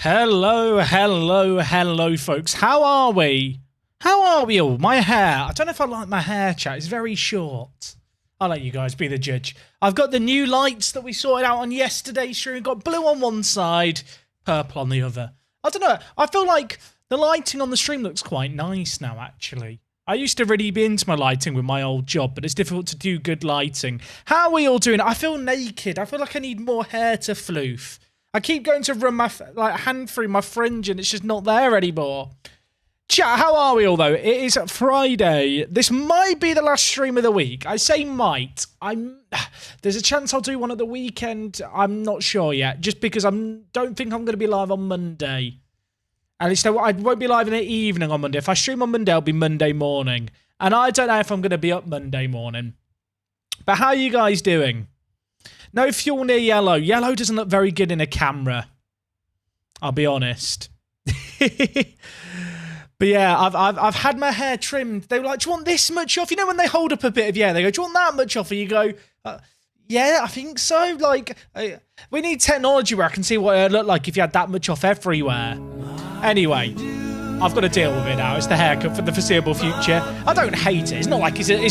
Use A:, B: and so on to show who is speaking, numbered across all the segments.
A: Hello, hello, hello, folks. How are we? How are we all? My hair. I don't know if I like my hair, chat. It's very short. I'll let you guys be the judge. I've got the new lights that we sorted out on yesterday's stream. Got blue on one side, purple on the other. I don't know. I feel like the lighting on the stream looks quite nice now, actually. I used to really be into my lighting with my old job, but it's difficult to do good lighting. How are we all doing? I feel naked. I feel like I need more hair to floof. I keep going to run my hand through my fringe and it's just not there anymore. Chat, how are we all though? It is Friday. This might be the last stream of the week. I say might. There's a chance I'll do one at the weekend. I'm not sure yet, just because don't think I'm going to be live on Monday. At least I won't be live in the evening on Monday. If I stream on Monday, it'll be Monday morning. And I don't know if I'm going to be up Monday morning. But how are you guys doing? No fuel near yellow. Yellow doesn't look very good in a camera. I'll be honest. But yeah, I've had my hair trimmed. They were like, do you want this much off? You know when they hold up a bit of your hair, they go, do you want that much off? And you go, yeah, I think so. Like, we need technology where I can see what it would look like if you had that much off everywhere. Anyway, I've got to deal with it now. It's the haircut for the foreseeable future. I don't hate it. It's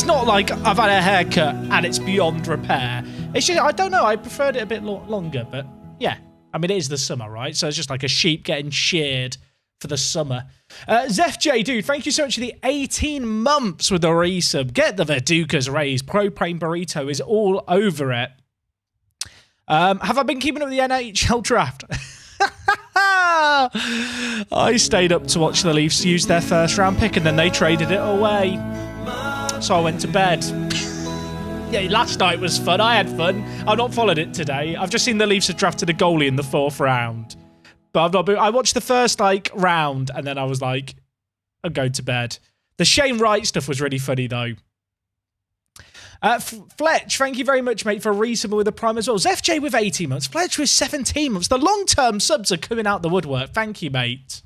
A: not like I've had a haircut and it's beyond repair. It's just, I don't know. I preferred it a bit longer, but yeah. I mean, it is the summer, right? So it's just like a sheep getting sheared for the summer. Zeph J, dude, thank you so much for the 18 months with the resub. Get the Vidukas raised. Propane Burrito is all over it. Have I been keeping up with the NHL draft? I stayed up to watch the Leafs use their first round pick and then they traded it away. So I went to bed. Yeah, last night was fun. I had fun. I've not followed it today. I've just seen the Leafs have drafted a goalie in the 4th round. But I've not been, I watched the first round and then I was like, I'm going to bed. The Shane Wright stuff was really funny though. Fletch, thank you very much, mate, for resubing with the Prime as well. FJ with 18 months. Fletch with 17 months. The long-term subs are coming out the woodwork. Thank you, mate.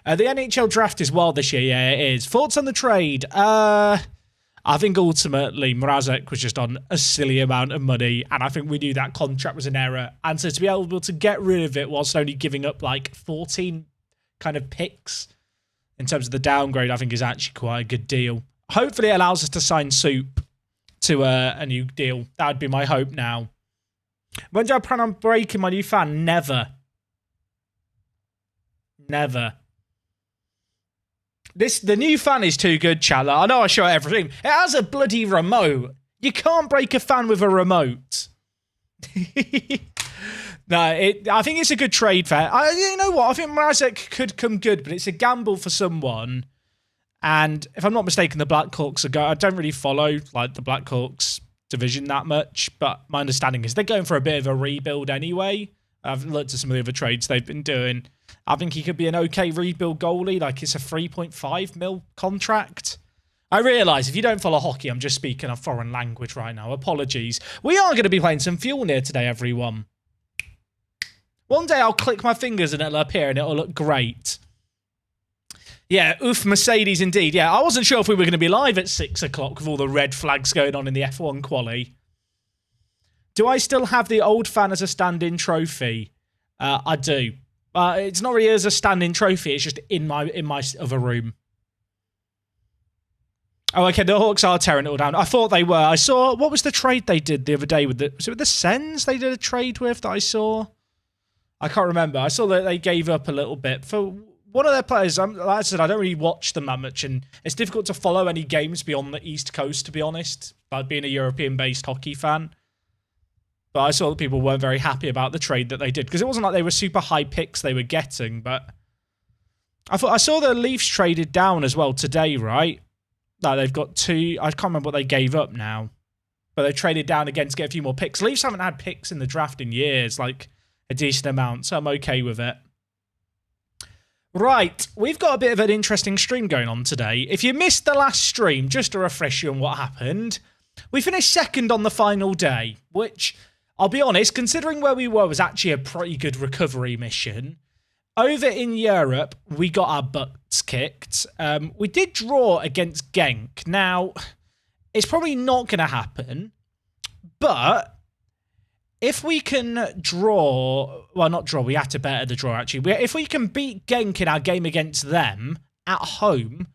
A: The NHL draft is wild this year. Yeah, it is. Thoughts on the trade? I think ultimately Mrazek was just on a silly amount of money, and I think we knew that contract was an error. And so to be able to get rid of it whilst only giving up like 14 kind of picks in terms of the downgrade, I think is actually quite a good deal. Hopefully it allows us to sign Soup to a new deal. That would be my hope now. When do I plan on breaking my new fan? Never. Never. The new fan is too good, Chandler. I know I show it everything. It has a bloody remote. You can't break a fan with a remote. No, I think it's a good trade fair. You know what? I think Mrazek could come good, but it's a gamble for someone. And if I'm not mistaken, the Blackhawks I don't really follow like the Blackhawks division that much, but my understanding is they're going for a bit of a rebuild anyway. I've looked at some of the other trades they've been doing. I think he could be an okay rebuild goalie. Like, it's a 3.5 mil contract. I realise if you don't follow hockey, I'm just speaking a foreign language right now. Apologies. We are going to be playing some Fuel Near today, everyone. One day I'll click my fingers and it'll appear and it'll look great. Yeah, oof, Mercedes indeed. Yeah, I wasn't sure if we were going to be live at 6 o'clock with all the red flags going on in the F1 quali. Do I still have the old fan as a stand-in trophy? I do. It's not really as a stand-in trophy. It's just in my other room. Oh, okay. The Hawks are tearing it all down. I thought they were. I saw, what was the trade they did the other day with was it with the Sens they did a trade with that I saw? I can't remember. I saw that they gave up a little bit for one of their players. Like I said, I don't really watch them that much, and it's difficult to follow any games beyond the East Coast, to be honest, by being a European-based hockey fan. But I saw that people weren't very happy about the trade that they did, because it wasn't like they were super high picks they were getting, but I saw the Leafs traded down as well today, right? No, they've got two. I can't remember what they gave up now, but they traded down again to get a few more picks. Leafs haven't had picks in the draft in years, like a decent amount, so I'm okay with it. Right, we've got a bit of an interesting stream going on today. If you missed the last stream, just to refresh you on what happened, we finished second on the final day, which, I'll be honest, considering where we were, was actually a pretty good recovery mission. Over in Europe, we got our butts kicked. We did draw against Genk. Now, it's probably not going to happen, but if we can draw, well, not draw, we have to better the draw, actually. If we can beat Genk in our game against them at home,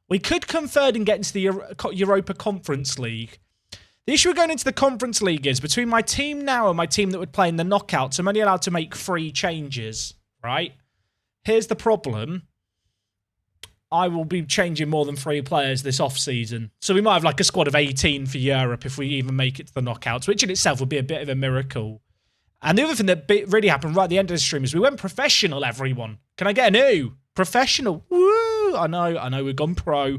A: we could come third and get into the Europa Conference League. The issue with going into the Conference League is between my team now and my team that would play in the knockouts, I'm only allowed to make 3 changes, right? Here's the problem. I will be changing more than 3 players this off-season. So we might have like a squad of 18 for Europe if we even make it to the knockouts, which in itself would be a bit of a miracle. And the other thing that really happened right at the end of the stream is we went professional, everyone. Can I get a new? Professional. Woo! I know, we've gone pro.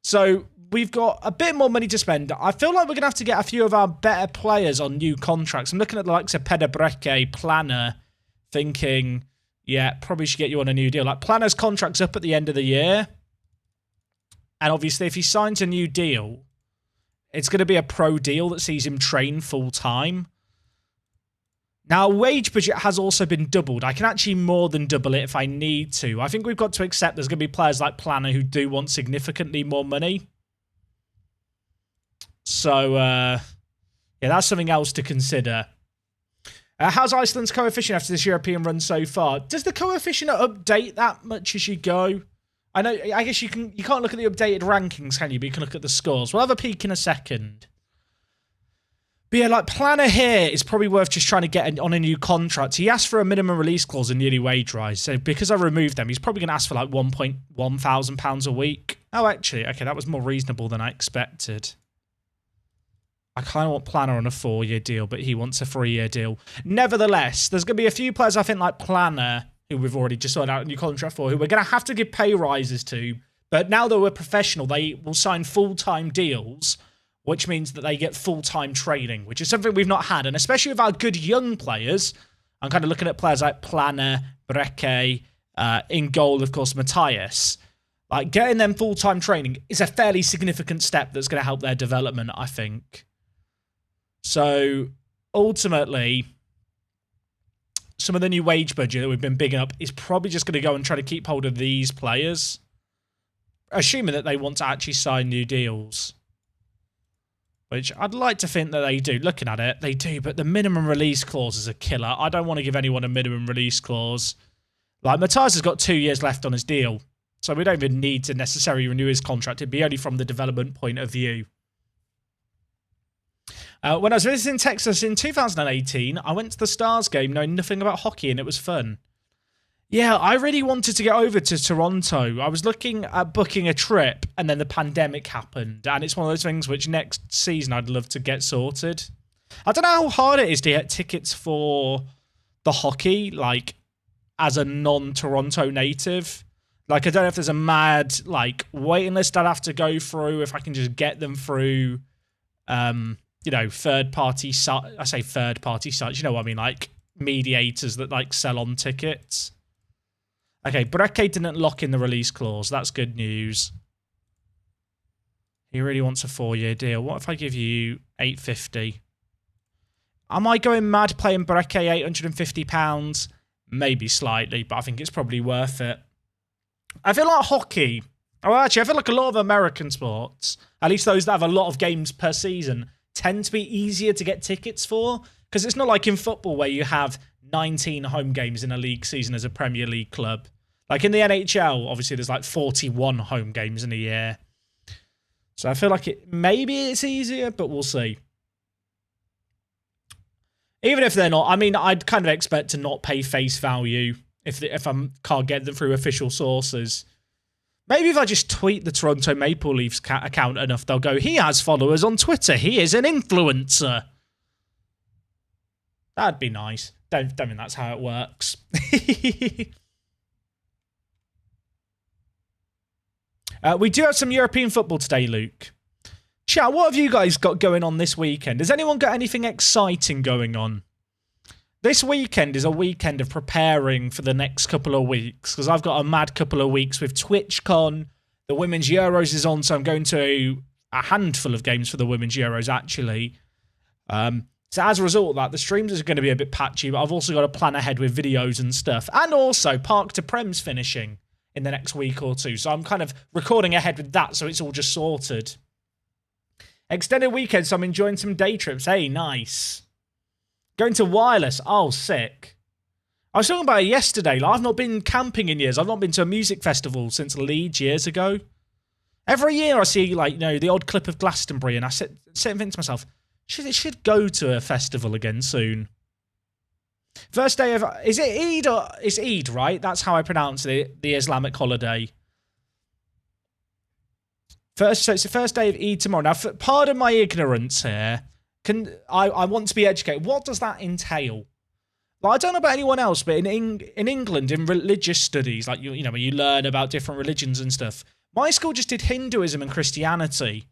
A: So we've got a bit more money to spend. I feel like we're going to have to get a few of our better players on new contracts. I'm looking at the likes of Breke, Planner, thinking... yeah, probably should get you on a new deal. Like, Planner's contract's up at the end of the year. And obviously, if he signs a new deal, it's going to be a pro deal that sees him train full-time. Now, wage budget has also been doubled. I can actually more than double it if I need to. I think we've got to accept there's going to be players like Planner who do want significantly more money. So, yeah, that's something else to consider. How's Iceland's coefficient after this European run so far? Does the coefficient update that much as you go? I know. I guess you can't look at the updated rankings, can you? But you can look at the scores. We'll have a peek in a second. But yeah, like Planner here is probably worth just trying to get on a new contract. He asked for a minimum release clause and yearly wage rise. So because I removed them, he's probably going to ask for like £1,000 a week. Oh, actually, okay, that was more reasonable than I expected. I kind of want Planner on a 4-year deal, but he wants a 3-year deal. Nevertheless, there's going to be a few players, I think, like Planner, who we've already just sorted out a new contract for, who we're going to have to give pay rises to. But now that we're professional, they will sign full-time deals, which means that they get full-time training, which is something we've not had. And especially with our good young players, I'm kind of looking at players like Planner, Breke, in goal, of course, Matthias. Like, getting them full-time training is a fairly significant step that's going to help their development, I think. So, ultimately, some of the new wage budget that we've been bigging up is probably just going to go and try to keep hold of these players, assuming that they want to actually sign new deals. Which I'd like to think that they do. Looking at it, they do, but the minimum release clause is a killer. I don't want to give anyone a minimum release clause. Like, Matthias has got 2 years left on his deal, so we don't even need to necessarily renew his contract. It'd be only from the development point of view. When I was visiting Texas in 2018, I went to the Stars game knowing nothing about hockey, and it was fun. Yeah, I really wanted to get over to Toronto. I was looking at booking a trip, and then the pandemic happened, and it's one of those things which next season I'd love to get sorted. I don't know how hard it is to get tickets for the hockey, like, as a non-Toronto native. Like, I don't know if there's a mad, like, waiting list I'd have to go through, if I can just get them through... you know, third-party sites. I say third-party sites. You know what I mean? Like, mediators that, like, sell on tickets. Okay, Breke didn't lock in the release clause. That's good news. He really wants a 4-year deal. What if I give you $850? Am I going mad playing Breke £850? Maybe slightly, but I think it's probably worth it. I feel like hockey... Oh, actually, I feel like a lot of American sports, at least those that have a lot of games per season, tend to be easier to get tickets for, because it's not like in football where you have 19 home games in a league season as a Premier League club. Like in the NHL, obviously there's like 41 home games in a year. So I feel like maybe it's easier, but we'll see. Even if they're not, I mean, I'd kind of expect to not pay face value if I can't get them through official sources. Maybe if I just tweet the Toronto Maple Leafs account enough, they'll go, he has followers on Twitter. He is an influencer. That'd be nice. Don't think that's how it works. We do have some European football today, Luke. Chat, what have you guys got going on this weekend? Has anyone got anything exciting going on? This weekend is a weekend of preparing for the next couple of weeks, because I've got a mad couple of weeks with TwitchCon. The Women's Euros is on, so I'm going to a handful of games for the Women's Euros, actually. So as a result of that, the streams are going to be a bit patchy, but I've also got to plan ahead with videos and stuff. And also, Park to Prem's finishing in the next week or two, so I'm kind of recording ahead with that, so it's all just sorted. Extended weekend, so I'm enjoying some day trips. Hey, nice. Going to Wireless. Oh, sick. I was talking about it yesterday. Like, I've not been camping in years. I've not been to a music festival since Leeds years ago. Every year I see, like, you know, the odd clip of Glastonbury, and I sit and think to myself, should go to a festival again soon. First day of... Is it Eid or... It's Eid, right? That's how I pronounce it. The Islamic holiday. So it's the first day of Eid tomorrow. Now, pardon my ignorance here. I want to be educated. What does that entail? Like, I don't know about anyone else, but in England, in religious studies, like, you know, when you learn about different religions and stuff, my school just did Hinduism and Christianity.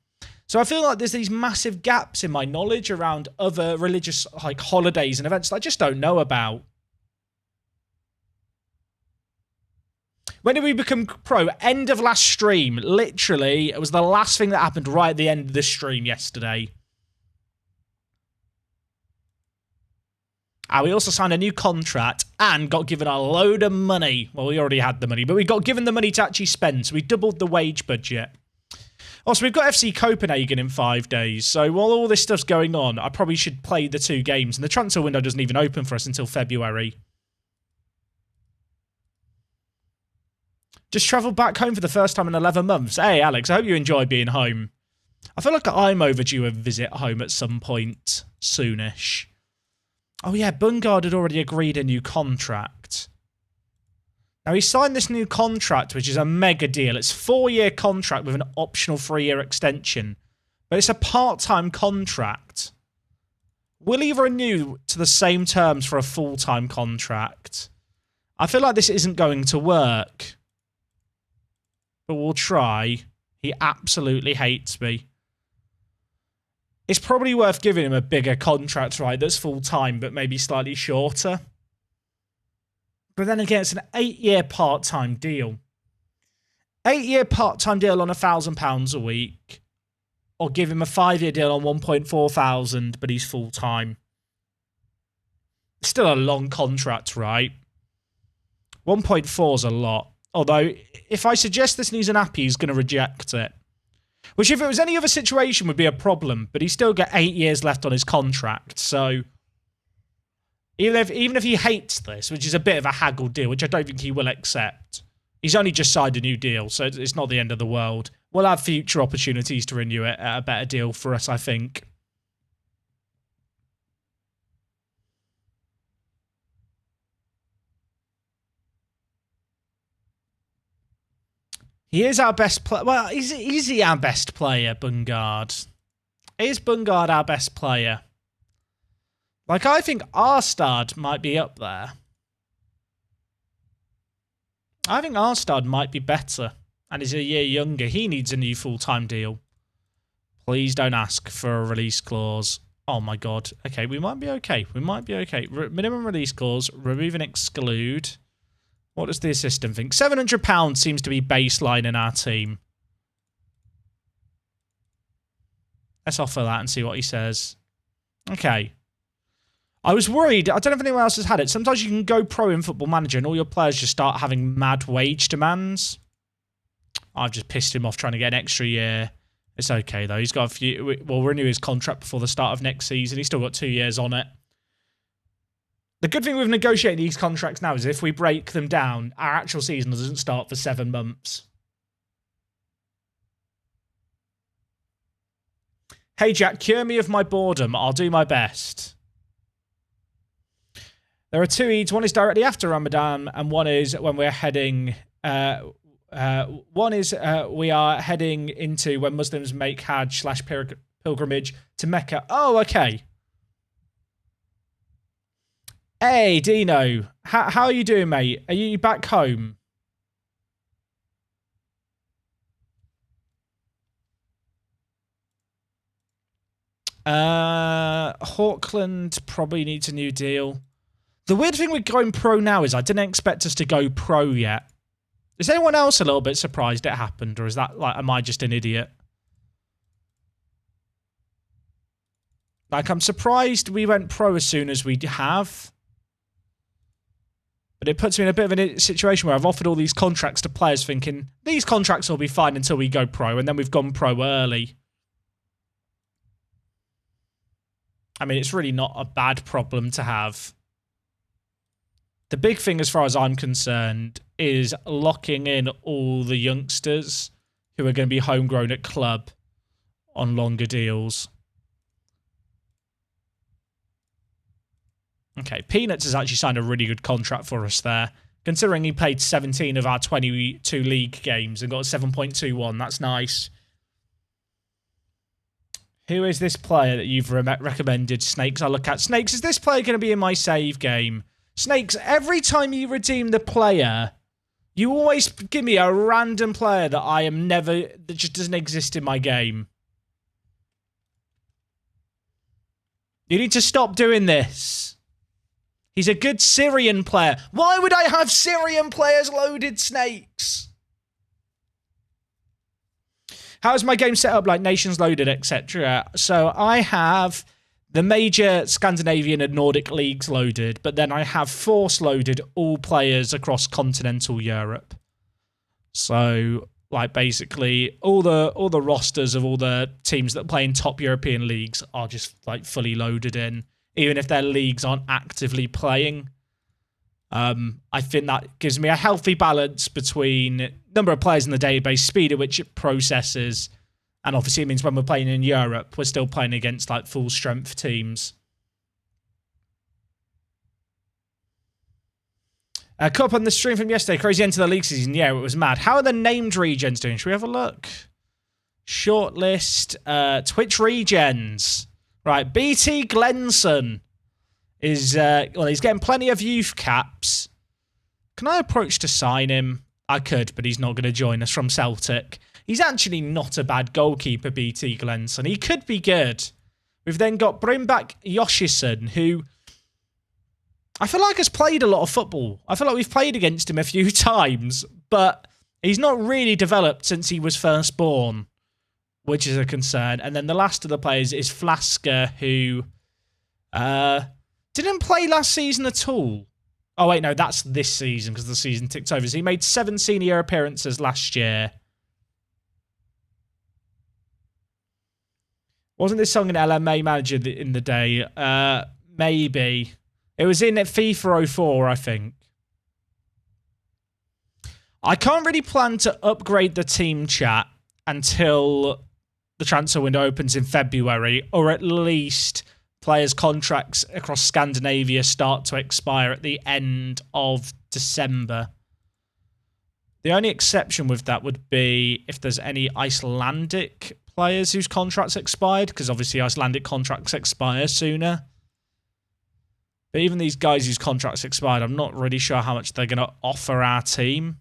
A: So I feel like there's these massive gaps in my knowledge around other religious, like, holidays and events that I just don't know about. When did we become pro? End of last stream. Literally, it was the last thing that happened right at the end of the stream yesterday. We also signed a new contract and got given a load of money. Well, we already had the money, but we got given the money to actually spend, so we doubled the wage budget. Also, we've got FC Copenhagen in 5 days, so while all this stuff's going on, I probably should play the 2 games, and the transfer window doesn't even open for us until February. Just travelled back home for the first time in 11 months. Hey, Alex, I hope you enjoy being home. I feel like I'm overdue a visit home at some point soonish. Oh yeah, Bungard had already agreed a new contract. Now, he signed this new contract, which is a mega deal. It's a 4-year contract with an optional 3-year extension. But it's a part-time contract. Will he renew to the same terms for a full-time contract? I feel like this isn't going to work. But we'll try. He absolutely hates me. It's probably worth giving him a bigger contract, right? That's full-time, but maybe slightly shorter. But then again, it's an 8-year part-time deal. 8-year part-time deal on £1,000 a week. Or give him a 5-year deal on 1.4 thousand, but he's full-time. Still a long contract, right? 1.4 is a lot. Although, if I suggest this needs an app, he's going to reject it. Which, if it was any other situation, would be a problem. But he's still got 8 years left on his contract. So, even if he hates this, which is a bit of a haggle deal, which I don't think he will accept, he's only just signed a new deal, so it's not the end of the world. We'll have future opportunities to renew it at a better deal for us, I think. He is our best player. Well, is he our best player, Bungard? Is Bungard our best player? Like, I think Arstad might be up there. I think Arstad might be better. And is a year younger. He needs a new full-time deal. Please don't ask for a release clause. Oh, my God. Okay, we might be okay. We might be okay. Minimum release clause. Remove and exclude. What does the assistant think? £700 seems to be baseline in our team. Let's offer that and see what he says. Okay. I was worried. I don't know if anyone else has had it. Sometimes you can go pro in Football Manager and all your players just start having mad wage demands. I've just pissed him off trying to get an extra year. It's okay, though. He's got a few... We'll renew his contract before the start of next season. He's still got 2 years on it. The good thing with negotiating these contracts now is if we break them down, our actual season doesn't start for 7 months. Hey, Jack, cure me of my boredom. I'll do my best. There are 2 Eids. One is directly after Ramadan, and one is when we're heading... one is we are heading into when Muslims make Hajj/pilgrimage to Mecca. Oh, okay. Hey, Dino. How are you doing, mate? Are you back home? Hawkland probably needs a new deal. The weird thing with going pro now is I didn't expect us to go pro yet. Is anyone else a little bit surprised it happened, or is that, like, am I just an idiot? Like, I'm surprised we went pro as soon as we have. But it puts me in a bit of a situation where I've offered all these contracts to players thinking, these contracts will be fine until we go pro, and then we've gone pro early. I mean, it's really not a bad problem to have. The big thing, as far as I'm concerned, is locking in all the youngsters who are going to be homegrown at club on longer deals. Okay, Peanuts has actually signed a really good contract for us there. Considering he played 17 of our 22 league games and got a 7.21, that's nice. Who is this player that you've recommended, Snakes? I'll look at. Snakes, is this player going to be in my save game? Snakes, every time you redeem the player, you always give me a random player that that just doesn't exist in my game. You need to stop doing this. He's a good Syrian player. Why would I have Syrian players loaded, Snakes? How's my game set up, like nations loaded, etc.? So I have the major Scandinavian and Nordic leagues loaded, but then I have force loaded all players across continental Europe. So, like, basically all the rosters of all the teams that play in top European leagues are just like fully loaded in, even if their leagues aren't actively playing. I think that gives me a healthy balance between number of players in the database, speed at which it processes, and obviously it means when we're playing in Europe, we're still playing against like full strength teams. Cup on the stream from yesterday, crazy end to the league season. Yeah, it was mad. How are the named regions doing? Should we have a look? Shortlist, Twitch regions. Right, BT Glenson is, well, he's getting plenty of youth caps. Can I approach to sign him? I could, but he's not going to join us from Celtic. He's actually not a bad goalkeeper, BT Glenson. He could be good. We've then got Brimbak Yoshison, who I feel like has played a lot of football. I feel like we've played against him a few times, but he's not really developed since he was first born, which is a concern. And then the last of the players is Flasker, who didn't play last season at all. Oh, wait, no, that's this season because the season ticked over. So he made 7 senior appearances last year. Wasn't this song an LMA manager in the day? Maybe. It was in FIFA 04, I think. I can't really plan to upgrade the team chat until the transfer window opens in February, or at least players' contracts across Scandinavia start to expire at the end of December. The only exception with that would be if there's any Icelandic players whose contracts expired, because obviously Icelandic contracts expire sooner. But even these guys whose contracts expired, I'm not really sure how much they're going to offer our team.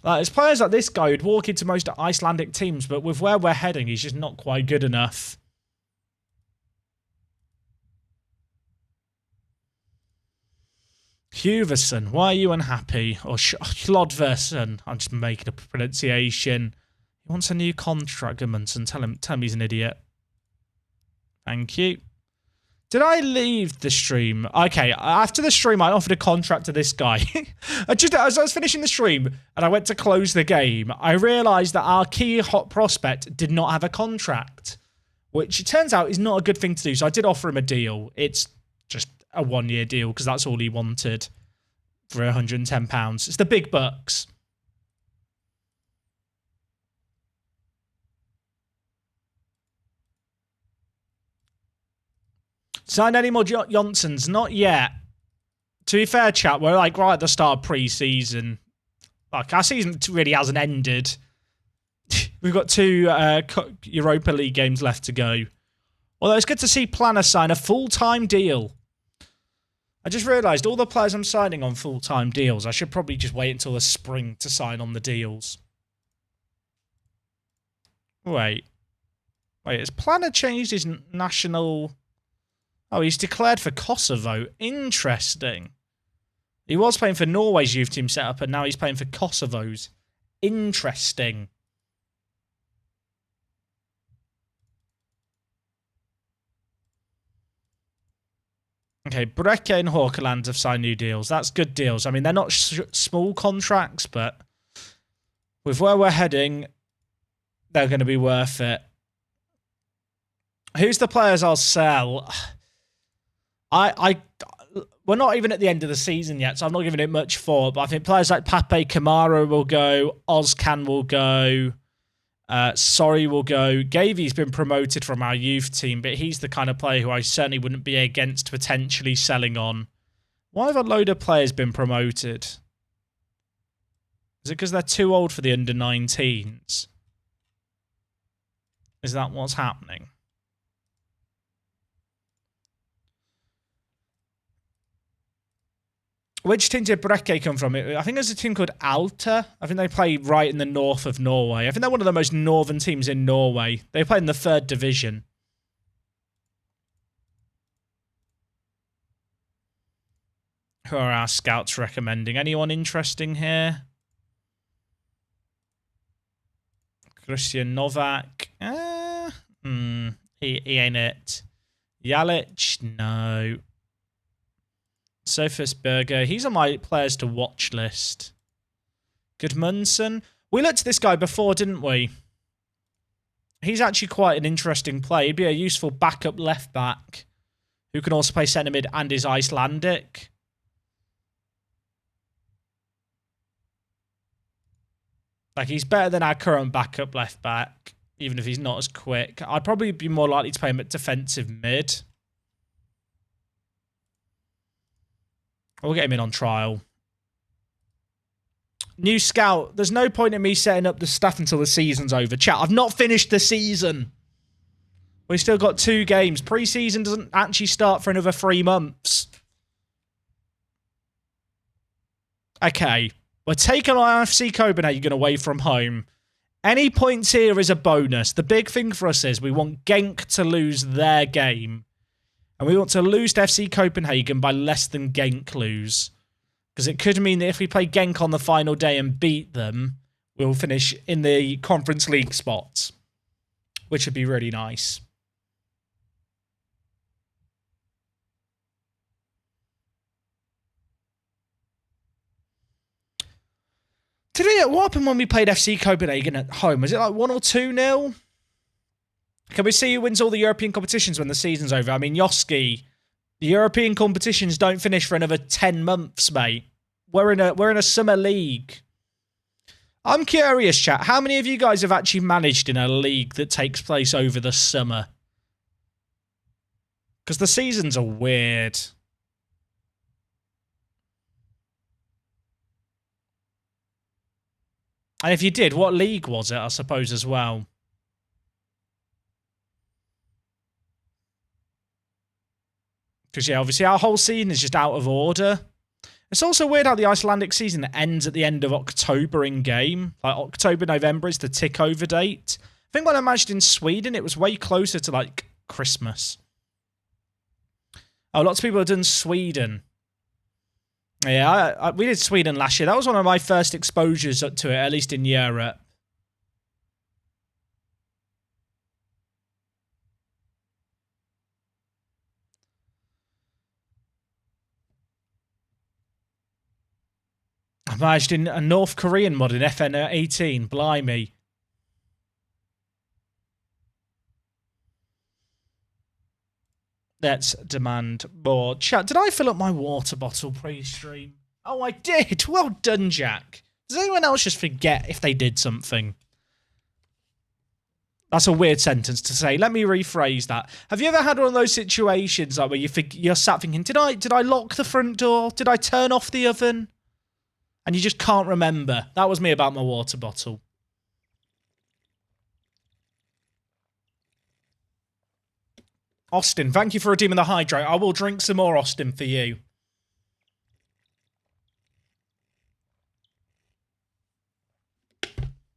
A: Like, there's players like this guy who'd walk into most Icelandic teams, but with where we're heading, he's just not quite good enough. Huverson, why are you unhappy? Or Hlodverson, I'm just making a pronunciation. He wants a new contract, Gudmundsson. Tell him he's an idiot. Thank you. Did I leave the stream? Okay, after the stream, I offered a contract to this guy. As I was finishing the stream and I went to close the game, I realised that our key hot prospect did not have a contract, which it turns out is not a good thing to do. So I did offer him a deal. It's just a 1-year deal because that's all he wanted for £110. It's the big bucks. Signed any more Johnsons? Not yet. To be fair, chat, we're like right at the start of pre-season. Like, our season really hasn't ended. We've got 2 Europa League games left to go. Although it's good to see Planner sign a full-time deal. I just realised all the players I'm signing on full-time deals, I should probably just wait until the spring to sign on the deals. Wait, has Planner changed his national... Oh, he's declared for Kosovo. Interesting. He was playing for Norway's youth team setup, and now he's playing for Kosovo's. Interesting. Okay, Brekke and Hawkeland have signed new deals. That's good deals. I mean, they're not small contracts, but with where we're heading, they're going to be worth it. Who's the players I'll sell? We're not even at the end of the season yet, so I'm not giving it much thought. But I think players like Pape Kamara will go. Ozcan will go. Sorry will go. Gavy's been promoted from our youth team, but he's the kind of player who I certainly wouldn't be against potentially selling on. Why have a load of players been promoted? Is it because they're too old for the under-19s? Is that what's happening? Which team did Brekke come from? I think there's a team called Alta. I think they play right in the north of Norway. I think they're one of the most northern teams in Norway. They play in the 3rd division. Who are our scouts recommending? Anyone interesting here? Christian Novak. He ain't it. Jalic? No. Sophus Berger. He's on my players to watch list. Gudmundsson. We looked at this guy before, didn't we? He's actually quite an interesting play. He'd be a useful backup left back who can also play centre mid and is Icelandic. Like, he's better than our current backup left back, even if he's not as quick. I'd probably be more likely to play him at defensive mid. We'll get him in on trial. New scout. There's no point in me setting up the stuff until the season's over. Chat, I've not finished the season. We've still got 2 games. Pre-season doesn't actually start for another 3 months. Okay. We're taking on FC Copenhagen away from home. Any points here is a bonus. The big thing for us is we want Genk to lose their game. And we want to lose to FC Copenhagen by less than Genk lose. Because it could mean that if we play Genk on the final day and beat them, we'll finish in the Conference League spots. Which would be really nice. Today, what happened when we played FC Copenhagen at home? Was it like 1 or 2-0? Can we see who wins all the European competitions when the season's over? I mean, Yoski, the European competitions don't finish for another 10 months, mate. We're in a summer league. I'm curious, chat. How many of you guys have actually managed in a league that takes place over the summer? Because the seasons are weird. And if you did, what league was it, I suppose, as well? Because, yeah, obviously our whole season is just out of order. It's also weird how the Icelandic season ends at the end of October in-game. Like, October, November is the tick-over date. I think when I matched in Sweden, it was way closer to, like, Christmas. Oh, lots of people have done Sweden. Yeah, we did Sweden last year. That was one of my first exposures to it, at least in Europe. I managed in a North Korean mod in FN18. Blimey. Let's demand more. Chat, did I fill up my water bottle pre-stream? Oh, I did. Well done, Jack. Does anyone else just forget if they did something? That's a weird sentence to say. Let me rephrase that. Have you ever had one of those situations like where you're sat thinking, did I lock the front door? Did I turn off the oven? And you just can't remember. That was me about my water bottle. Austin, thank you for redeeming the hydrate. I will drink some more, Austin, for you.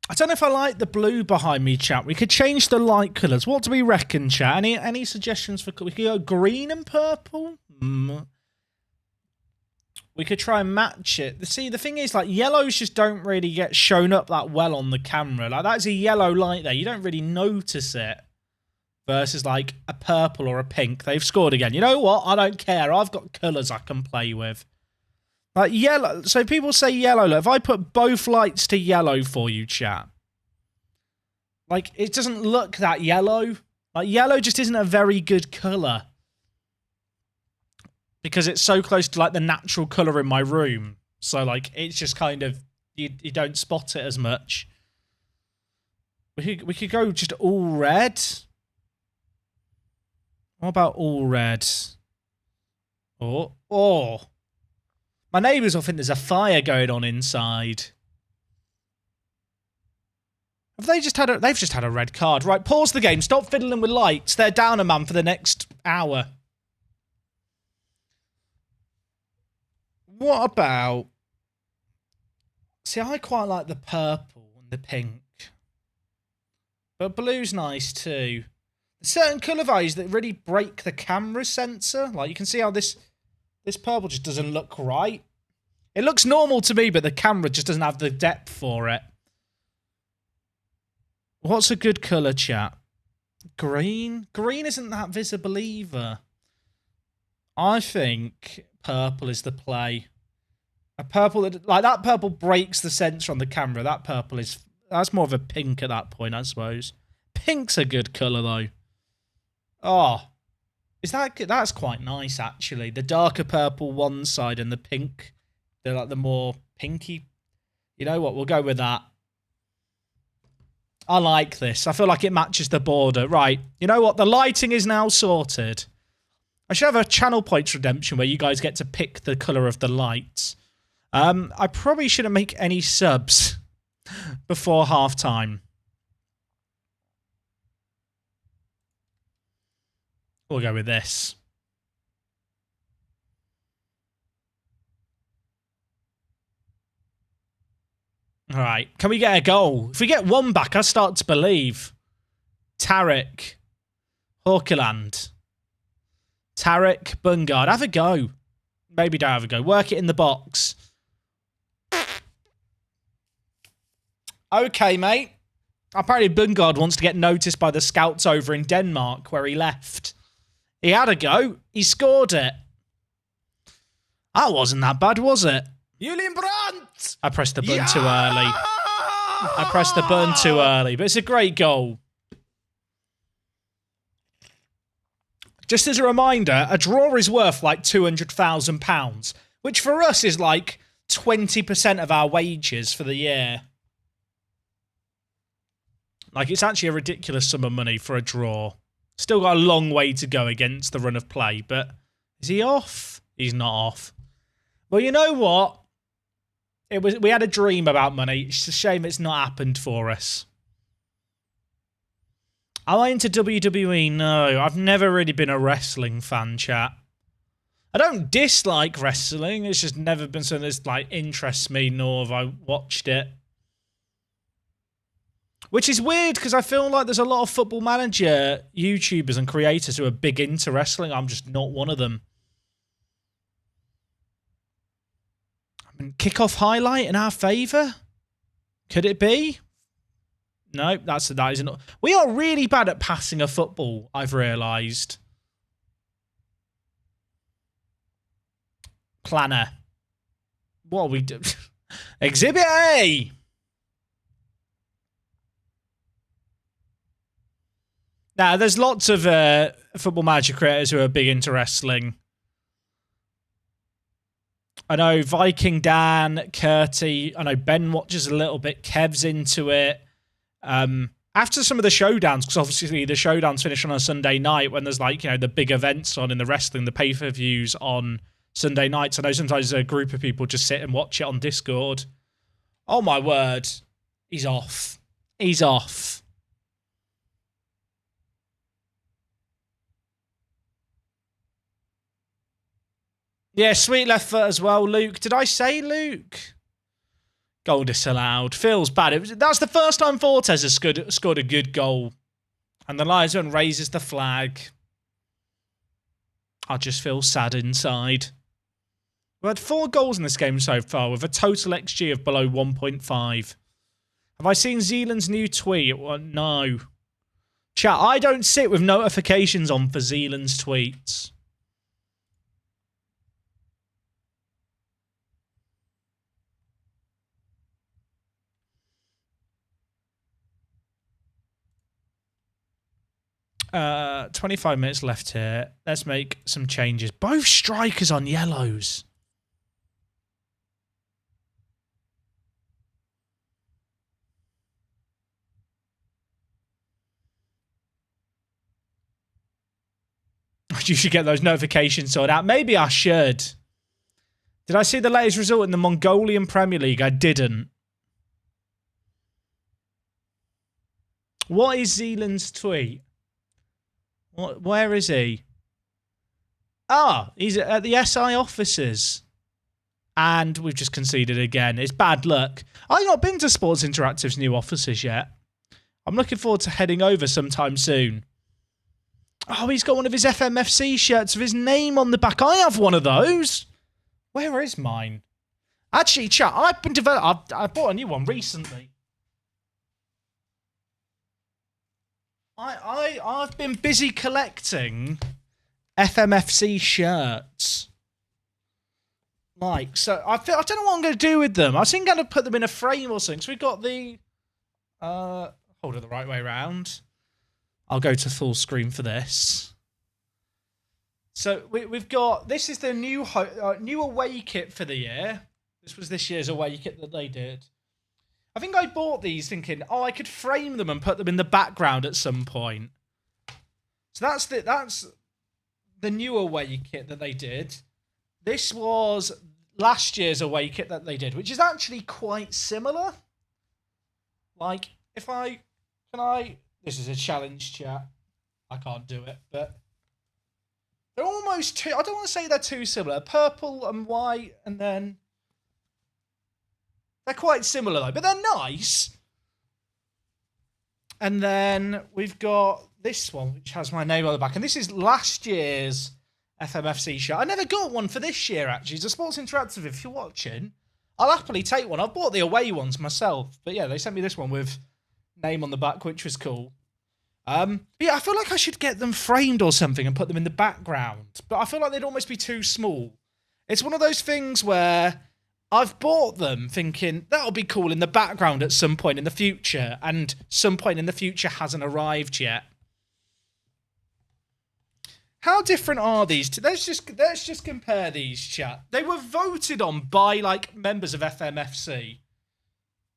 A: I don't know if I like the blue behind me, chat. We could change the light colours. What do we reckon, chat? Any suggestions for... We could go green and purple? We could try and match it. See, the thing is, like, yellows just don't really get shown up that well on the camera. Like, that's a yellow light there. You don't really notice it. Versus, like, a purple or a pink. They've scored again. You know what? I don't care. I've got colours I can play with. Like, yellow. So people say yellow. Look, if I put both lights to yellow for you, chat. Like, it doesn't look that yellow. Like, yellow just isn't a very good colour. Because it's so close to, like, the natural colour in my room. So, like, it's just kind of... You don't spot it as much. We could go just all red. What about all red? Oh. My neighbours will think there's a fire going on inside. They've just had a red card. Right, pause the game. Stop fiddling with lights. They're down a man for the next hour. What about... See, I quite like the purple and the pink. But blue's nice too. There's certain colour values that really break the camera sensor. Like, you can see how this purple just doesn't look right. It looks normal to me, but the camera just doesn't have the depth for it. What's a good colour, chat? Green? Green isn't that visible either. I think purple is the play. A purple that, like, that purple breaks the sensor on the camera. That purple is, that's more of a pink at that point, I suppose. Pink's a good colour though. Oh, that's quite nice actually. The darker purple one side and the pink, they're like the more pinky. You know what? We'll go with that. I like this. I feel like it matches the border. Right. You know what? The lighting is now sorted. I should have a channel points redemption where you guys get to pick the colour of the lights. I probably shouldn't make any subs before half time. We'll go with this. All right. Can we get a goal? If we get one back, I start to believe. Tarek. Hawkerland. Tarek. Bungard. Have a go. Maybe don't have a go. Work it in the box. Okay, mate. Apparently Bungard wants to get noticed by the scouts over in Denmark, where he left. He had a go. He scored it. That wasn't that bad, was it? Julian Brandt! I pressed the button too early. I pressed the button too early, but it's a great goal. Just as a reminder, a draw is worth like £200,000, which for us is like 20% of our wages for the year. Like, it's actually a ridiculous sum of money for a draw. Still got a long way to go against the run of play, but is he off? He's not off. Well, you know what? We had a dream about money. It's a shame it's not happened for us. Am I into WWE? No, I've never really been a wrestling fan, chat. I don't dislike wrestling. It's just never been something that's, like, interests me, nor have I watched it. Which is weird, because I feel like there's a lot of Football Manager YouTubers and creators who are big into wrestling. I'm just not one of them. I mean, kickoff highlight in our favour? Could it be? No, that isn't. We are really bad at passing a football, I've realised. Planner. What are we doing? Exhibit A! Now, there's lots of Football Manager creators who are big into wrestling. I know Viking Dan, Curty, I know Ben watches a little bit, Kev's into it. After some of the showdowns, because obviously the showdowns finish on a Sunday night when there's, like, you know, the big events on in the wrestling, the pay-per-views on Sunday nights. I know sometimes a group of people just sit and watch it on Discord. Oh my word. He's off. He's off. Yeah, sweet left foot as well, Luke. Did I say Luke? Goal disallowed. Feels bad. That's the first time Fortes has scored a good goal. And the linesman raises the flag. I just feel sad inside. We've had 4 goals in this game so far with a total XG of below 1.5. Have I seen Zealand's new tweet? Well, no. Chat, I don't sit with notifications on for Zealand's tweets. 25 minutes left here. Let's make some changes. Both strikers on yellows. You should get those notifications sorted out. Maybe I should. Did I see the latest result in the Mongolian Premier League? I didn't. What is Zealand's tweet? Where is he? Ah, he's at the SI offices. And we've just conceded again. It's bad luck. I've not been to Sports Interactive's new offices yet. I'm looking forward to heading over sometime soon. Oh, he's got one of his FMFC shirts with his name on the back. I have one of those. Where is mine? Actually, chat, I've been I bought a new one recently. I've been busy collecting FMFC shirts. Like, so I don't know what I'm going to do with them. I was thinking I'm going to put them in a frame or something. So we've got the hold it the right way around. I'll go to full screen for this. So we've got, this is the new away kit for the year. This was this year's away kit that they did. I think I bought these thinking, oh, I could frame them and put them in the background at some point. So that's the new away kit that they did. This was last year's away kit that they did, which is actually quite similar. Like, this is a challenge, chat. I can't do it, but they're almost too, I don't want to say they're too similar. Purple and white, and then they're quite similar though, but they're nice. And then we've got this one, which has my name on the back, and this is last year's FMFC shirt. I never got one for this year, actually. It's a Sports Interactive. If you're watching, I'll happily take one. I've bought the away ones myself, but yeah, they sent me this one with name on the back, which was cool. But yeah, I feel like I should get them framed or something and put them in the background, but I feel like they'd almost be too small. It's one of those things where I've bought them thinking that'll be cool in the background at some point in the future, and some point in the future hasn't arrived yet. How different are these two? Let's just compare these, chat. They were voted on by like members of FMFC.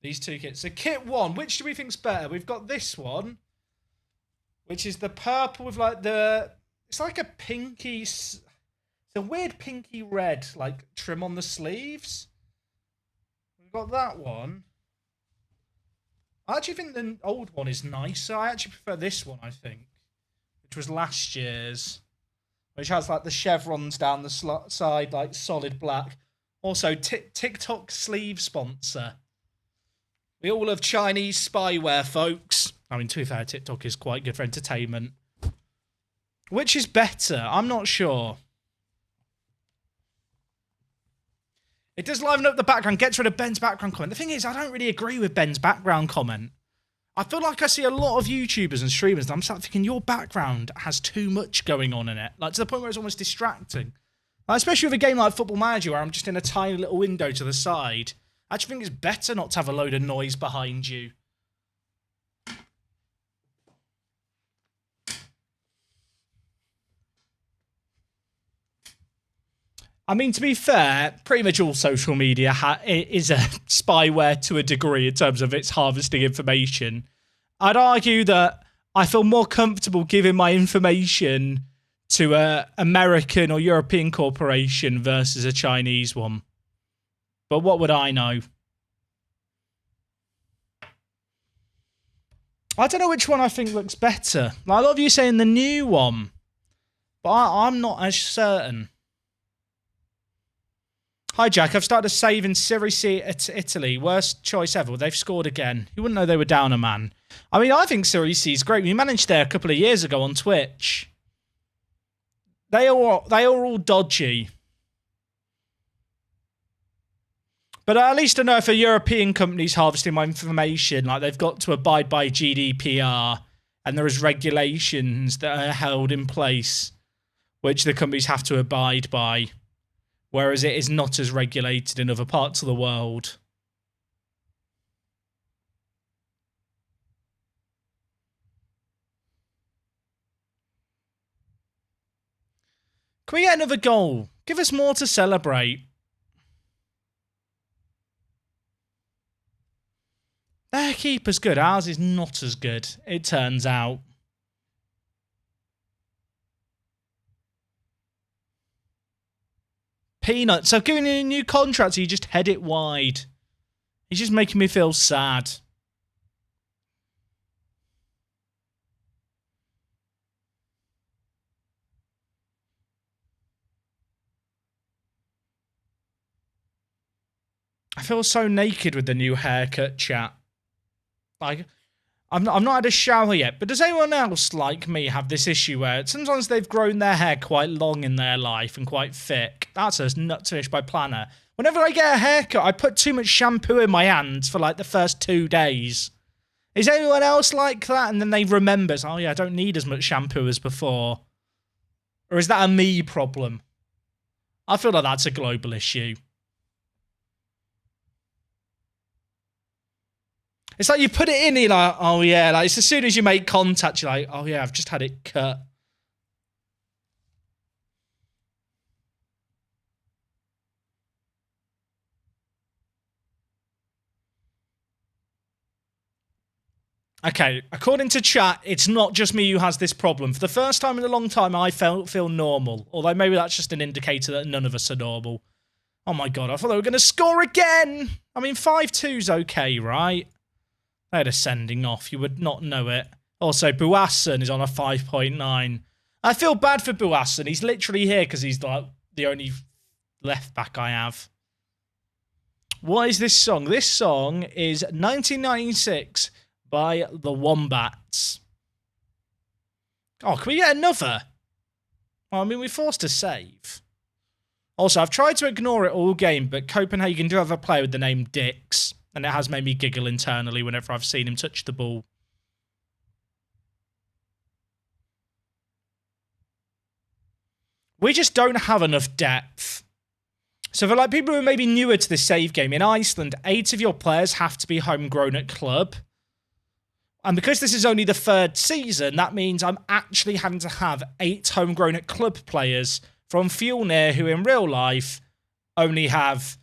A: These two kits. So kit one, which do we think's better? We've got this one, which is the purple with like it's like a pinky, it's a weird pinky red like trim on the sleeves. We've got that one. I actually think the old one is nicer. I actually prefer this one, I think, which was last year's, which has like the chevrons down the side, like solid black. Also, TikTok sleeve sponsor. We all love Chinese spyware, folks. I mean, to be fair, TikTok is quite good for entertainment. Which is better? I'm not sure. It does liven up the background, gets rid of Ben's background comment. The thing is, I don't really agree with Ben's background comment. I feel like I see a lot of YouTubers and streamers, and I'm sort of thinking your background has too much going on in it. Like, to the point where it's almost distracting. Like, especially with a game like Football Manager, where I'm just in a tiny little window to the side. I actually think it's better not to have a load of noise behind you. I mean, to be fair, pretty much all social media is a spyware to a degree in terms of its harvesting information. I'd argue that I feel more comfortable giving my information to an American or European corporation versus a Chinese one. But what would I know? I don't know which one I think looks better. Like, a lot of you saying the new one, but I'm not as certain. Hi, Jack. I've started a save in Serie C at Italy. Worst choice ever. They've scored again. You wouldn't know they were down a man. I mean, I think Serie C is great. We managed there a couple of years ago on Twitch. They are all dodgy. But at least I know if a European company's harvesting my information, like they've got to abide by GDPR, and there is regulations that are held in place which the companies have to abide by. Whereas it is not as regulated in other parts of the world. Can we get another goal? Give us more to celebrate. Their keeper's good. Ours is not as good, it turns out. Peanut. So giving you a new contract, so you just head it wide. He's just making me feel sad. I feel so naked with the new haircut, chat. Like, I've not had a shower yet, but does anyone else, like me, have this issue where sometimes they've grown their hair quite long in their life and quite thick? That's a nut-to-ish by Planner. Whenever I get a haircut, I put too much shampoo in my hands for like the first 2 days. Is anyone else like that? And then they remember, oh yeah, I don't need as much shampoo as before. Or is that a me problem? I feel like that's a global issue. It's like you put it in, you're like, oh yeah, like it's as soon as you make contact, you're like, oh yeah, I've just had it cut. Okay, according to chat, it's not just me who has this problem. For the first time in a long time, I feel normal. Although maybe that's just an indicator that none of us are normal. Oh my god, I thought they were going to score again! I mean, 5-2's okay, right? They had a sending off. You would not know it. Also, Buasson is on a 5.9. I feel bad for Buasson. He's literally here because he's like the only left back I have. What is this song? This song is 1996 by the Wombats. Oh, can we get another? Well, I mean, we're forced to save. Also, I've tried to ignore it all game, but Copenhagen do have a player with the name Dix. And it has made me giggle internally whenever I've seen him touch the ball. We just don't have enough depth. So for like people who are maybe newer to this save game, in Iceland, 8 of your players have to be homegrown at club. And because this is only the 3rd season, that means I'm actually having to have 8 homegrown at club players from Fjolnir who in real life only have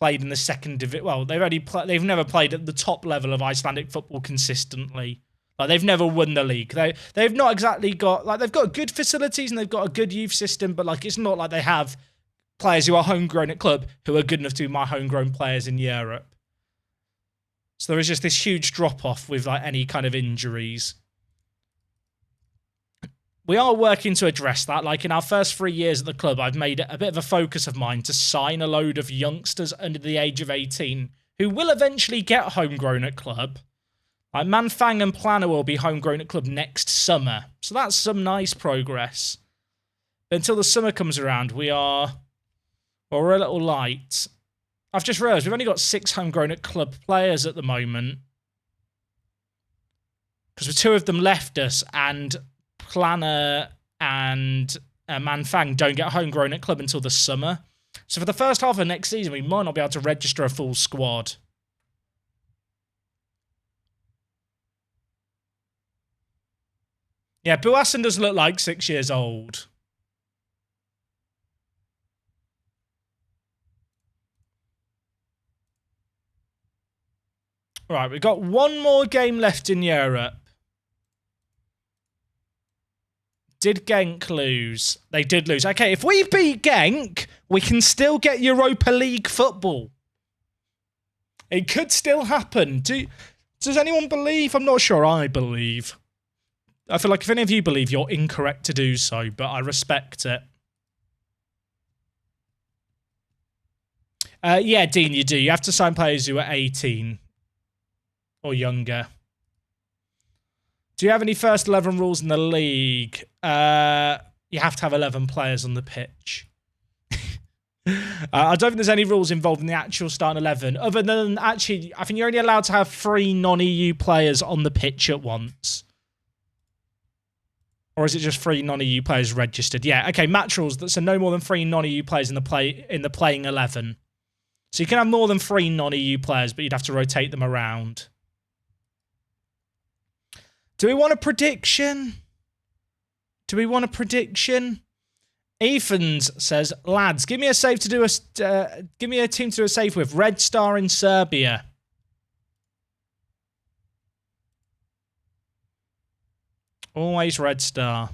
A: played in the 2nd division. Well, they've never played at the top level of Icelandic football consistently. Like they've never won the league. They've not exactly got like they've got good facilities and they've got a good youth system, but like it's not like they have players who are homegrown at club who are good enough to be my homegrown players in Europe. So there is just this huge drop off with like any kind of injuries. We are working to address that. Like in our first 3 years at the club, I've made it a bit of a focus of mine to sign a load of youngsters under the age of 18 who will eventually get homegrown at club. Like Manfang and Planner will be homegrown at club next summer. So that's some nice progress. But until the summer comes around, we're a little light. I've just realised we've only got 6 homegrown at club players at the moment. Because 2 of them left us and Planner and Manfang don't get homegrown at club until the summer. So for the first half of next season, we might not be able to register a full squad. Yeah, Buasson does look like 6 years old. Right, we've got 1 more game left in Europe. Did Genk lose? They did lose. Okay, if we beat Genk, we can still get Europa League football. It could still happen. Does anyone believe? I'm not sure I believe. I feel like if any of you believe, you're incorrect to do so, but I respect it. Yeah, Dean, you do. You have to sign players who are 18 or younger. Do you have any first 11 rules in the league? You have to have 11 players on the pitch. I don't think there's any rules involved in the actual starting 11, other than actually, I think you're only allowed to have 3 non-EU players on the pitch at once. Or is it just 3 non-EU players registered? Yeah, okay, match rules. So no more than 3 non-EU players in the playing 11. So you can have more than 3 non-EU players, but you'd have to rotate them around. Do we want a prediction? Do we want a prediction? Ethan's says, lads, give me a save to do give me a team to do a save with. Red Star in Serbia. Always Red Star.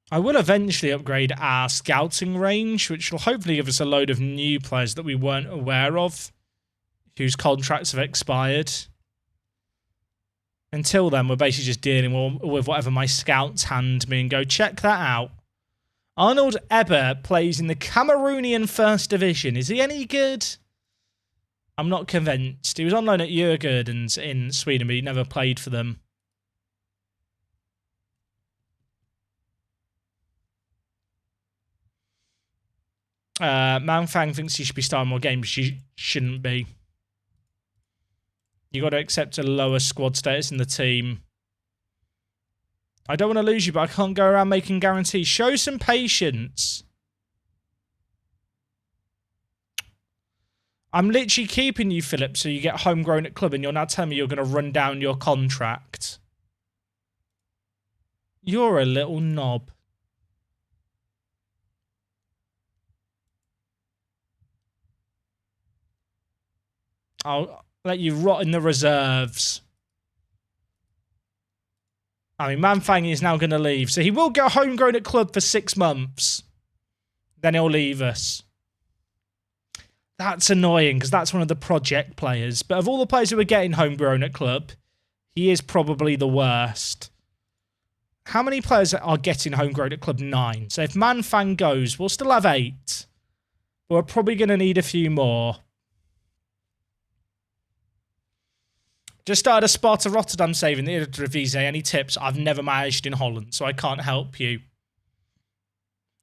A: I will eventually upgrade our scouting range, which will hopefully give us a load of new players that we weren't aware of, whose contracts have expired. Until then, we're basically just dealing with whatever my scouts hand me and go, check that out. Arnold Eber plays in the Cameroonian First Division. Is he any good? I'm not convinced. He was on loan at Addons in Sweden, but he never played for them. Manfang thinks he should be starting more games. She shouldn't be. You got to accept a lower squad status in the team. I don't want to lose you, but I can't go around making guarantees. Show some patience. I'm literally keeping you, Philip, so you get homegrown at club, and you're now telling me you're going to run down your contract. You're a little knob. I'll let you rot in the reserves. I mean, Manfang is now going to leave. So he will get homegrown at club for 6 months. Then he'll leave us. That's annoying because that's one of the project players. But of all the players who are getting homegrown at club, he is probably the worst. How many players are getting homegrown at club? 9. So if Manfang goes, we'll still have 8. But we're probably going to need a few more. Just started a Sparta Rotterdam save in the Eredivisie. Any tips? I've never managed in Holland, so I can't help you.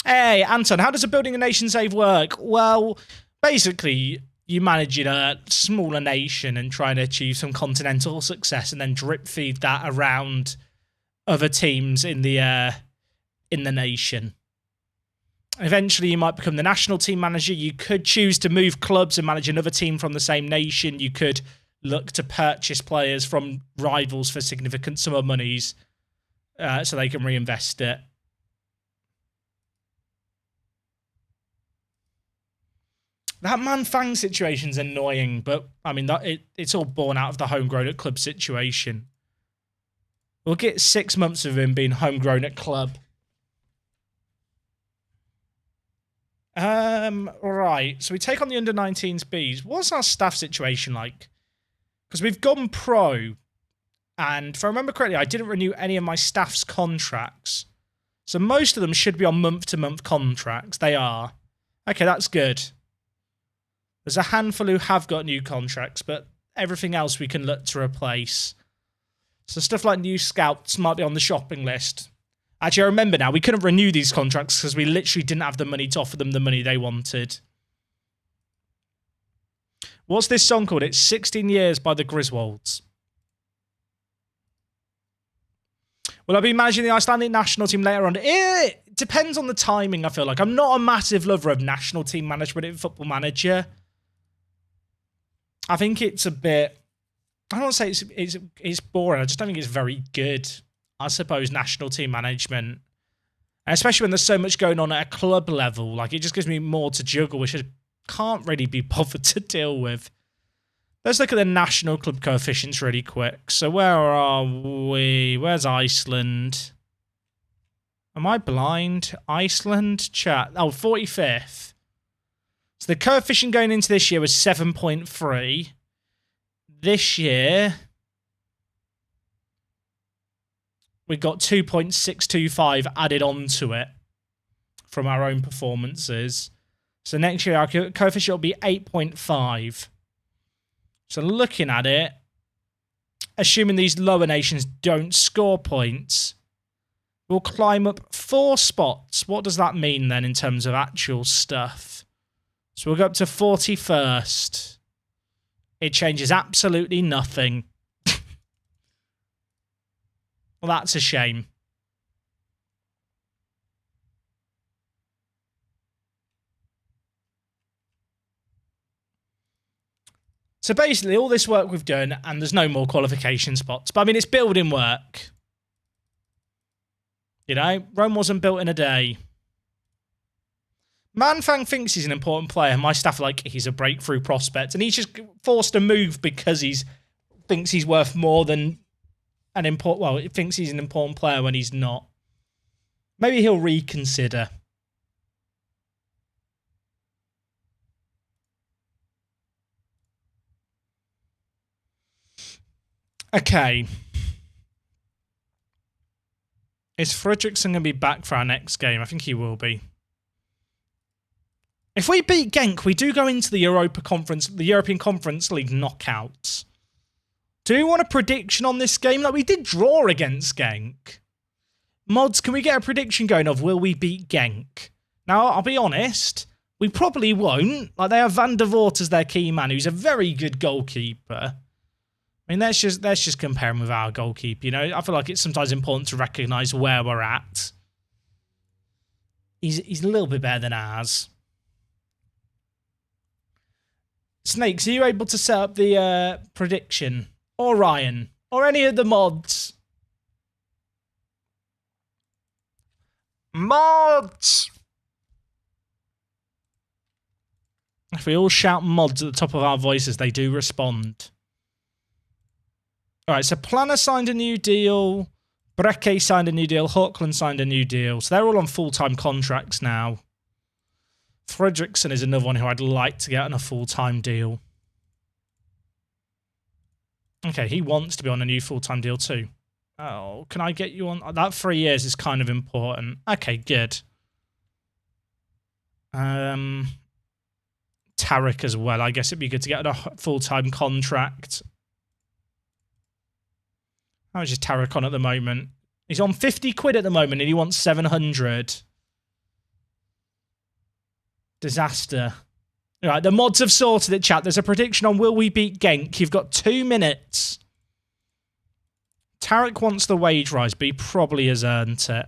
A: Hey, Anton, how does a Building a Nation save work? Well, basically, you manage in a smaller nation and try to achieve some continental success and then drip feed that around other teams in the nation. Eventually, you might become the national team manager. You could choose to move clubs and manage another team from the same nation. You could look to purchase players from rivals for significant sum of monies so they can reinvest it. That Manfang situation's annoying, but I mean, it's all born out of the homegrown at club situation. We'll get 6 months of him being homegrown at club. Right, so we take on the under-19s Bs. What's our staff situation like? Because we've gone pro, and if I remember correctly, I didn't renew any of my staff's contracts. So most of them should be on month-to-month contracts. They are. Okay, that's good. There's a handful who have got new contracts, but everything else we can look to replace. So stuff like new scouts might be on the shopping list. Actually, I remember now, we couldn't renew these contracts because we literally didn't have the money to offer them the money they wanted. What's this song called? It's 16 Years by the Griswolds. Will I be managing the Icelandic national team later on? It depends on the timing, I feel like. I'm not a massive lover of national team management in Football Manager. I think it's a bit... I don't want to say it's boring. I just don't think it's very good, I suppose, national team management. And especially when there's so much going on at a club level. Like, it just gives me more to juggle, which I can't really be bothered to deal with. Let's look at the national club coefficients really quick. So where are we? Where's Iceland? Am I blind? Iceland? Chat. Oh, 45th. So the coefficient going into this year was 7.3. This year, we got 2.625 added onto it from our own performances. So next year, our coefficient will be 8.5. So looking at it, assuming these lower nations don't score points, we'll climb up 4 spots. What does that mean then in terms of actual stuff? So we'll go up to 41st. It changes absolutely nothing. Well, that's a shame. So basically, all this work we've done, and there's no more qualification spots. But I mean, it's building work. You know, Rome wasn't built in a day. Manfang thinks he's an important player. My staff are like, he's a breakthrough prospect. And he's just forced to move because thinks he's worth more than an important... Well, he thinks he's an important player when he's not. Maybe he'll reconsider. Okay. Is Fredrickson going to be back for our next game? I think he will be. If we beat Genk, we do go into the European Conference League knockouts. Do we want a prediction on this game? Like, we did draw against Genk. Mods, can we get a prediction going of will we beat Genk? Now, I'll be honest, we probably won't. Like, they have Van der Voort as their key man, who's a very good goalkeeper. I mean, let's just compare him with our goalkeeper, you know? I feel like it's sometimes important to recognise where we're at. He's a little bit better than ours. Snakes, are you able to set up the prediction? Or Ryan? Or any of the mods? Mods! If we all shout mods at the top of our voices, they do respond. All right, so Planner signed a new deal. Brecke signed a new deal. Hawkland signed a new deal. So they're all on full-time contracts now. Fredrickson is another one who I'd like to get on a full-time deal. Okay, he wants to be on a new full-time deal too. Oh, can I get you on? That 3 years is kind of important. Okay, good. Tarek as well. I guess it'd be good to get a full-time contract. How much is Tarek on at the moment? He's on 50 quid at the moment and he wants 700. Disaster. All right, the mods have sorted it, chat. There's a prediction on will we beat Genk. You've got 2 minutes. Tarek wants the wage rise, but he probably has earned it.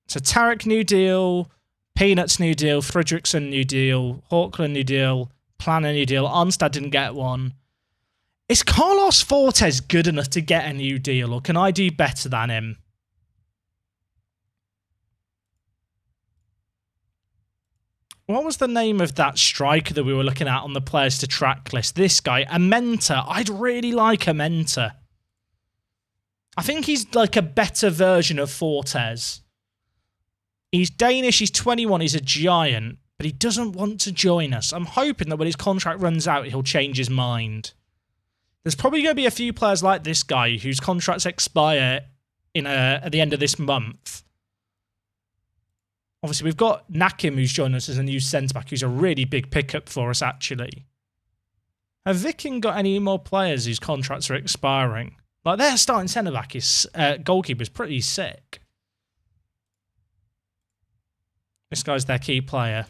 A: So Tarek, new deal. Peanuts, new deal. Fredrickson, new deal. Hawkland, new deal. Planner, new deal. Arnstad didn't get one. Is Carlos Fortes good enough to get a new deal, or can I do better than him? What was the name of that striker that we were looking at on the players to track list? This guy, Amenta. I'd really like Amenta. I think he's like a better version of Fortes. He's Danish, he's 21, he's a giant, but he doesn't want to join us. I'm hoping that when his contract runs out, he'll change his mind. There's probably going to be a few players like this guy whose contracts expire at the end of this month. Obviously, we've got Nakim, who's joined us as a new centre-back, who's a really big pickup for us, actually. Have Viking got any more players whose contracts are expiring? Like, their starting centre-back goalkeeper is pretty sick. This guy's their key player.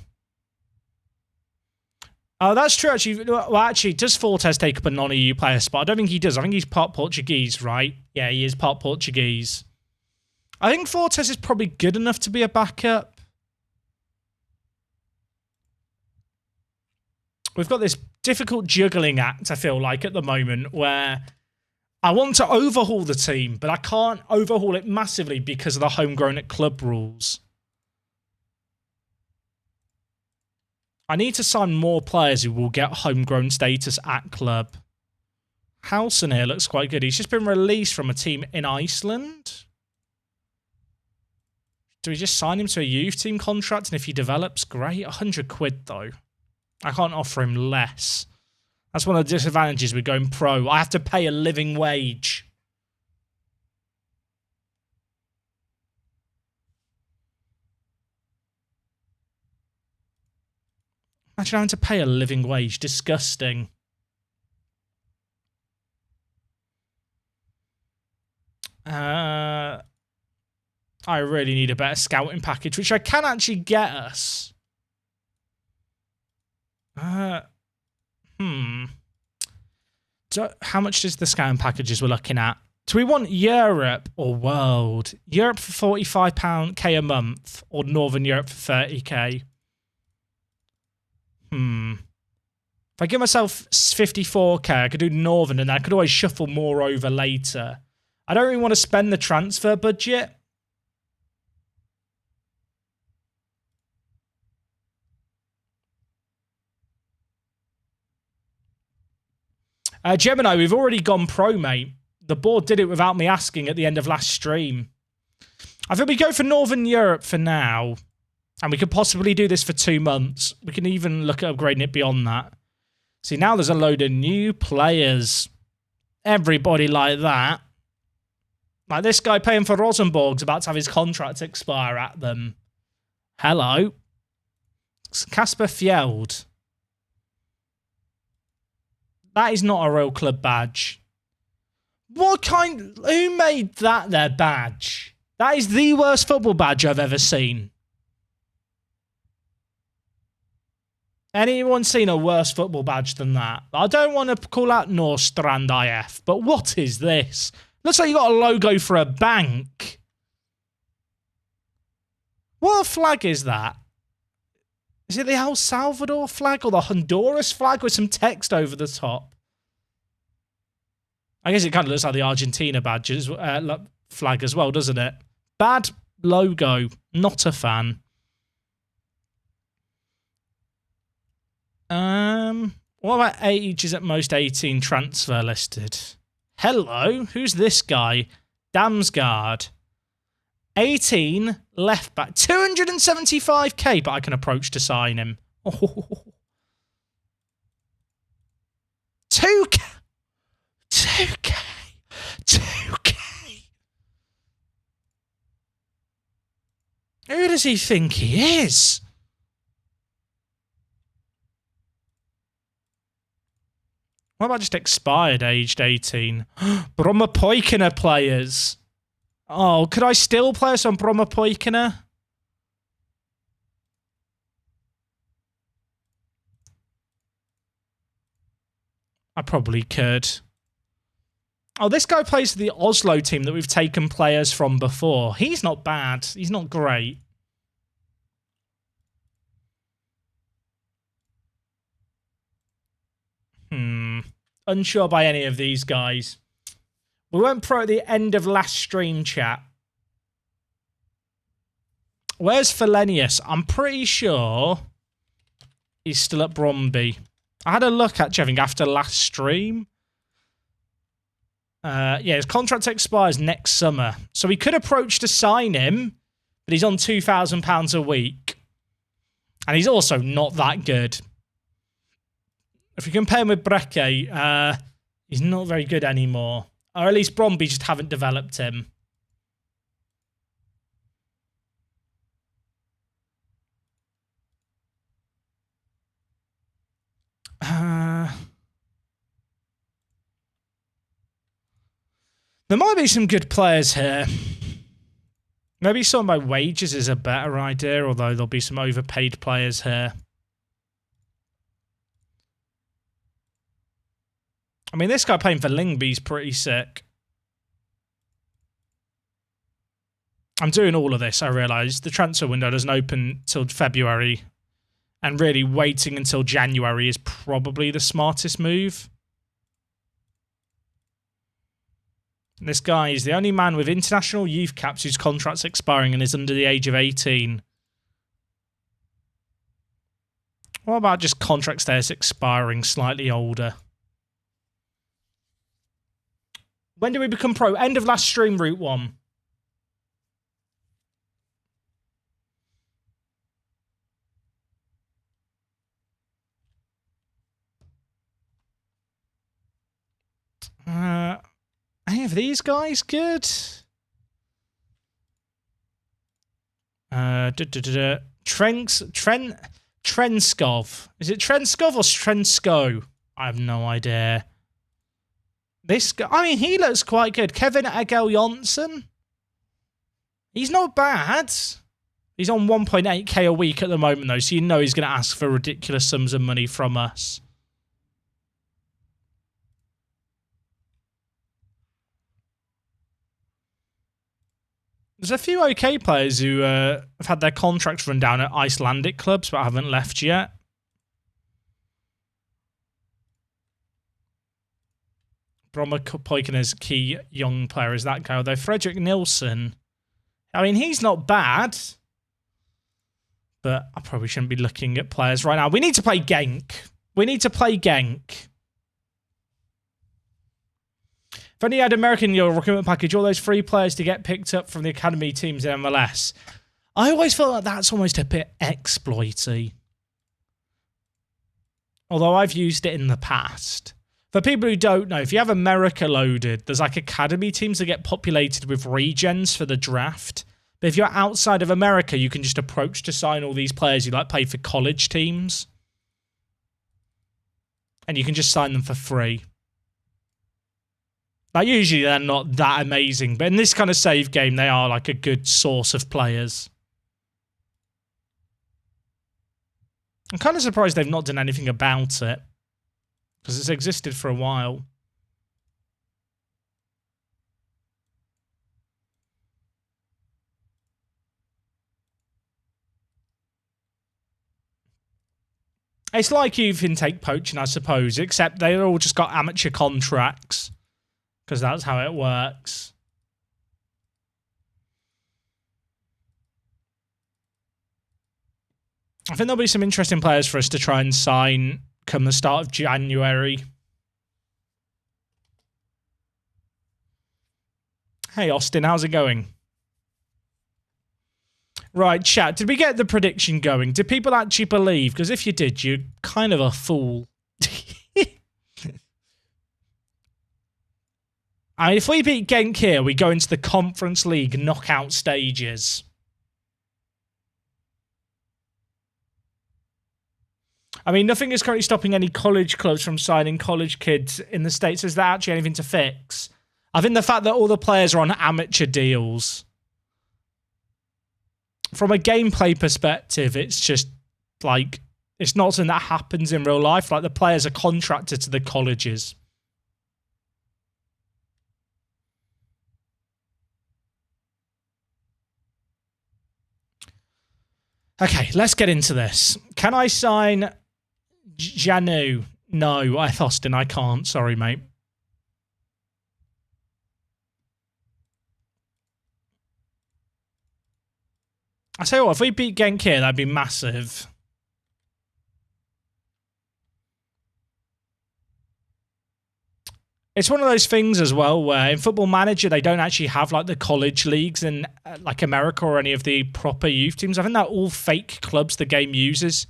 A: Oh, that's true, actually. Well, actually, does Fortes take up a non-EU player spot? I don't think he does. I think he's part Portuguese, right? Yeah, he is part Portuguese. I think Fortes is probably good enough to be a backup. We've got this difficult juggling act, I feel like, at the moment, where I want to overhaul the team, but I can't overhaul it massively because of the homegrown at club rules. I need to sign more players who will get homegrown status at club. Howson here looks quite good. He's just been released from a team in Iceland. Do we just sign him to a youth team contract? And if he develops, great. 100 quid, though. I can't offer him less. That's one of the disadvantages with going pro. I have to pay a living wage. Imagine having to pay a living wage. Disgusting. I really need a better scouting package, which I can actually get us. So how much is the scouting packages we're looking at? Do we want Europe or World? Europe for £45k a month, or Northern Europe for 30k? If I give myself 54k, I could do Northern, and I could always shuffle more over later. I don't really want to spend the transfer budget. Gemini, we've already gone pro, mate. The board did it without me asking at the end of last stream. I think we go for Northern Europe for now. And we could possibly do this for 2 months. We can even look at upgrading it beyond that. See, now there's a load of new players. Everybody like that. Like this guy paying for Rosenborg's about to have his contract expire at them. Hello. It's Kasper Fjeld. That is not a real club badge. What kind... Who made that their badge? That is the worst football badge I've ever seen. Anyone seen a worse football badge than that? I don't want to call out Norstrand IF, but what is this? Looks like you got a logo for a bank. What flag is that? Is it the El Salvador flag or the Honduras flag with some text over the top? I guess it kind of looks like the Argentina badge flag as well, doesn't it? Bad logo. Not a fan. What about age is at most 18 transfer listed? Hello, who's this guy? Damsgaard. 18, left back. 275k, but I can approach to sign him. Oh. 2k. 2k. 2k. Who does he think he is? What about just expired aged 18? Bromma Poikina players. Oh, could I still play us on Bromma Poikina? I probably could. Oh, this guy plays for the Oslo team that we've taken players from before. He's not bad. He's not great. Unsure by any of these guys. We went pro at the end of last stream, chat. Where's Felenius? I'm pretty sure he's still at Bromby. I had a look at Jeving after last stream. Yeah, his contract expires next summer. So we could approach to sign him, but he's on £2,000 a week. And he's also not that good. If you compare him with Brekke, he's not very good anymore. Or at least Bromby just haven't developed him. There might be some good players here. Maybe some of my wages is a better idea, although there'll be some overpaid players here. I mean, this guy playing for Lyngby's pretty sick. I'm doing all of this, I realise. The transfer window doesn't open till February. And really waiting until January is probably the smartest move. And this guy is the only man with international youth caps whose contract's expiring and is under the age of 18. What about just contracts that's expiring slightly older? When do we become pro? End of last stream, Route 1. Any of these guys good? Trenskov. Is it Trenskov or Trensko? I have no idea. This guy, I mean, he looks quite good. Kevin Egel Jonsson. He's not bad. He's on 1.8k a week at the moment, though, so you know he's going to ask for ridiculous sums of money from us. There's a few okay players who have had their contracts run down at Icelandic clubs, but haven't left yet. Brommer Poikina's key young player is that guy. Although Frederick Nilsson, I mean, he's not bad. But I probably shouldn't be looking at players right now. We need to play Genk. We need to play Genk. If only you had American in your recruitment package, all those free players to get picked up from the academy teams in MLS. I always feel like that's almost a bit exploity. Although I've used it in the past. For people who don't know, if you have America loaded, there's like academy teams that get populated with regens for the draft. But if you're outside of America, you can just approach to sign all these players you like play for college teams. And you can just sign them for free. Now, usually they're not that amazing, but in this kind of save game, they are like a good source of players. I'm kind of surprised they've not done anything about it. Because it's existed for a while. It's like youth intake poaching, I suppose, except they've all just got amateur contracts. Because that's how it works. I think there'll be some interesting players for us to try and sign come the start of January. Hey, Austin, how's it going? Right, chat, did we get the prediction going? Did people actually believe? Because if you did, you're kind of a fool. I mean, if we beat Genk here, we go into the Conference League knockout stages. I mean, nothing is currently stopping any college clubs from signing college kids in the States. Is there actually anything to fix? I think the fact that all the players are on amateur deals. From a gameplay perspective, it's just like, it's not something that happens in real life. Like, the players are contracted to the colleges. Okay, let's get into this. Can I sign Janu? No, Austin, I can't. Sorry, mate. I tell you what, if we beat Genk here, that'd be massive. It's one of those things as well where in Football Manager, they don't actually have like the college leagues in like America or any of the proper youth teams. I think they're all fake clubs the game uses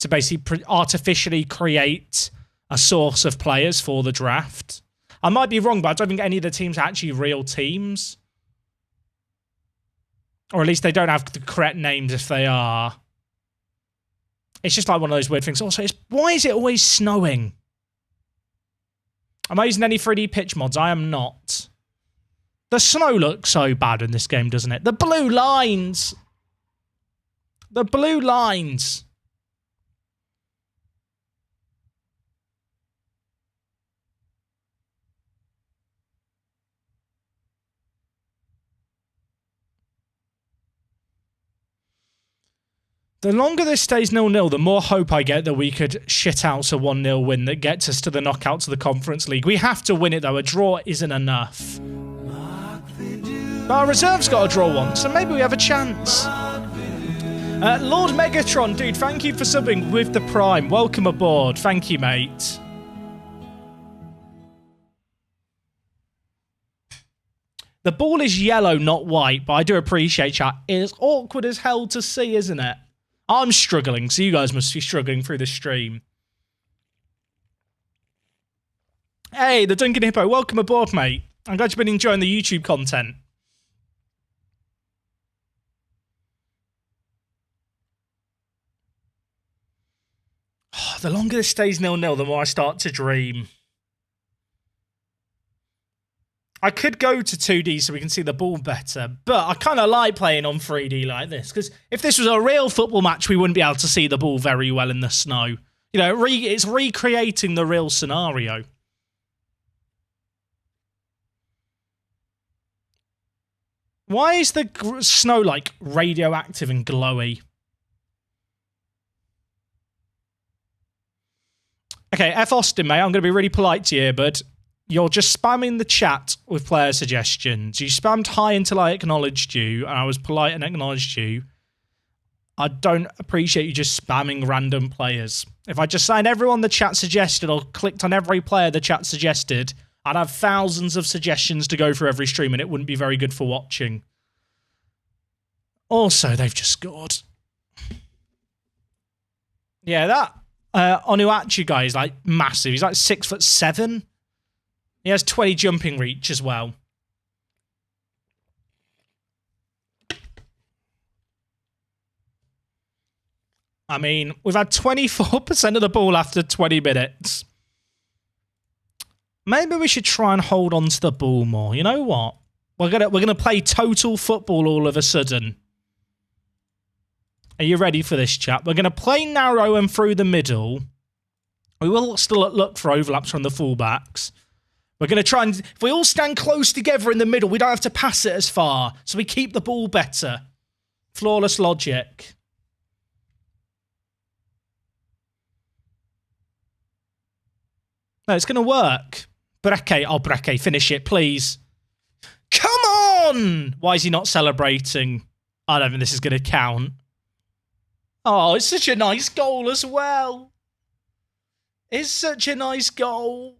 A: to basically artificially create a source of players for the draft. I might be wrong, but I don't think any of the teams are actually real teams. Or at least they don't have the correct names if they are. It's just like one of those weird things. Also, why is it always snowing? Am I using any 3D pitch mods? I am not. The snow looks so bad in this game, doesn't it? The blue lines. The blue lines. The longer this stays 0-0, the more hope I get that we could shit out a 1-0 win that gets us to the knockouts of the Conference League. We have to win it, though. A draw isn't enough. But our reserves got a draw once, so maybe we have a chance. Lord Megatron, dude, thank you for subbing with the Prime. Welcome aboard. Thank you, mate. The ball is yellow, not white, but I do appreciate that. It's awkward as hell to see, isn't it? I'm struggling, so you guys must be struggling through the stream. Hey, the Duncan Hippo, welcome aboard, mate. I'm glad you've been enjoying the YouTube content. Oh, the longer this stays 0-0, the more I start to dream. I could go to 2D so we can see the ball better, but I kind of like playing on 3D like this, because if this was a real football match, we wouldn't be able to see the ball very well in the snow. You know, it's recreating the real scenario. Why is the snow, like, radioactive and glowy? Okay, F. Austin, mate, I'm going to be really polite to you, but You're just spamming the chat with player suggestions. You spammed hi until I acknowledged you, and I was polite and acknowledged you. I don't appreciate you just spamming random players. If I just signed everyone the chat suggested or clicked on every player the chat suggested, I'd have thousands of suggestions to go through every stream, and it wouldn't be very good for watching. Also, they've just scored. Yeah, that Onuachu guy is like massive. He's like 6'7". He has 20 jumping reach as well. I mean, we've had 24% of the ball after 20 minutes. Maybe we should try and hold on to the ball more. You know what? We're gonna play total football all of a sudden. Are you ready for this, chat? We're gonna play narrow and through the middle. We will still look for overlaps from the fullbacks. We're going to try and... If we all stand close together in the middle, we don't have to pass it as far. So we keep the ball better. Flawless logic. No, it's going to work. Breke. Oh, Breke, finish it, please. Come on! Why is he not celebrating? I don't think this is going to count. Oh, it's such a nice goal as well. It's such a nice goal.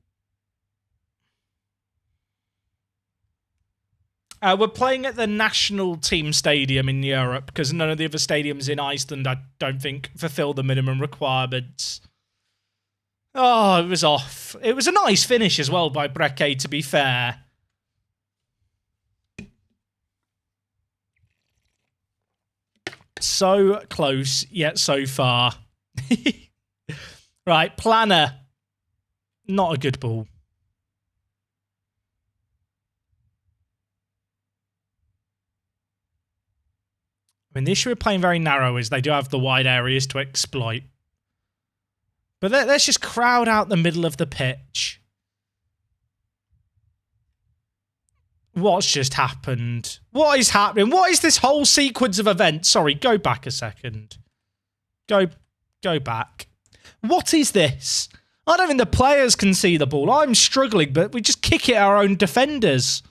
A: We're playing at the national team stadium in Europe because none of the other stadiums in Iceland, I don't think, fulfill the minimum requirements. Oh, it was off. It was a nice finish as well by Breke, to be fair. So close, yet so far. Right, Planner. Not a good ball. I mean, the issue with playing very narrow is they do have the wide areas to exploit. But let's just crowd out the middle of the pitch. What's just happened? What is happening? What is this whole sequence of events? Sorry, go back a second. Go back. What is this? I don't think the players can see the ball. I'm struggling, but we just kick it at our own defenders.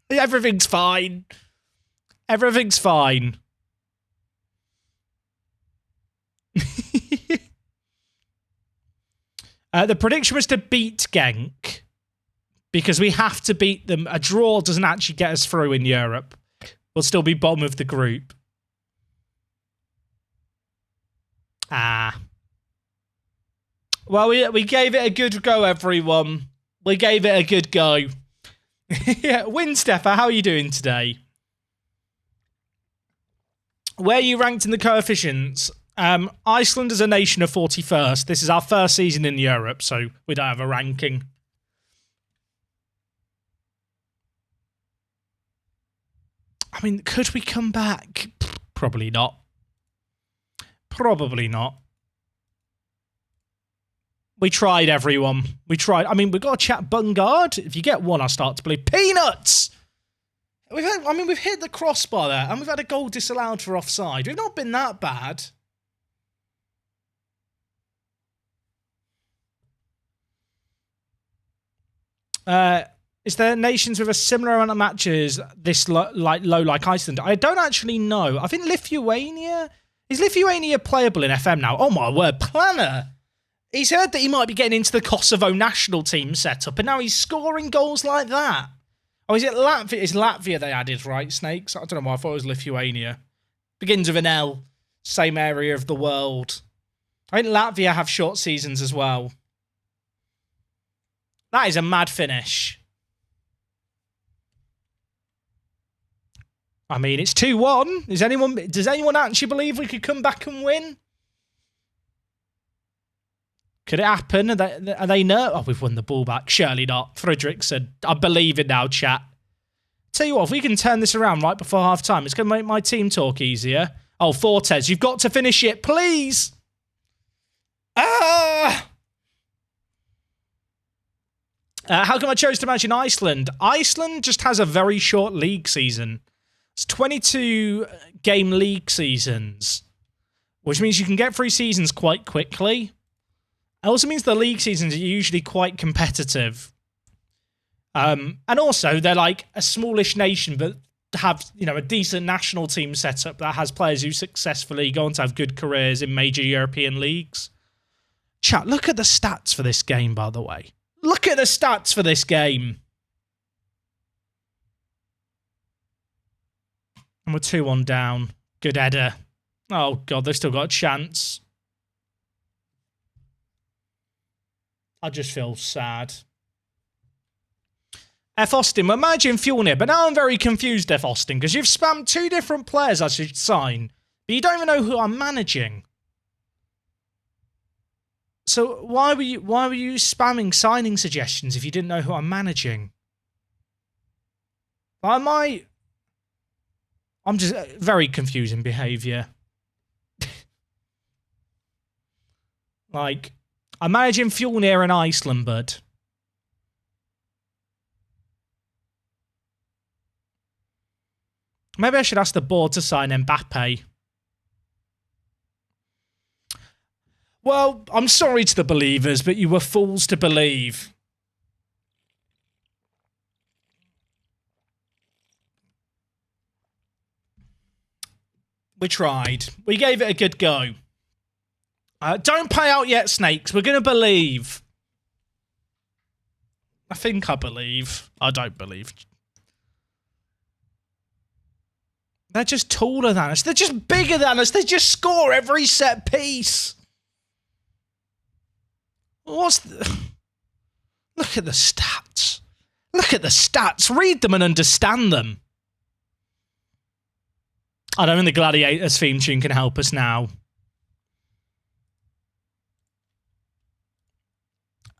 A: Everything's fine. Everything's fine. The prediction was to beat Genk because we have to beat them. A draw doesn't actually get us through in Europe. We'll still be bottom of the group. Ah. Well, we gave it a good go, everyone. We gave it a good go. Yeah, Winsteffer, how are you doing today? Where are you ranked in the coefficients? Iceland is a nation of 41st. This is our first season in Europe, so we don't have a ranking. I mean, could we come back? Probably not. Probably not. We tried, everyone. We tried. I mean, we've got to chat Bungard. If you get one, I start to believe. Peanuts! We've hit the crossbar there, and we've had a goal disallowed for offside. We've not been that bad. Is there nations with a similar amount of matches this low like Iceland? I don't actually know. I think Lithuania... Is Lithuania playable in FM now? Oh my word, Planner! He's heard that he might be getting into the Kosovo national team setup, and now he's scoring goals like that. Oh, is it Latvia? It's Latvia they added, right, Snakes? I don't know why I thought it was Lithuania. Begins with an L. Same area of the world. I think Latvia have short seasons as well. That is a mad finish. I mean, it's 2-1. Does anyone actually believe we could come back and win? Could it happen? Are they nervous? Oh, we've won the ball back. Surely not. Fredrickson. I believe it now, chat. Tell you what, if we can turn this around right before half-time, it's going to make my team talk easier. Oh, Fortes, you've got to finish it, please. Ah! How come I chose to match in Iceland? Iceland just has a very short league season. It's 22-game league seasons, which means you can get through seasons quite quickly. It also means the league seasons are usually quite competitive. And also, they're like a smallish nation, but have, a decent national team set up that has players who successfully go on to have good careers in major European leagues. Chat, look at the stats for this game, by the way. Look at the stats for this game. And we're 2-1 down. Good header. Oh, God, they've still got a chance. I just feel sad. F. Austin, we're managing Fjornir, but now I'm very confused, F. Austin, because you've spammed 2 different players I should sign, but you don't even know who I'm managing. So why were you spamming signing suggestions if you didn't know who I'm managing? I'm just very confusing behaviour. Like, I'm managing Fjornir in Iceland, bud. Maybe I should ask the board to sign Mbappe. Well, I'm sorry to the believers, but you were fools to believe. We tried. We gave it a good go. Don't pay out yet, Snakes. We're going to believe. I think I believe. I don't believe. They're just taller than us. They're just bigger than us. They just score every set piece. Look at the stats. Look at the stats. Read them and understand them. I don't think the Gladiators theme tune can help us now.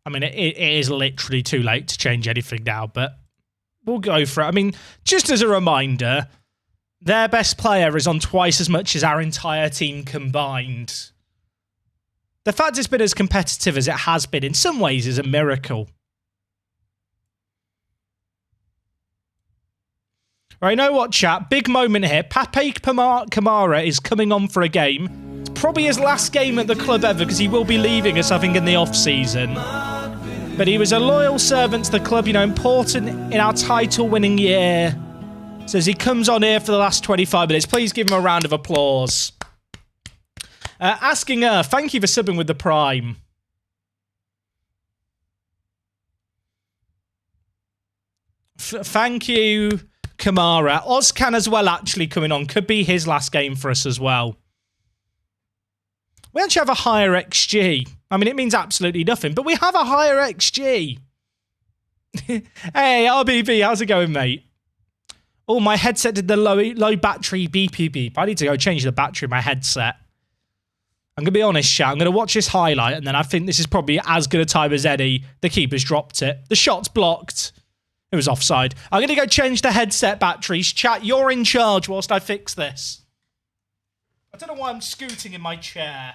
A: I mean, it is literally too late to change anything now, but we'll go for it. I mean, just as a reminder, their best player is on twice as much as our entire team combined. The fact it's been as competitive as it has been in some ways is a miracle. Right, you know what, chat? Big moment here. Pape Kamara is coming on for a game. It's probably his last game at the club ever because he will be leaving us, I think, in the off-season. But he was a loyal servant to the club, important in our title-winning year. So as he comes on here for the last 25 minutes, please give him a round of applause. Asking her, thank you for subbing with the Prime. Thank you, Kamara. Ozcan as well, actually, coming on. Could be his last game for us as well. We actually have a higher XG. I mean, it means absolutely nothing, but we have a higher XG. Hey, RBB, how's it going, mate? Oh, my headset did the low battery beepy beep. I need to go change the battery of my headset. I'm going to be honest, chat. I'm going to watch this highlight, and then I think this is probably as good a time as any. The keeper's dropped it. The shot's blocked. It was offside. I'm going to go change the headset batteries. Chat, you're in charge whilst I fix this. I don't know why I'm scooting in my chair.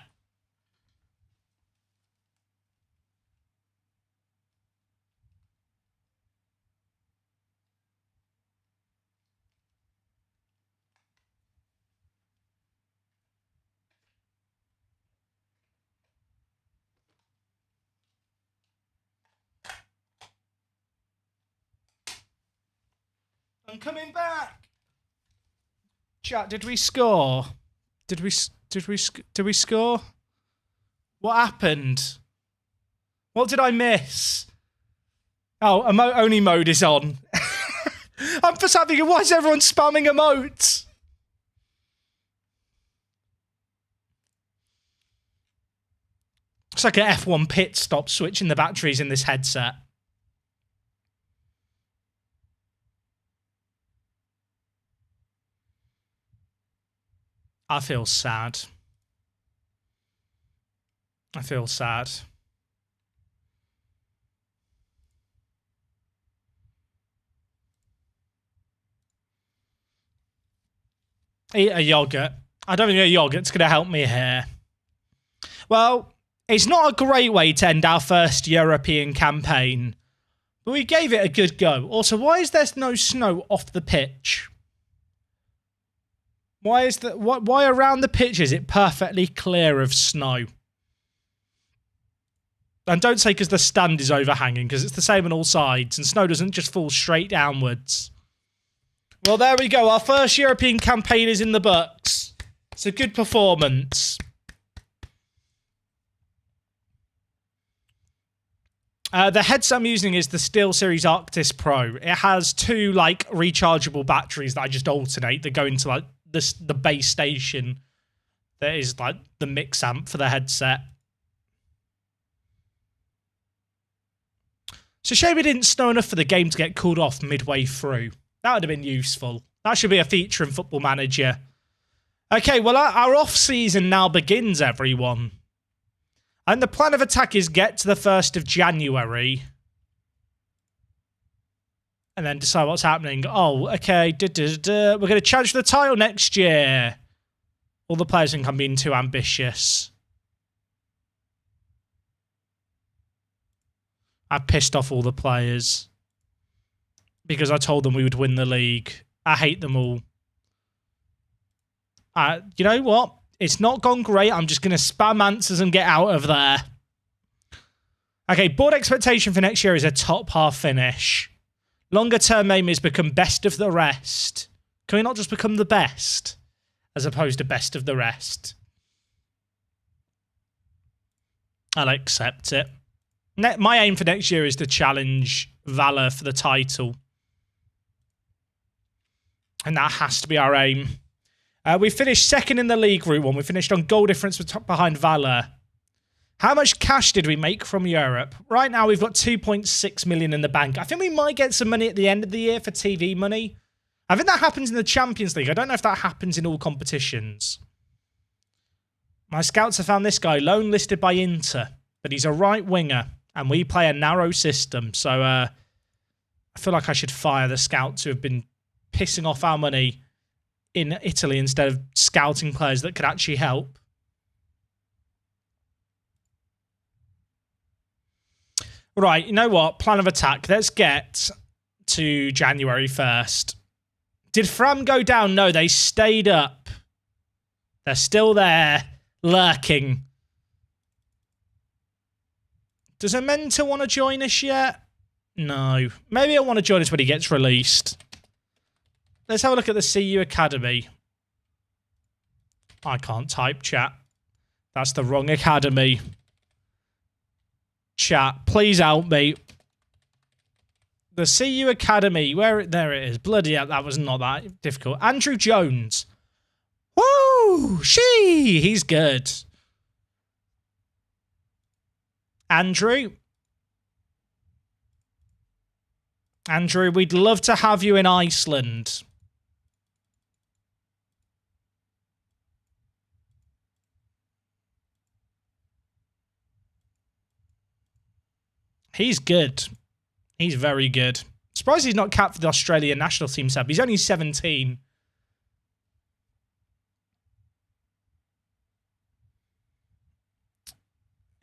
A: I'm coming back. Chat, did we score? Did we score? What happened? What did I miss? Oh, only mode is on. I'm just thinking, why is everyone spamming emotes? It's like an F1 pit stop switching the batteries in this headset. I feel sad. I feel sad. Eat a yogurt. I don't think a yogurt's going to help me here. Well, it's not a great way to end our first European campaign, but we gave it a good go. Also, why is there no snow off the pitch? Why around the pitch is it perfectly clear of snow? And don't say because the stand is overhanging, because it's the same on all sides, and snow doesn't just fall straight downwards. Well, there we go. Our first European campaign is in the books. It's a good performance. The headset I'm using is the SteelSeries Arctis Pro. It has 2, like, rechargeable batteries that I just alternate that go into, like, the base station that is, like, the mix amp for the headset. It's a shame it didn't snow enough for the game to get called off midway through. That would have been useful. That should be a feature in Football Manager. Okay, well, our off-season now begins, everyone. And the plan of attack is get to the 1st of January. And then decide what's happening. Oh, okay. We're going to challenge for the title next year. All the players think I'm being too ambitious. I pissed off all the players. Because I told them we would win the league. I hate them all. You know what? It's not gone great. I'm just going to spam answers and get out of there. Okay, board expectation for next year is a top half finish. Longer term aim is become best of the rest. Can we not just become the best? As opposed to best of the rest. I'll accept it. My aim for next year is to challenge Valor for the title. And that has to be our aim. We finished second in the league Route 1. We finished on goal difference behind Valor. How much cash did we make from Europe? Right now, we've got 2.6 million in the bank. I think we might get some money at the end of the year for TV money. I think that happens in the Champions League. I don't know if that happens in all competitions. My scouts have found this guy, loan listed by Inter. But he's a right winger. And we play a narrow system. So I feel like I should fire the scouts who have been pissing off our money in Italy instead of scouting players that could actually help. Right, you know what? Plan of attack. Let's get to January 1st. Did Fram go down? No, they stayed up. They're still there, lurking. Does Amenta want to join us yet? No. Maybe he'll want to join us when he gets released. Let's have a look at the CU Academy. I can't type, chat. That's the wrong academy. Chat, please help me. The CU Academy, there it is. Bloody hell, that was not that difficult. Andrew Jones. Woo! He's good. Andrew, we'd love to have you in Iceland. He's good. He's very good. Surprised he's not capped for the Australian national team sub. He's only 17.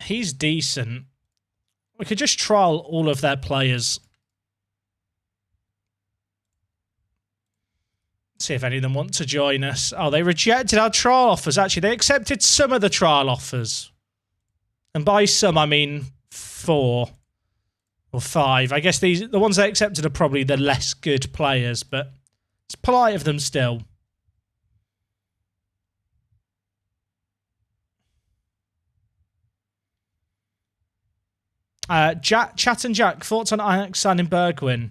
A: He's decent. We could just trial all of their players. See if any of them want to join us. Oh, they rejected our trial offers. Actually, they accepted some of the trial offers. And by some, I mean 4 or 5. I guess the ones they accepted are probably the less good players, but it's polite of them still. Chat and Jack, thoughts on Ajax signing Bergwijn?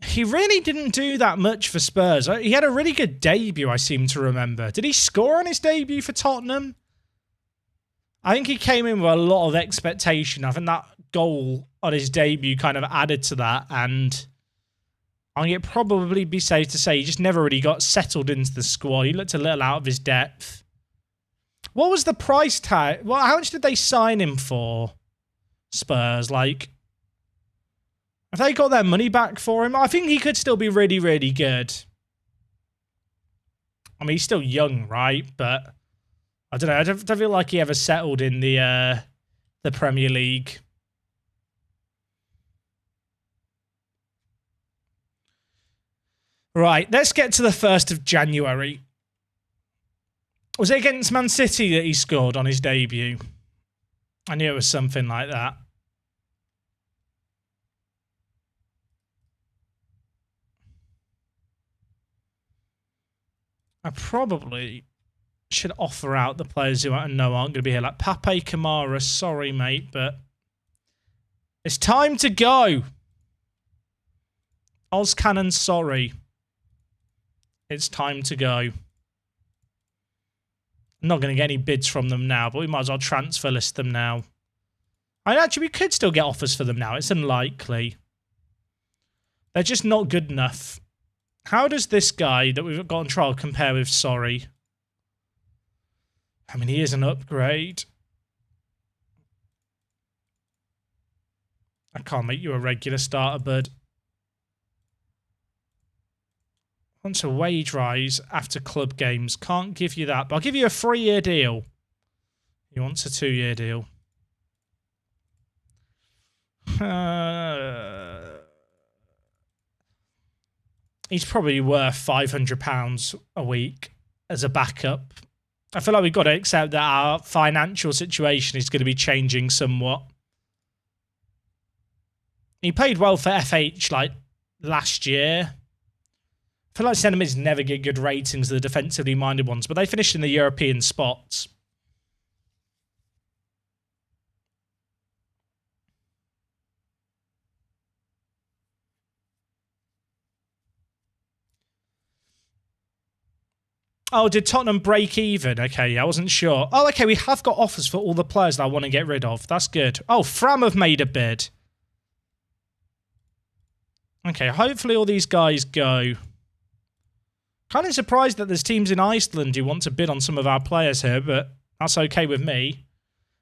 A: He really didn't do that much for Spurs. He had a really good debut, I seem to remember. Did he score on his debut for Tottenham? I think he came in with a lot of expectation. I think that goal on his debut kind of added to that. And I think it'd probably be safe to say he just never really got settled into the squad. He looked a little out of his depth. What was the price tag? Well, how much did they sign him for? Spurs, like, have they got their money back for him? I think he could still be really, really good. I mean, he's still young, right? But I don't know. I don't feel like he ever settled in the Premier League. Right, let's get to the 1st of January. Was it against Man City that he scored on his debut? I knew it was something like that. I probably should offer out the players who I know aren't going to be here. Like Pape Kamara, sorry, mate, but it's time to go. Ozcannon, sorry. It's time to go. I'm not going to get any bids from them now, but we might as well transfer list them now. Actually, we could still get offers for them now. It's unlikely. They're just not good enough. How does this guy that we've got on trial compare with sorry? I mean, he is an upgrade. I can't make you a regular starter, bud. Wants a wage rise after club games. Can't give you that, but I'll give you a 3-year deal. He wants a 2-year deal. He's probably worth £500 a week as a backup. I feel like we've got to accept that our financial situation is going to be changing somewhat. He played well for FH like last year. I feel like Sentiments never get good ratings, the defensively minded ones, but they finished in the European spots. Oh, did Tottenham break even? Okay, I wasn't sure. Oh, okay, we have got offers for all the players that I want to get rid of. That's good. Oh, Fram have made a bid. Okay, hopefully all these guys go. Kind of surprised that there's teams in Iceland who want to bid on some of our players here, but that's okay with me.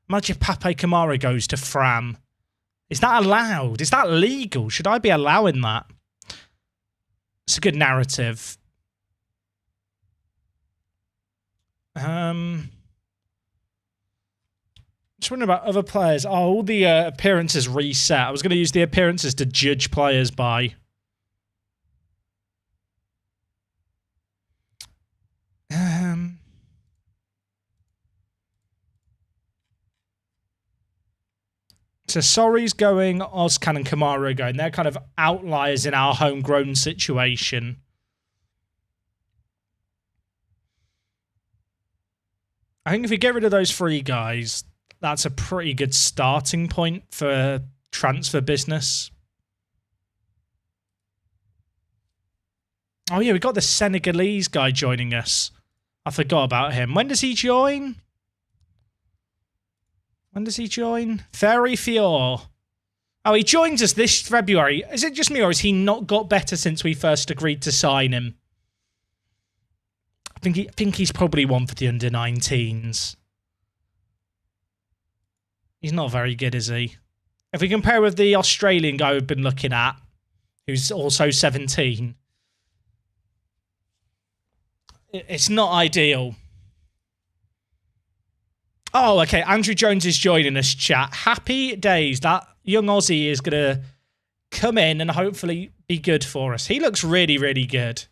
A: Imagine if Pape Kamara goes to Fram. Is that allowed? Is that legal? Should I be allowing that? It's a good narrative. Just wondering about other players. Oh, all the appearances reset. I was going to use the appearances to judge players by. So Sorry's going, Ozcan and Kamara are going. They're kind of outliers in our homegrown situation. I think if we get rid of those 3 guys, that's a pretty good starting point for transfer business. Oh yeah, we got the Senegalese guy joining us. I forgot about him. When does he join? When does he join? Ferry Fior. Oh, he joins us this February. Is it just me or has he not got better since we first agreed to sign him? I think he's probably one for the under-19s. He's not very good, is he? If we compare with the Australian guy we've been looking at, who's also 17, it's not ideal. Oh, okay. Andrew Jones is joining us, chat. Happy days. That young Aussie is going to come in and hopefully be good for us. He looks really, really good.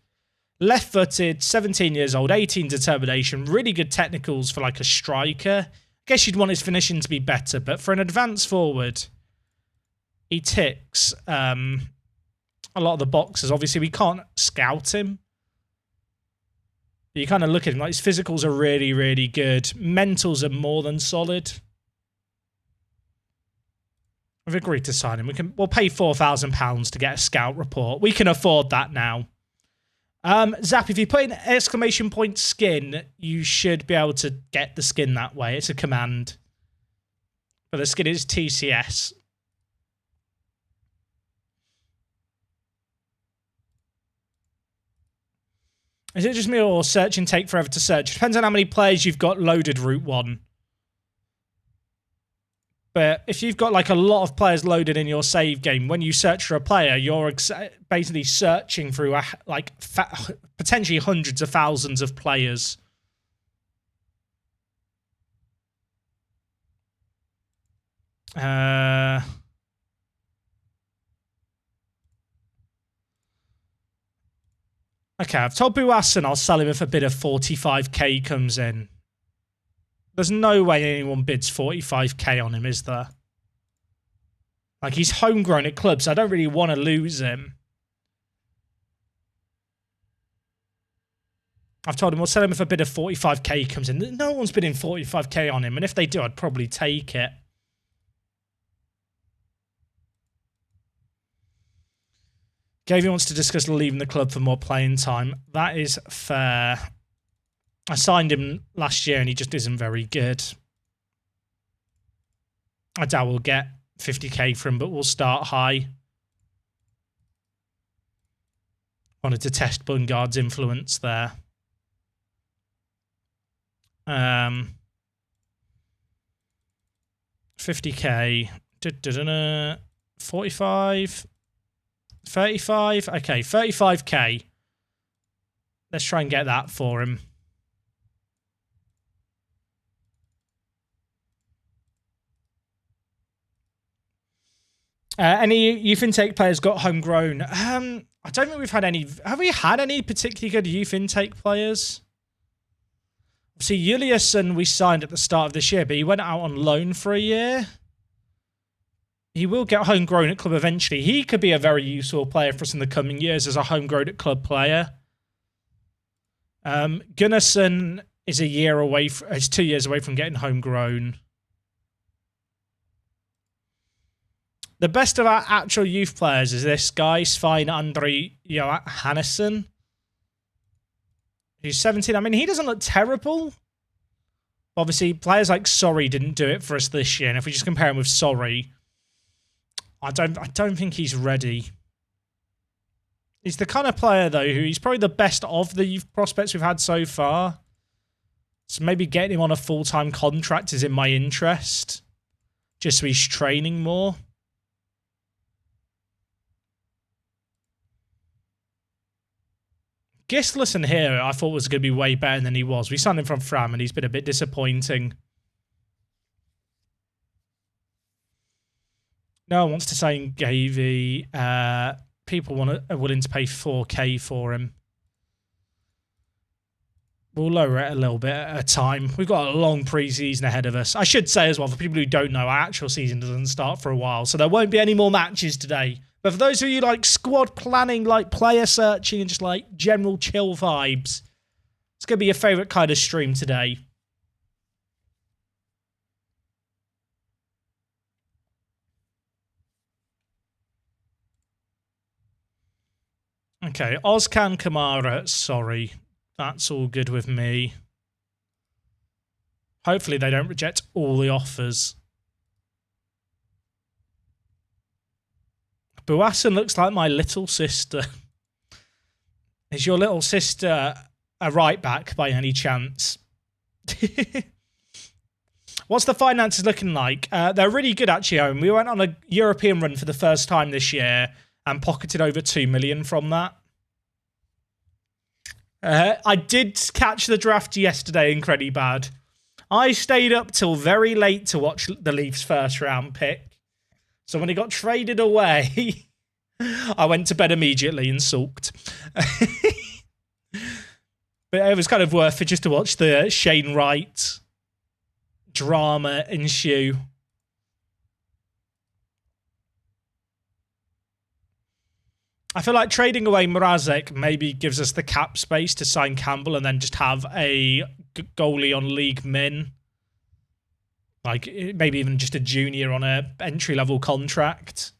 A: Left-footed, 17 years old, 18 determination, really good technicals for like a striker. I guess you'd want his finishing to be better, but for an advanced forward, he ticks a lot of the boxes. Obviously, we can't scout him. You kind of look at him, like his physicals are really, really good. Mentals are more than solid. We've agreed to sign him. We'll pay £4,000 to get a scout report. We can afford that now. Zap, if you put in exclamation point skin, you should be able to get the skin that way. It's a command. But the skin is TCS. Is it just me or search and take forever to search? Depends on how many players you've got loaded Route 1. But if you've got like a lot of players loaded in your save game, when you search for a player, you're basically searching through like potentially hundreds of thousands of players. Okay, I've told Buassan I'll sell him if a bid of 45k comes in. There's no way anyone bids 45k on him, is there? Like, he's homegrown at clubs, so I don't really want to lose him. I've told him we'll sell him if a bid of 45k comes in. No one's bidding 45k on him, and if they do, I'd probably take it. Gavey wants to discuss leaving the club for more playing time. That is fair. I signed him last year and he just isn't very good. I doubt we'll get 50k from him, but we'll start high. Wanted to test Bungard's influence there. 50k. 45. 35. Okay, 35k. Let's try and get that for him. Any youth intake players got homegrown? I don't think we've had any. Have we had any particularly good youth intake players? See, Juliusson we signed at the start of this year, but he went out on loan for a year. He will get homegrown at club eventually. He could be a very useful player for us in the coming years as a homegrown at club player. Gunnarsson is a year away. Is 2 years away from getting homegrown. The best of our actual youth players is this guy, Svein Andre Johannesson. He's 17. I mean, he doesn't look terrible. Obviously, players like Sorry didn't do it for us this year. And if we just compare him with Sorry, I don't think he's ready. He's the kind of player, though, who he's probably the best of the youth prospects we've had so far. So maybe getting him on a full-time contract is in my interest. Just so he's training more. Gislason here, I thought was going to be way better than he was. We signed him from Fram, and he's been a bit disappointing. No one wants to sign Gavey. People are willing to pay 4k for him. We'll lower it a little bit at a time. We've got a long pre-season ahead of us. I should say as well, for people who don't know, our actual season doesn't start for a while, so there won't be any more matches today. But for those of you like squad planning, like player searching, and just like general chill vibes, it's going to be your favourite kind of stream today. Okay, Ozcan Kamara, sorry. That's all good with me. Hopefully they don't reject all the offers. Buassan looks like my little sister. Is your little sister a right back by any chance? What's the finances looking like? They're really good actually, Owen. We went on a European run for the first time this year and pocketed over 2 million from that. I did catch the draft yesterday in Creddy Bad. I stayed up till very late to watch the Leafs' first round pick. So when he got traded away, I went to bed immediately and sulked. But it was kind of worth it just to watch the Shane Wright drama ensue. I feel like trading away Mrazek maybe gives us the cap space to sign Campbell and then just have a goalie on league min. Like, maybe even just a junior on a entry-level contract.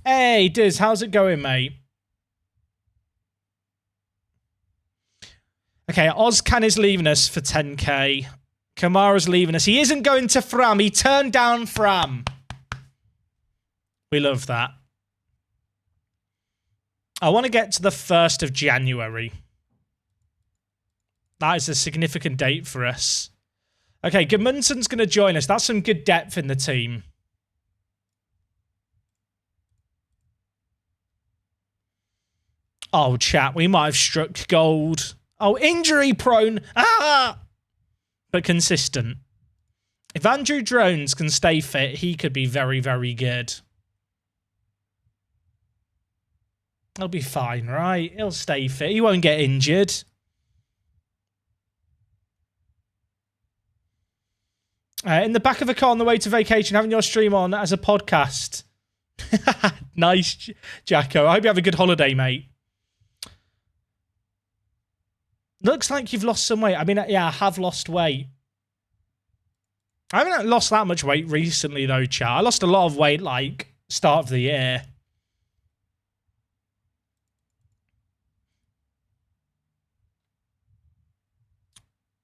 A: Hey, Diz, how's it going, mate? Okay, Ozcan is leaving us for 10k. Kamara's leaving us. He isn't going to Fram. He turned down Fram. We love that. I want to get to the 1st of January. That is a significant date for us. Okay, Gudmundsson's going to join us. That's some good depth in the team. Oh, chat, we might have struck gold. Oh, injury prone. Ah! But consistent. If Andrew Drones can stay fit, he could be very, very good. He'll be fine, right? He'll stay fit. He won't get injured. In the back of a car on the way to vacation, having your stream on as a podcast. Nice, Jacko. I hope you have a good holiday, mate. Looks like you've lost some weight. I mean, yeah, I have lost weight. I haven't lost that much weight recently, though, chat. I lost a lot of weight, like, start of the year.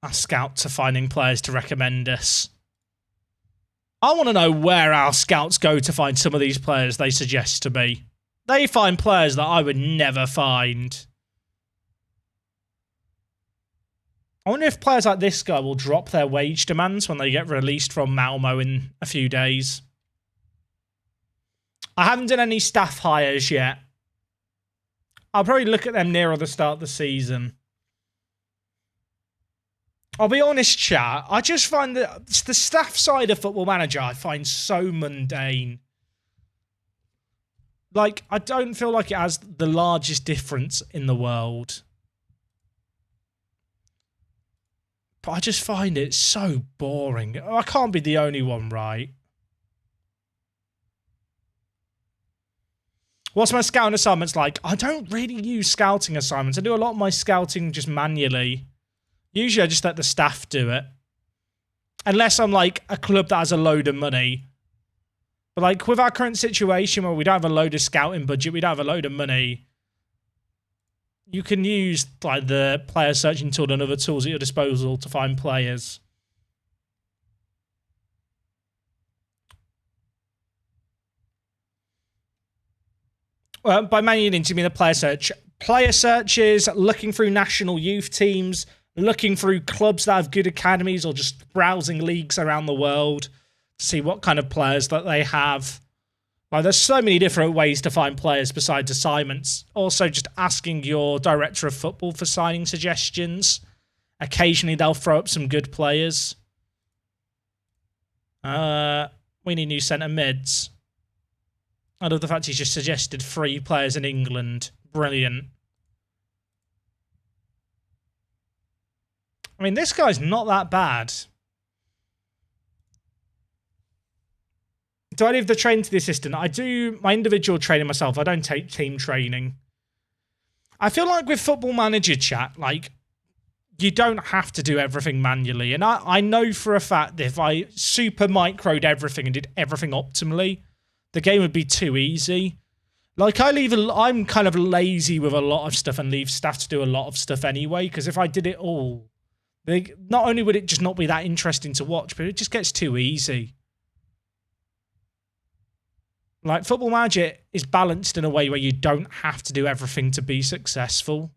A: Our scouts are finding players to recommend us. I want to know where our scouts go to find some of these players they suggest to me. They find players that I would never find. I wonder if players like this guy will drop their wage demands when they get released from Malmo in a few days. I haven't done any staff hires yet. I'll probably look at them nearer the start of the season. I'll be honest, chat. I just find that the staff side of Football Manager I find so mundane. Like, I don't feel like it has the largest difference in the world. But I just find it so boring. I can't be the only one, right? What's my scouting assignments like? I don't really use scouting assignments. I do a lot of my scouting just manually. Usually I just let the staff do it. Unless I'm like a club that has a load of money. But like with our current situation where we don't have a load of scouting budget, we don't have a load of money, you can use like the player searching tool and other tools at your disposal to find players. By manually, do you mean the player search? Player searches, looking through national youth teams, looking through clubs that have good academies, or just browsing leagues around the world to see what kind of players that they have. Like, there's so many different ways to find players besides assignments. Also, just asking your director of football for signing suggestions. Occasionally, they'll throw up some good players. We need new centre mids. I love the fact he's just suggested 3 players in England. Brilliant. I mean, this guy's not that bad. Do I leave the training to the assistant? I do my individual training myself. I don't take team training. I feel like with Football Manager, chat, like, you don't have to do everything manually. And I know for a fact that if I super microed everything and did everything optimally, the game would be too easy. Like, I'm kind of lazy with a lot of stuff and leave staff to do a lot of stuff anyway, because if I did it all, not only would it just not be that interesting to watch, but it just gets too easy. Like, Football Manager is balanced in a way where you don't have to do everything to be successful.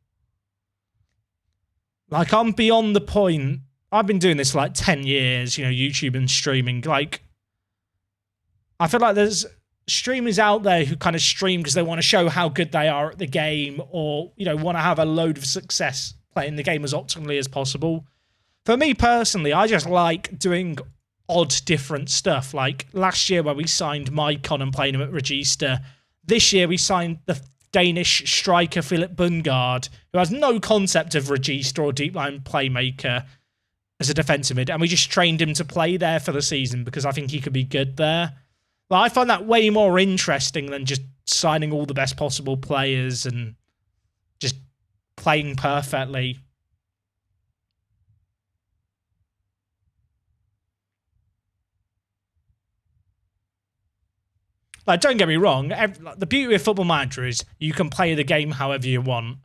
A: Like, I'm beyond the point. I've been doing this for like 10 years, you know, YouTube and streaming. Like, I feel like there's streamers out there who kind of stream because they want to show how good they are at the game, or, you know, want to have a load of success playing the game as optimally as possible. For me personally, I just like doing odd different stuff. Like last year where we signed Maicon and playing him at Regista. This year we signed the Danish striker Philip Bungard, who has no concept of Regista or deep line playmaker as a defensive mid, and we just trained him to play there for the season because I think he could be good there. Well, I find that way more interesting than just signing all the best possible players and just playing perfectly. Like, don't get me wrong, the beauty of Football Manager is you can play the game however you want.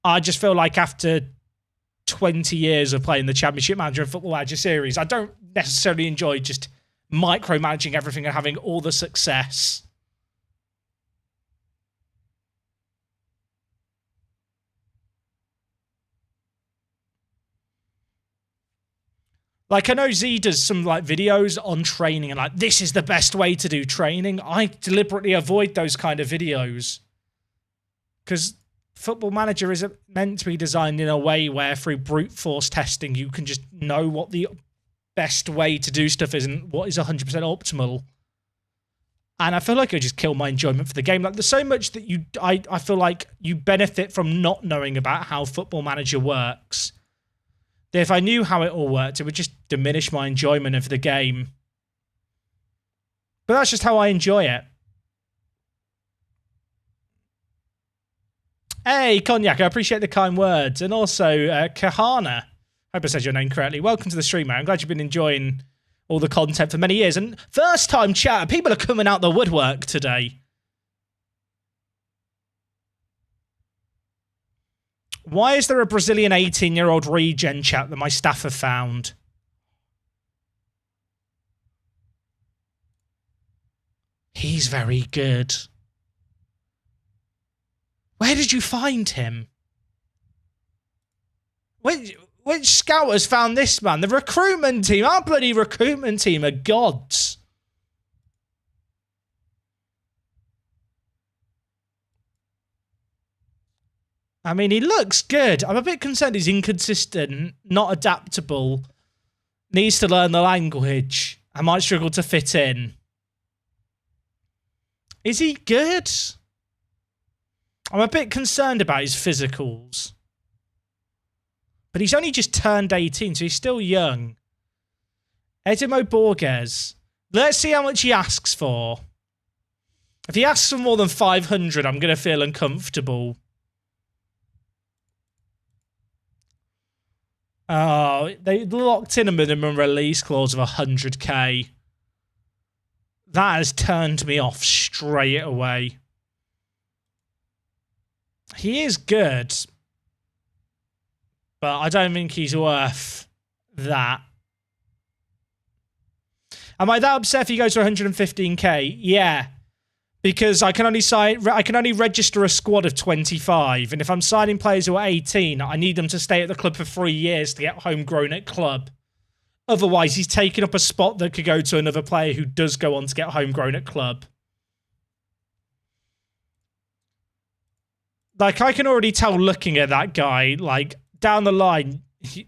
A: I just feel like after 20 years of playing the Championship Manager and Football Manager series, I don't necessarily enjoy just micromanaging everything and having all the success. Like, I know Z does some, like, videos on training and, like, this is the best way to do training. I deliberately avoid those kind of videos. Because Football Manager is meant to be designed in a way where through brute force testing, you can just know what the best way to do stuff is and what is 100% optimal. And I feel like it just killed my enjoyment for the game. Like, there's so much that I feel like you benefit from not knowing about how Football Manager works. That if I knew how it all worked, it would just diminish my enjoyment of the game. But that's just how I enjoy it. Hey, Cognac, I appreciate the kind words. And also, Kahana, hope I said your name correctly. Welcome to the stream, man. I'm glad you've been enjoying all the content for many years. And first time chat, people are coming out the woodwork today. Why is there a Brazilian 18-year-old regen chat that my staff have found? He's very good. Where did you find him? Which scout has found this man? The recruitment team. Our bloody recruitment team are gods. I mean, he looks good. I'm a bit concerned he's inconsistent, not adaptable, needs to learn the language. I might struggle to fit in. Is he good? I'm a bit concerned about his physicals. But he's only just turned 18, so he's still young. Edimo Borges. Let's see how much he asks for. If he asks for more than 500, I'm going to feel uncomfortable. Oh, they locked in a minimum release clause of 100k. That has turned me off straight away. He is good, but I don't think he's worth that. Am I that upset if he goes to 115k? Yeah, because I can only register a squad of 25, and if I'm signing players who are 18, I need them to stay at the club for 3 years to get homegrown at club. Otherwise, he's taking up a spot that could go to another player who does go on to get homegrown at club. Like, I can already tell looking at that guy, like, down the line, he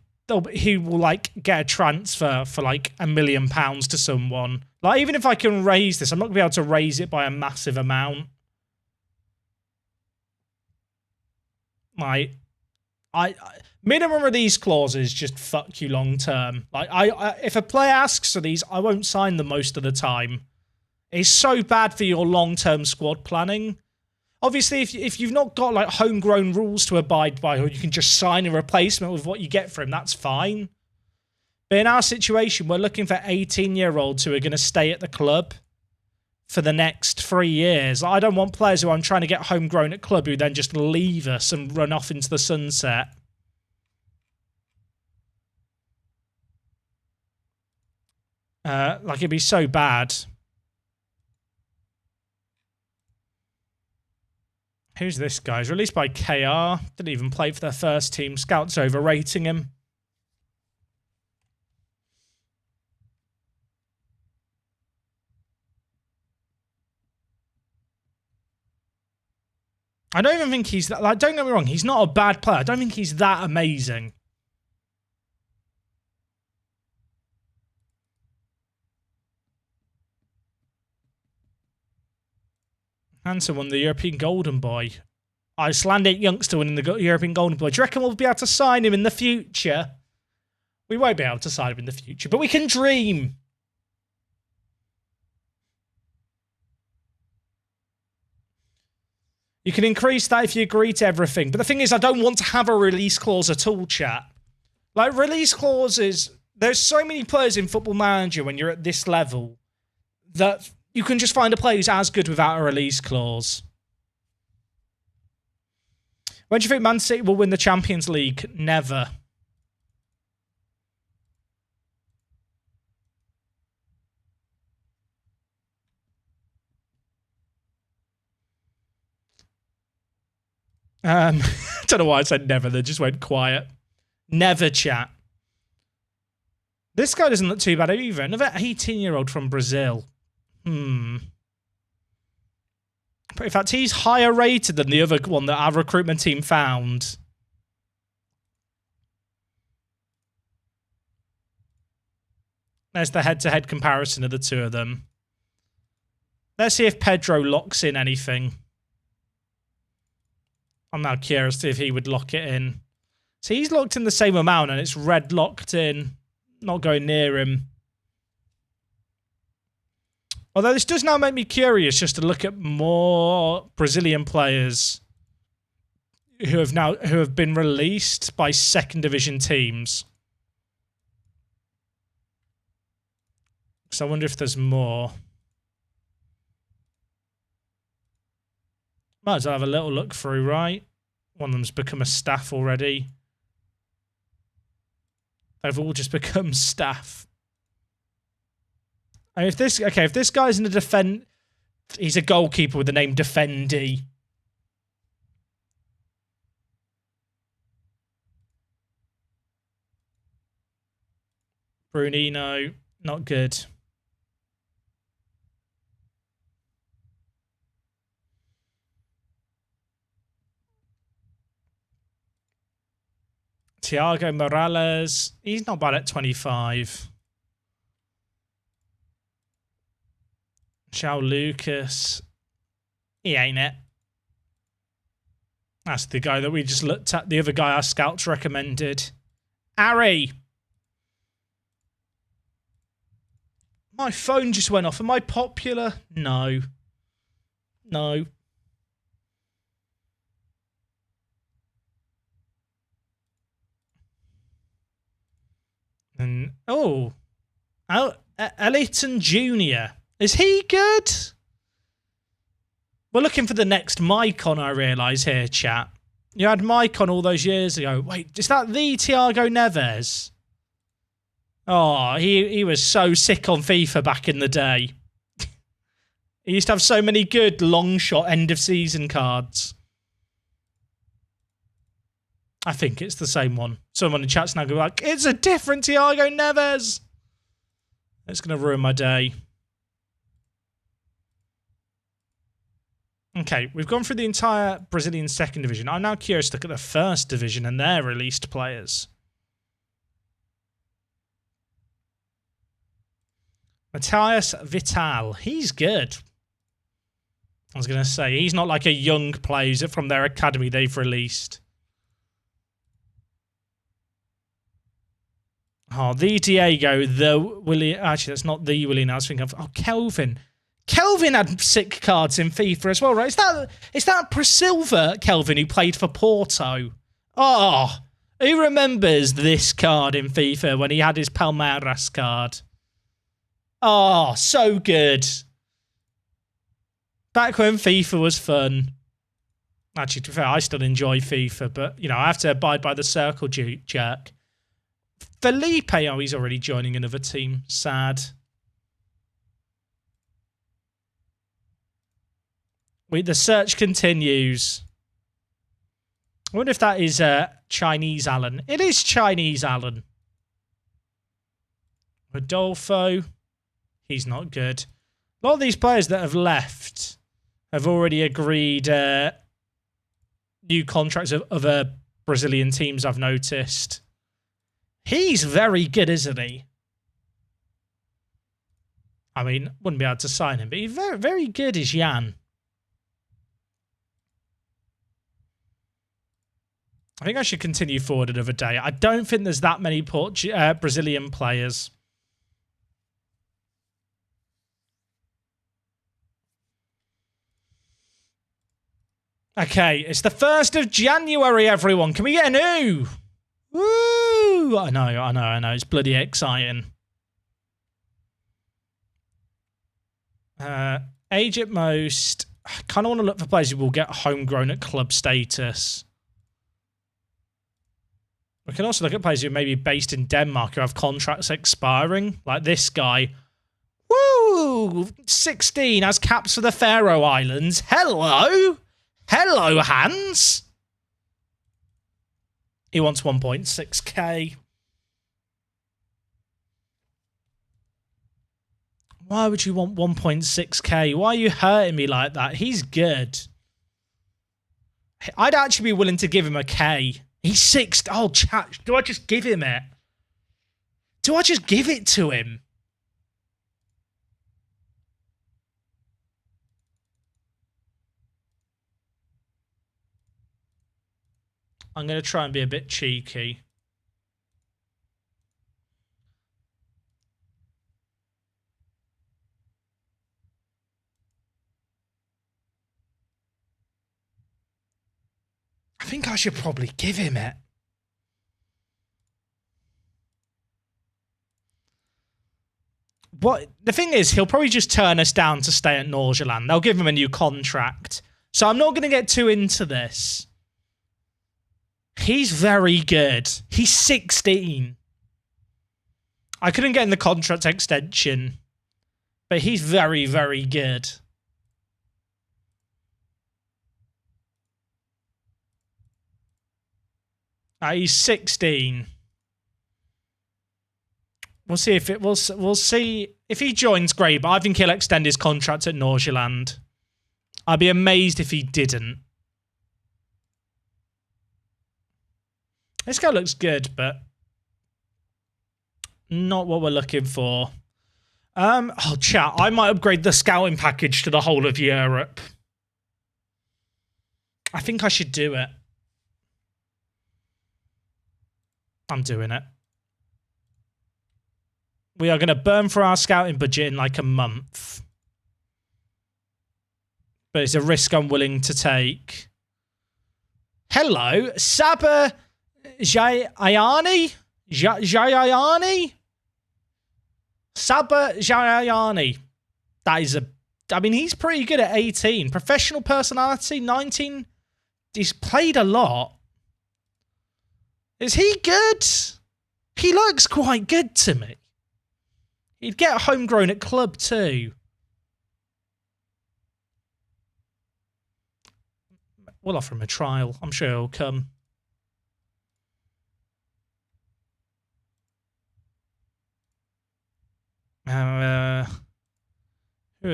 A: will, like, get a transfer for, like, £1 million to someone. Like, even if I can raise this, I'm not going to be able to raise it by a massive amount. Like, minimum of these clauses just fuck you long term. Like, if a player asks for these, I won't sign them most of the time. It's so bad for your long-term squad planning. Obviously, if you've not got like homegrown rules to abide by, or you can just sign a replacement with what you get for him, that's fine. But in our situation, we're looking for 18-year-olds who are going to stay at the club for the next 3 years. I don't want players who I'm trying to get homegrown at club who then just leave us and run off into the sunset. Like, it'd be so bad. Who's this guy? He's released by KR. Didn't even play for their first team. Scouts overrating him. I don't even think he's that, like, don't get me wrong, he's not a bad player. I don't think he's that amazing. Hansen won the European Golden Boy. Icelandic youngster winning the European Golden Boy. Do you reckon we'll be able to sign him in the future? We won't be able to sign him in the future, but we can dream. You can increase that if you agree to everything. But the thing is, I don't want to have a release clause at all, chat. Like, release clauses, there's so many players in Football Manager when you're at this level that you can just find a player who's as good without a release clause. When do you think Man City will win the Champions League? Never. I don't know why I said never. They just went quiet. Never, chat. This guy doesn't look too bad either. Another 18-year-old from Brazil. But in fact, he's higher rated than the other one that our recruitment team found. There's the head-to-head comparison of the two of them. Let's see if Pedro locks in anything. I'm now curious to see if he would lock it in. See, he's locked in the same amount and it's red locked in. Not going near him. Although this does now make me curious just to look at more Brazilian players who have been released by second division teams. So I wonder if there's more. Might as well have a little look through, right? One of them's become a staff already. They've all just become staff. I mean, if this guy's in the he's a goalkeeper with the name Defendi. Brunino, not good. Thiago Morales, he's not bad at 25. João Lucas, he ain't it. That's the guy that we just looked at, the other guy our scouts recommended. Ari. My phone just went off. Am I popular? No. No. And Elliton Jr. Is he good? We're looking for the next Maicon, I realise here, chat. You had Maicon all those years ago. Wait, is that the Thiago Neves? Oh, he was so sick on FIFA back in the day. He used to have so many good long shot end of season cards. I think it's the same one. Someone in chat's now going like, it's a different Thiago Neves. It's going to ruin my day. Okay, we've gone through the entire Brazilian second division. I'm now curious to look at the first division and their released players. Matthias Vital. He's good. I was going to say, he's not like a young player from their academy they've released. Oh, the Diego, the Willie. Actually, that's not the Willie. I was thinking of. Oh, Kelvin. Kelvin had sick cards in FIFA as well, right? Is that Prasilva Kelvin who played for Porto? Oh, who remembers this card in FIFA when he had his Palmeiras card? Oh, so good. Back when FIFA was fun. Actually, to be fair, I still enjoy FIFA, but, you know, I have to abide by the circle jerk. Felipe, oh, he's already joining another team. Sad. The search continues. I wonder if that is Chinese Alan. It is Chinese Alan. Rodolfo. He's not good. A lot of these players that have left have already agreed new contracts of other Brazilian teams, I've noticed. He's very good, isn't he? I mean, wouldn't be able to sign him, but he's very, very good is Jan. I think I should continue forward another day. I don't think there's that many Brazilian players. Okay, it's the 1st of January, everyone. Can we get a new? Woo! I know. It's bloody exciting. Age at most. I kind of want to look for players who will get homegrown at club status. We can also look at players who may be based in Denmark who have contracts expiring, like this guy. Woo! 16 has caps for the Faroe Islands. Hello! Hello, Hans! He wants 1.6k. Why would you want 1.6k? Why are you hurting me like that? He's good. I'd actually be willing to give him a K. He's 6. Oh, chat. Do I just give him it? Do I just give it to him? I'm going to try and be a bit cheeky. I think I should probably give him it. What the thing is, he'll probably just turn us down to stay at Norgeland. They'll give him a new contract. So I'm not going to get too into this. He's very good. He's 16. I couldn't get in the contract extension, but he's very, very good. He's 16. We'll see if it. We'll see if he joins. Great, but I think he'll extend his contract at Norgeland. I'd be amazed if he didn't. This guy looks good, but not what we're looking for. Oh, chat. I might upgrade the scouting package to the whole of Europe. I think I should do it. I'm doing it. We are going to burn through our scouting budget in like a month. But it's a risk I'm willing to take. Hello, Saba Jayani? Jayani? Saba Jayani. That is a... I mean, he's pretty good at 18. Professional personality, 19. He's played a lot. Is he good? He looks quite good to me. He'd get homegrown at club too. We'll offer him a trial. I'm sure he'll come. Who are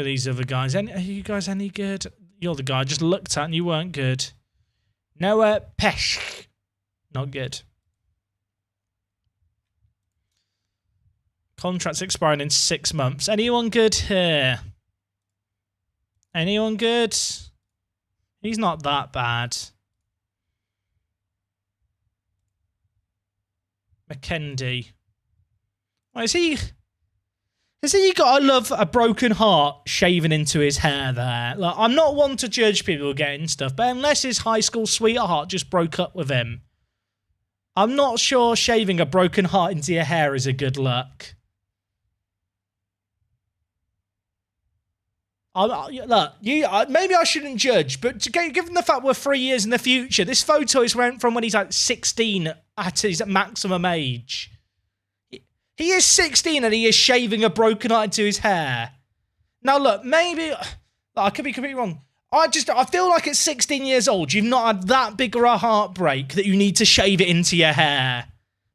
A: these other guys? Are you guys any good? You're the guy I just looked at and you weren't good. Noah Pesh. Not good. Contract's expiring in 6 months. Anyone good here? Anyone good? He's not that bad. McKendy. Well, is he... Has he got, I love, a broken heart shaving into his hair there? Like, I'm not one to judge people getting stuff, but unless his high school sweetheart just broke up with him, I'm not sure shaving a broken heart into your hair is a good look. Look, maybe I shouldn't judge, but given the fact we're 3 years in the future, this photo is from when he's like 16 at his maximum age. He is 16 and he is shaving a broken eye into his hair. Now, look, maybe... I could be completely wrong. I feel like at 16 years old, you've not had that big of a heartbreak that you need to shave it into your hair.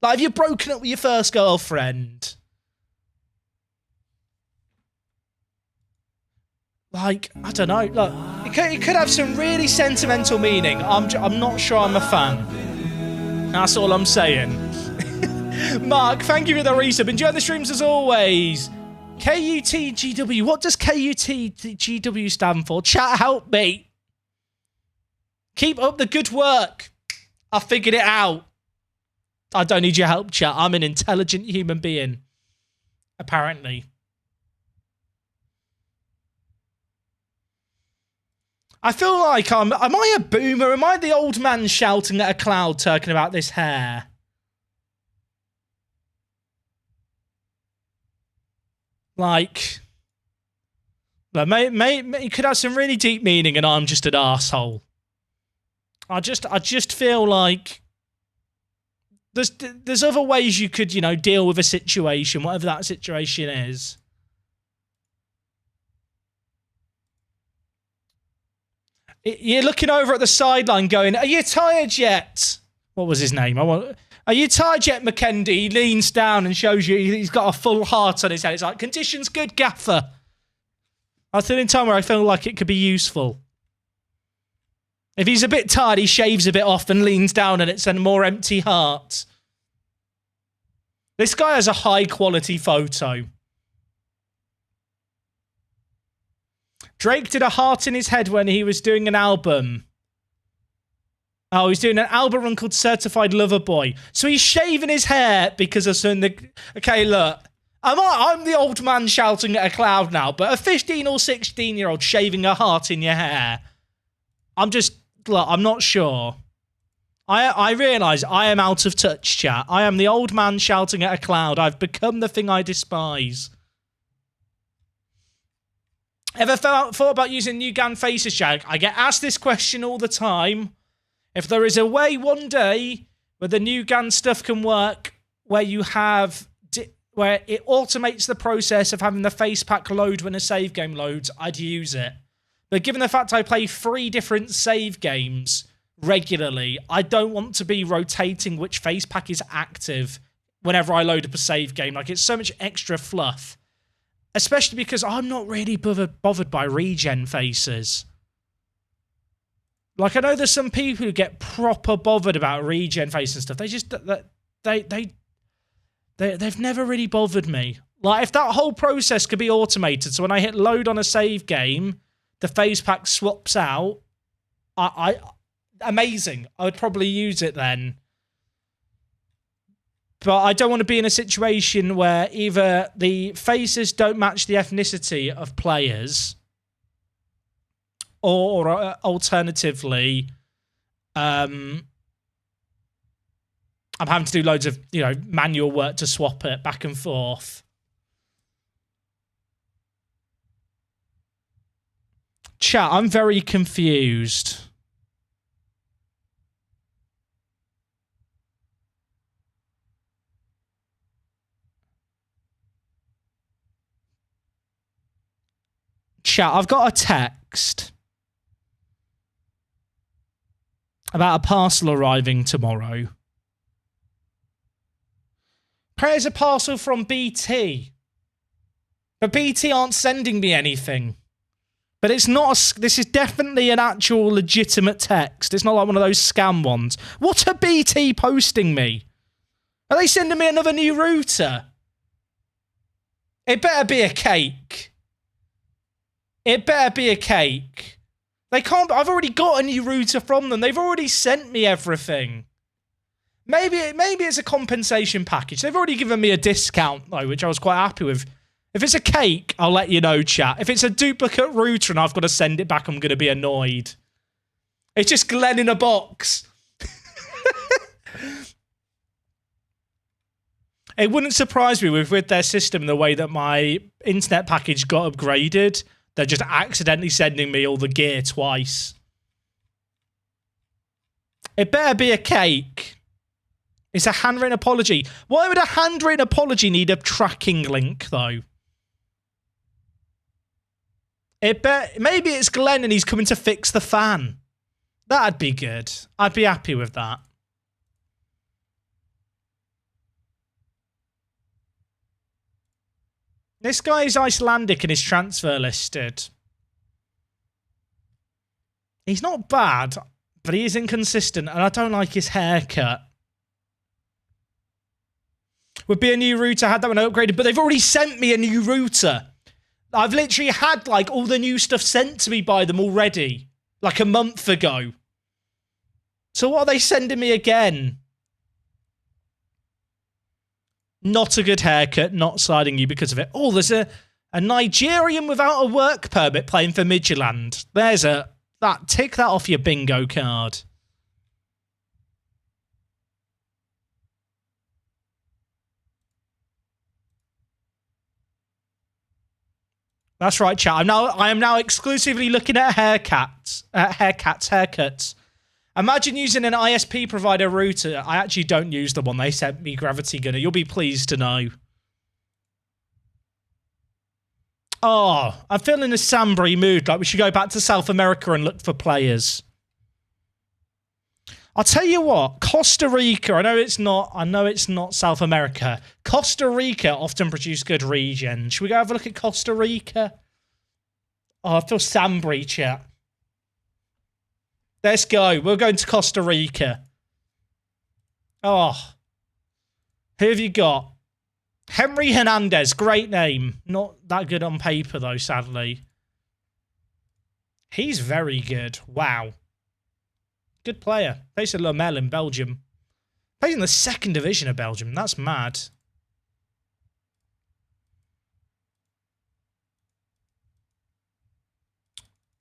A: Like, have you broken up with your first girlfriend? Like, I don't know. Look, it could have some really sentimental meaning. I'm not sure I'm a fan. That's all I'm saying. Mark, thank you for the resub. Enjoy the streams as always. KUTGW. What does KUTGW stand for? Chat, help me. Keep up the good work. I figured it out. I don't need your help, chat. I'm an intelligent human being. Apparently. I feel like am I a boomer? Am I the old man shouting at a cloud talking about this hair? Like, it could have some really deep meaning and I'm just an arsehole. I just feel like there's other ways you could, deal with a situation, whatever that situation is. You're looking over at the sideline going, are you tired yet? What was his name? Are you tired yet, McKendy? He leans down and shows you he's got a full heart on his head. It's like, conditions good, gaffer. That's the only time where I feel like it could be useful. If he's a bit tired, he shaves a bit off and leans down and it's a more empty heart. This guy has a high-quality photo. Drake did a heart in his head when he was doing an album. Oh, he's doing an album run called Certified Lover Boy. So he's shaving his hair because of something. Okay, look. I'm the old man shouting at a cloud now, but a 15 or 16-year-old shaving a heart in your hair. Look, I'm not sure. I realise I am out of touch, chat. I am the old man shouting at a cloud. I've become the thing I despise. Ever thought about using new GAN faces, Jack? I get asked this question all the time. If there is a way one day where the new GAN stuff can work, where you have... where it automates the process of having the face pack load when a save game loads, I'd use it. But given the fact I play 3 different save games regularly, I don't want to be rotating which face pack is active whenever I load up a save game. Like, it's so much extra fluff. Especially because I'm not really bothered by regen faces. Like, I know there's some people who get proper bothered about regen face and stuff. They just... They've never really bothered me. Like, if that whole process could be automated, so when I hit load on a save game, the face pack swaps out, amazing. I would probably use it then. But I don't want to be in a situation where either the faces don't match the ethnicity of players, or alternatively, I'm having to do loads of, manual work to swap it back and forth. Chat, I'm very confused. Chat, I've got a text about a parcel arriving tomorrow. There's a parcel from BT. But BT aren't sending me anything. But it's not this is definitely an actual legitimate text. It's not like one of those scam ones. What are BT posting me? Are they sending me another new router? It better be a cake. It better be a cake. They can't... I've already got a new router from them. They've already sent me everything. Maybe it's a compensation package. They've already given me a discount, though, which I was quite happy with. If it's a cake, I'll let you know, chat. If it's a duplicate router and I've got to send it back, I'm going to be annoyed. It's just Glenn in a box. It wouldn't surprise me with their system, the way that my internet package got upgraded. They're just accidentally sending me all the gear twice. It better be a cake. It's a handwritten apology. Why would a handwritten apology need a tracking link, though? Maybe it's Glenn and he's coming to fix the fan. That'd be good. I'd be happy with that. This guy is Icelandic and his transfer listed. He's not bad, but he is inconsistent, and I don't like his haircut. Would be a new router, had that one upgraded, but they've already sent me a new router. I've literally had, like, all the new stuff sent to me by them already, like a month ago. So what are they sending me again? Not a good haircut, not sliding you because of it. Oh, there's a Nigerian without a work permit playing for Midtjylland. There's tick that off your bingo card. That's right, chat. I am now exclusively looking at haircuts. Imagine using an ISP provider router. I actually don't use the one they sent me, Gravity Gunner. You'll be pleased to know. Oh, I'm feeling a Sambry mood. Like we should go back to South America and look for players. I'll tell you what, Costa Rica, I know it's not South America. Costa Rica often produce good regen. Should we go have a look at Costa Rica? Oh, I feel Sambry, chat. Let's go. We're going to Costa Rica. Oh. Who have you got? Henry Hernandez, great name. Not that good on paper, though, sadly. He's very good. Wow. Good player. Plays at Lommel in Belgium. Plays in the 2nd division of Belgium. That's mad.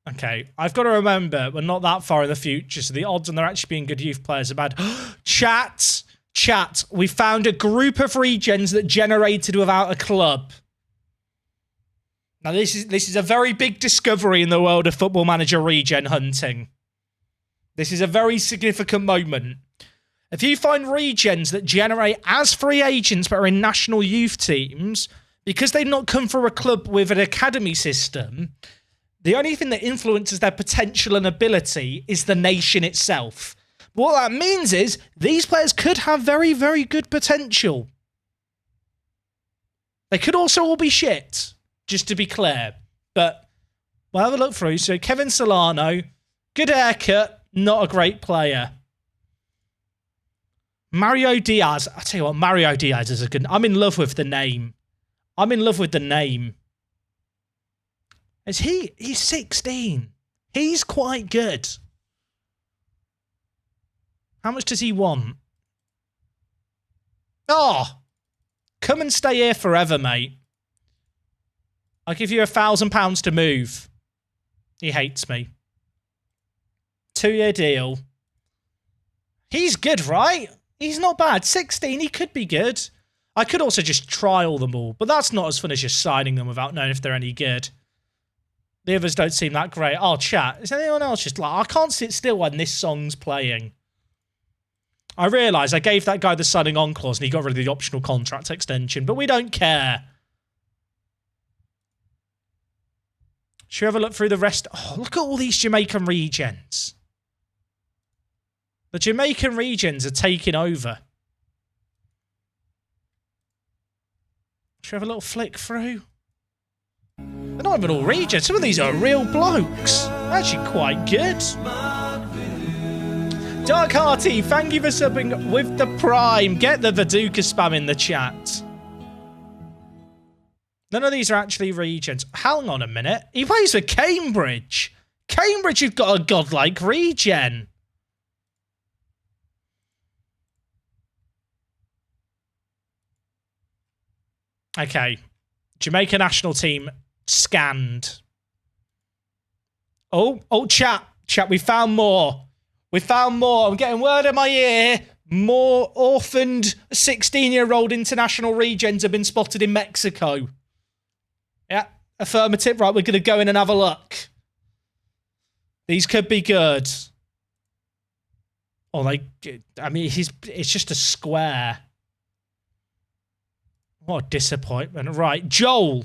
A: Okay, I've got to remember we're not that far in the future, so the odds on there actually being good youth players are bad. Chat, we found a group of regens that generated without a club. Now, this is a very big discovery in the world of Football Manager regen hunting. This is a very significant moment. If you find regens that generate as free agents but are in national youth teams, because they've not come from a club with an academy system, the only thing that influences their potential and ability is the nation itself. What that means is these players could have very, very good potential. They could also all be shit, just to be clear. But we'll have a look through. So Kevin Solano, good haircut, not a great player. Mario Diaz. I tell you what, Mario Diaz is a good... I'm in love with the name. He's 16. He's quite good. How much does he want? Oh, come and stay here forever, mate. I'll give you £1,000 to move. He hates me. 2-year deal. He's good, right? He's not bad. 16, he could be good. I could also just trial them all, but that's not as fun as just signing them without knowing if they're any good. The others don't seem that great. Oh, chat. Is anyone else just like, I can't sit still when this song's playing. I realise I gave that guy the signing on clause and he got rid of the optional contract extension, but we don't care. Should we have a look through the rest? Oh, look at all these Jamaican regens. The Jamaican regens are taking over. Should we have a little flick through? They're not even all regens. Some of these are real blokes. Actually quite good. Dark Hearty, thank you for subbing with the Prime. Get the Viduka spam in the chat. None of these are actually regens. Hang on a minute. He plays for Cambridge. Cambridge, you've got a godlike regen. Okay. Jamaica national team scanned. Oh, chat, we found more. I'm getting word in my ear. More orphaned 16-year-old international regens have been spotted in Mexico. Yeah, affirmative. Right, we're going to go in and have a look. These could be good. Oh, I mean, it's just a square. What a disappointment. Right, Joel.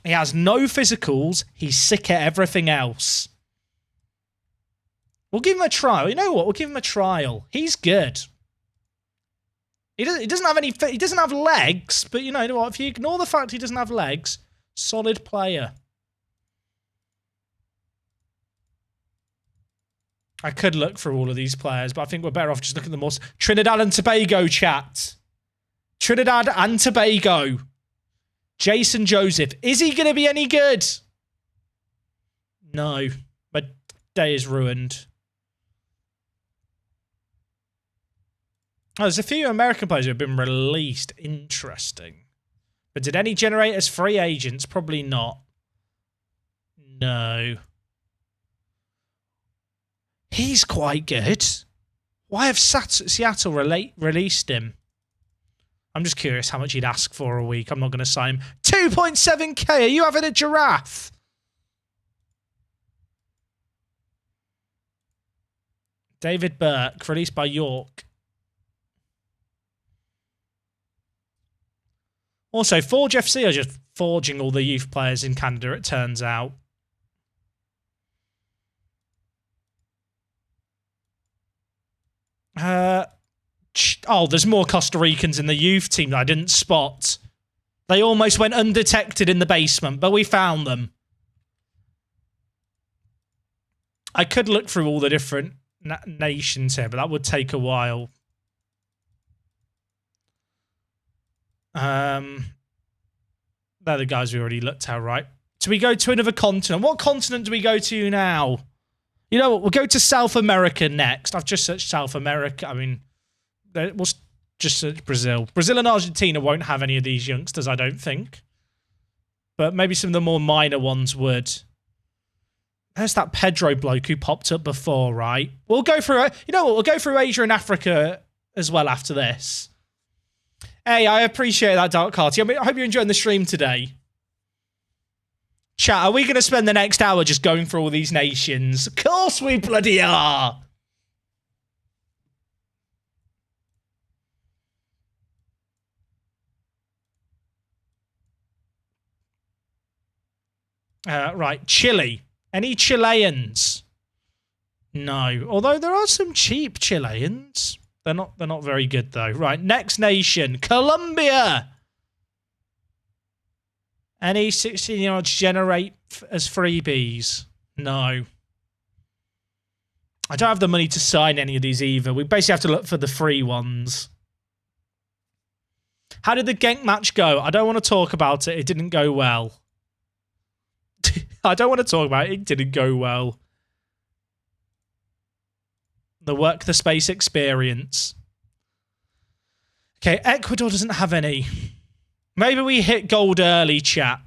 A: He has no physicals. He's sick at everything else. We'll give him a trial. You know what? We'll give him a trial. He's good. He doesn't have any... He doesn't have legs, but you know what? If you ignore the fact he doesn't have legs, solid player. I could look for all of these players, but I think we're better off just looking at the more... Trinidad and Tobago, chat. Trinidad and Tobago. Jason Joseph. Is he going to be any good? No. My day is ruined. Oh, there's a few American players who have been released. Interesting. But did any generate as free agents? Probably not. No. He's quite good. Why have Seattle released him? I'm just curious how much he'd ask for a week. I'm not going to sign him. 2.7k. Are you having a giraffe? David Burke, released by York. Also, Forge FC are just forging all the youth players in Canada, it turns out. Oh, there's more Costa Ricans in the youth team that I didn't spot. They almost went undetected in the basement, but we found them. I could look through all the different nations here, but that would take a while. They're the guys we already looked at, right? So we go to another continent. What continent do we go to now? You know what? We'll go to South America next. I've just searched South America. I mean, we'll just search Brazil. Brazil and Argentina won't have any of these youngsters, I don't think. But maybe some of the more minor ones would. There's that Pedro bloke who popped up before, right? We'll go through, you know what? We'll go through Asia and Africa as well after this. Hey, I appreciate that, Dark Carty. I hope you're enjoying the stream today. Chat, are we going to spend the next hour just going through all these nations? Of course we bloody are! Right, Chile. Any Chileans? No. Although there are some cheap Chileans. They're not very good though. Right, next nation, Colombia. Any 16-year-olds generate as freebies? No. I don't have the money to sign any of these either. We basically have to look for the free ones. How did the Genk match go? I don't want to talk about it. It didn't go well. I don't want to talk about it. It didn't go well. The Work the Space experience. Okay, Ecuador doesn't have any. Maybe we hit gold early, chat.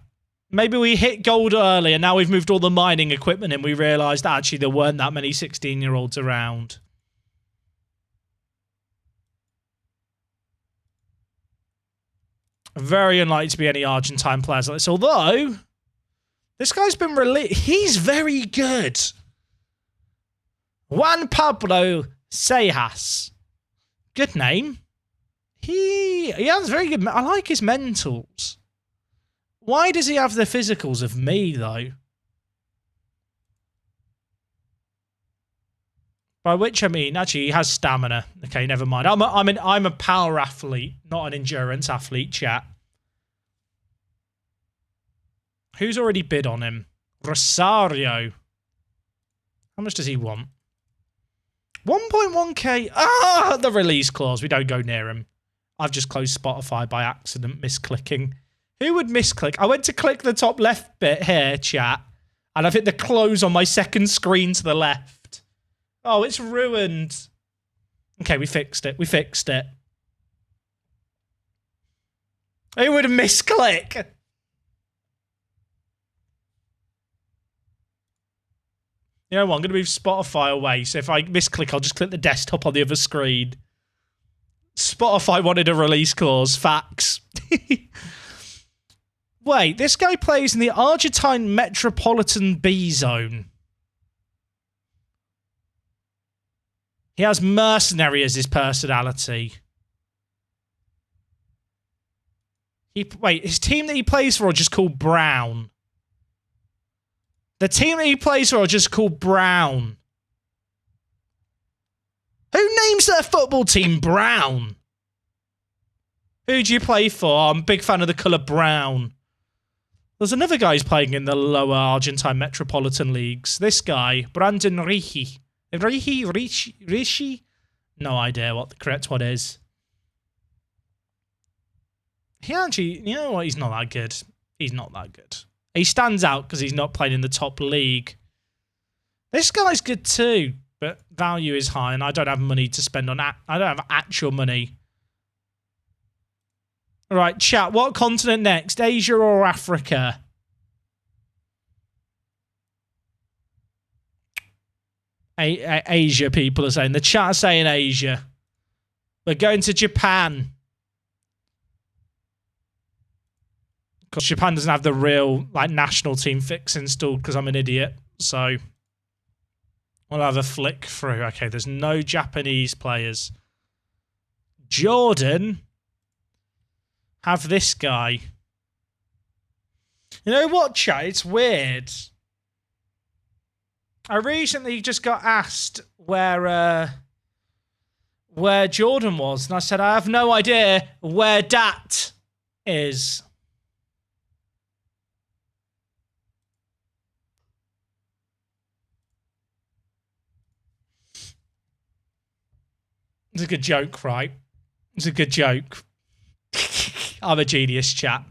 A: Maybe we hit gold early and now we've moved all the mining equipment and we realised actually there weren't that many 16-year-olds around. Very unlikely to be any Argentine players like this. Although, this guy's been released. He's very good. Juan Pablo Seijas. Good name. He has very good... I like his mentals. Why does he have the physicals of me, though? By which I mean, actually, he has stamina. Okay, never mind. I'm a power athlete, not an endurance athlete, chat. Who's already bid on him? Rosario. How much does he want? 1.1k. Ah, the release clause. We don't go near him. I've just closed Spotify by accident, misclicking. Who would misclick? I went to click the top left bit here, chat, and I've hit the close on my second screen to the left. Oh, it's ruined. Okay, we fixed it. We fixed it. Who would misclick? You know what? I'm going to move Spotify away, so if I misclick, I'll just click the desktop on the other screen. Spotify wanted a release clause. Facts. Wait, this guy plays in the Argentine Metropolitan B Zone. He has mercenary as his personality. Wait, his team that he plays for are just called Brown. The team that he plays for are just called Brown. Who names their football team Brown? Who do you play for? I'm a big fan of the colour brown. There's another guy who's playing in the lower Argentine Metropolitan Leagues. This guy, Brandon Ricci. Ricci? No idea what the correct one is. He actually, you know what? He's not that good. He's not that good. He stands out because he's not playing in the top league. This guy's good too, but value is high and I don't have money to spend on... I don't have actual money. Right, chat. What continent next? Asia or Africa? Asia, people are saying. The chat are saying Asia. We're going to Japan. Because Japan doesn't have the real national team fix installed because I'm an idiot. So we'll have a flick through. Okay, there's no Japanese players. Jordan have this guy. You know what, chat? It's weird. I recently just got asked where Jordan was, and I said I have no idea where that is. It's a good joke, right? It's a good joke. I'm a genius, chat.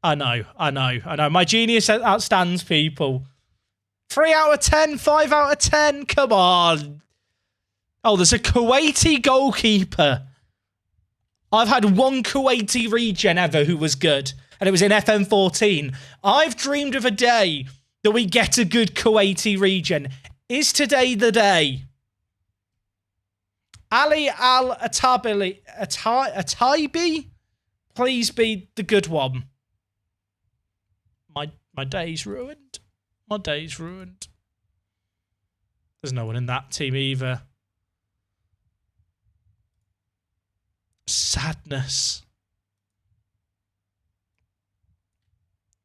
A: I know. My genius outstands people. 3 out of 10, 5 out of 10. Come on. Oh, there's a Kuwaiti goalkeeper. I've had one Kuwaiti regen ever who was good, and it was in FM14. I've dreamed of a day that we get a good Kuwaiti regen. Is today the day? Ali Ataibi? Please be the good one. My day's ruined. My day's ruined. There's no one in that team either. Sadness.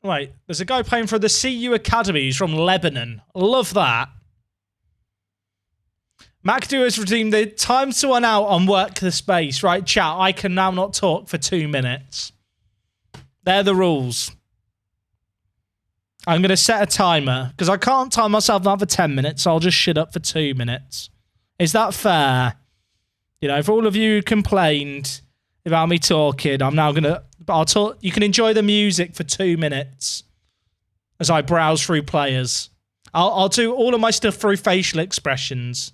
A: Wait, there's a guy playing for the CU Academy. He's from Lebanon. Love that. Matchday has redeemed the time to run out on Work the Space. Right, chat, I can now not talk for 2 minutes. They're the rules. I'm going to set a timer, because I can't time myself now for 10 minutes, so I'll just shut up for 2 minutes. Is that fair? You know, for all of you who complained about me talking, I'm now going to... I'll talk. You can enjoy the music for 2 minutes as I browse through players. I'll do all of my stuff through facial expressions.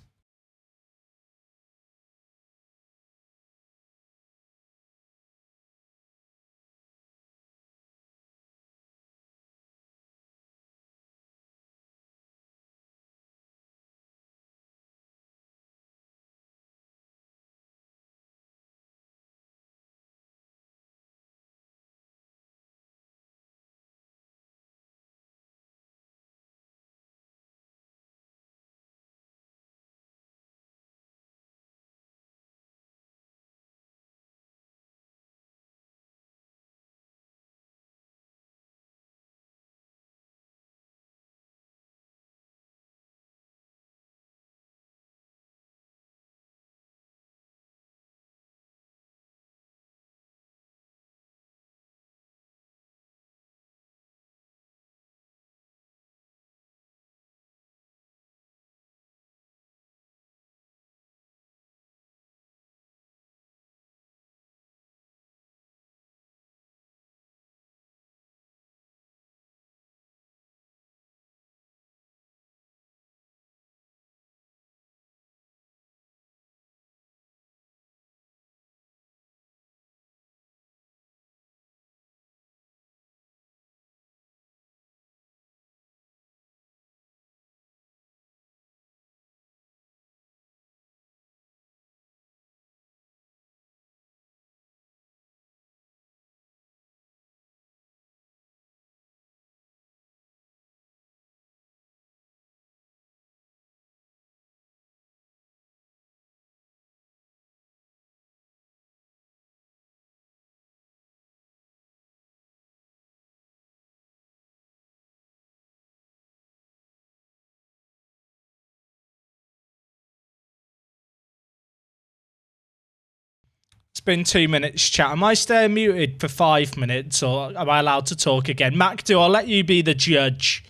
A: It's been 2 minutes, chat. Am I staying muted for 5 minutes, or am I allowed to talk again? Macdo, I'll let you be the judge.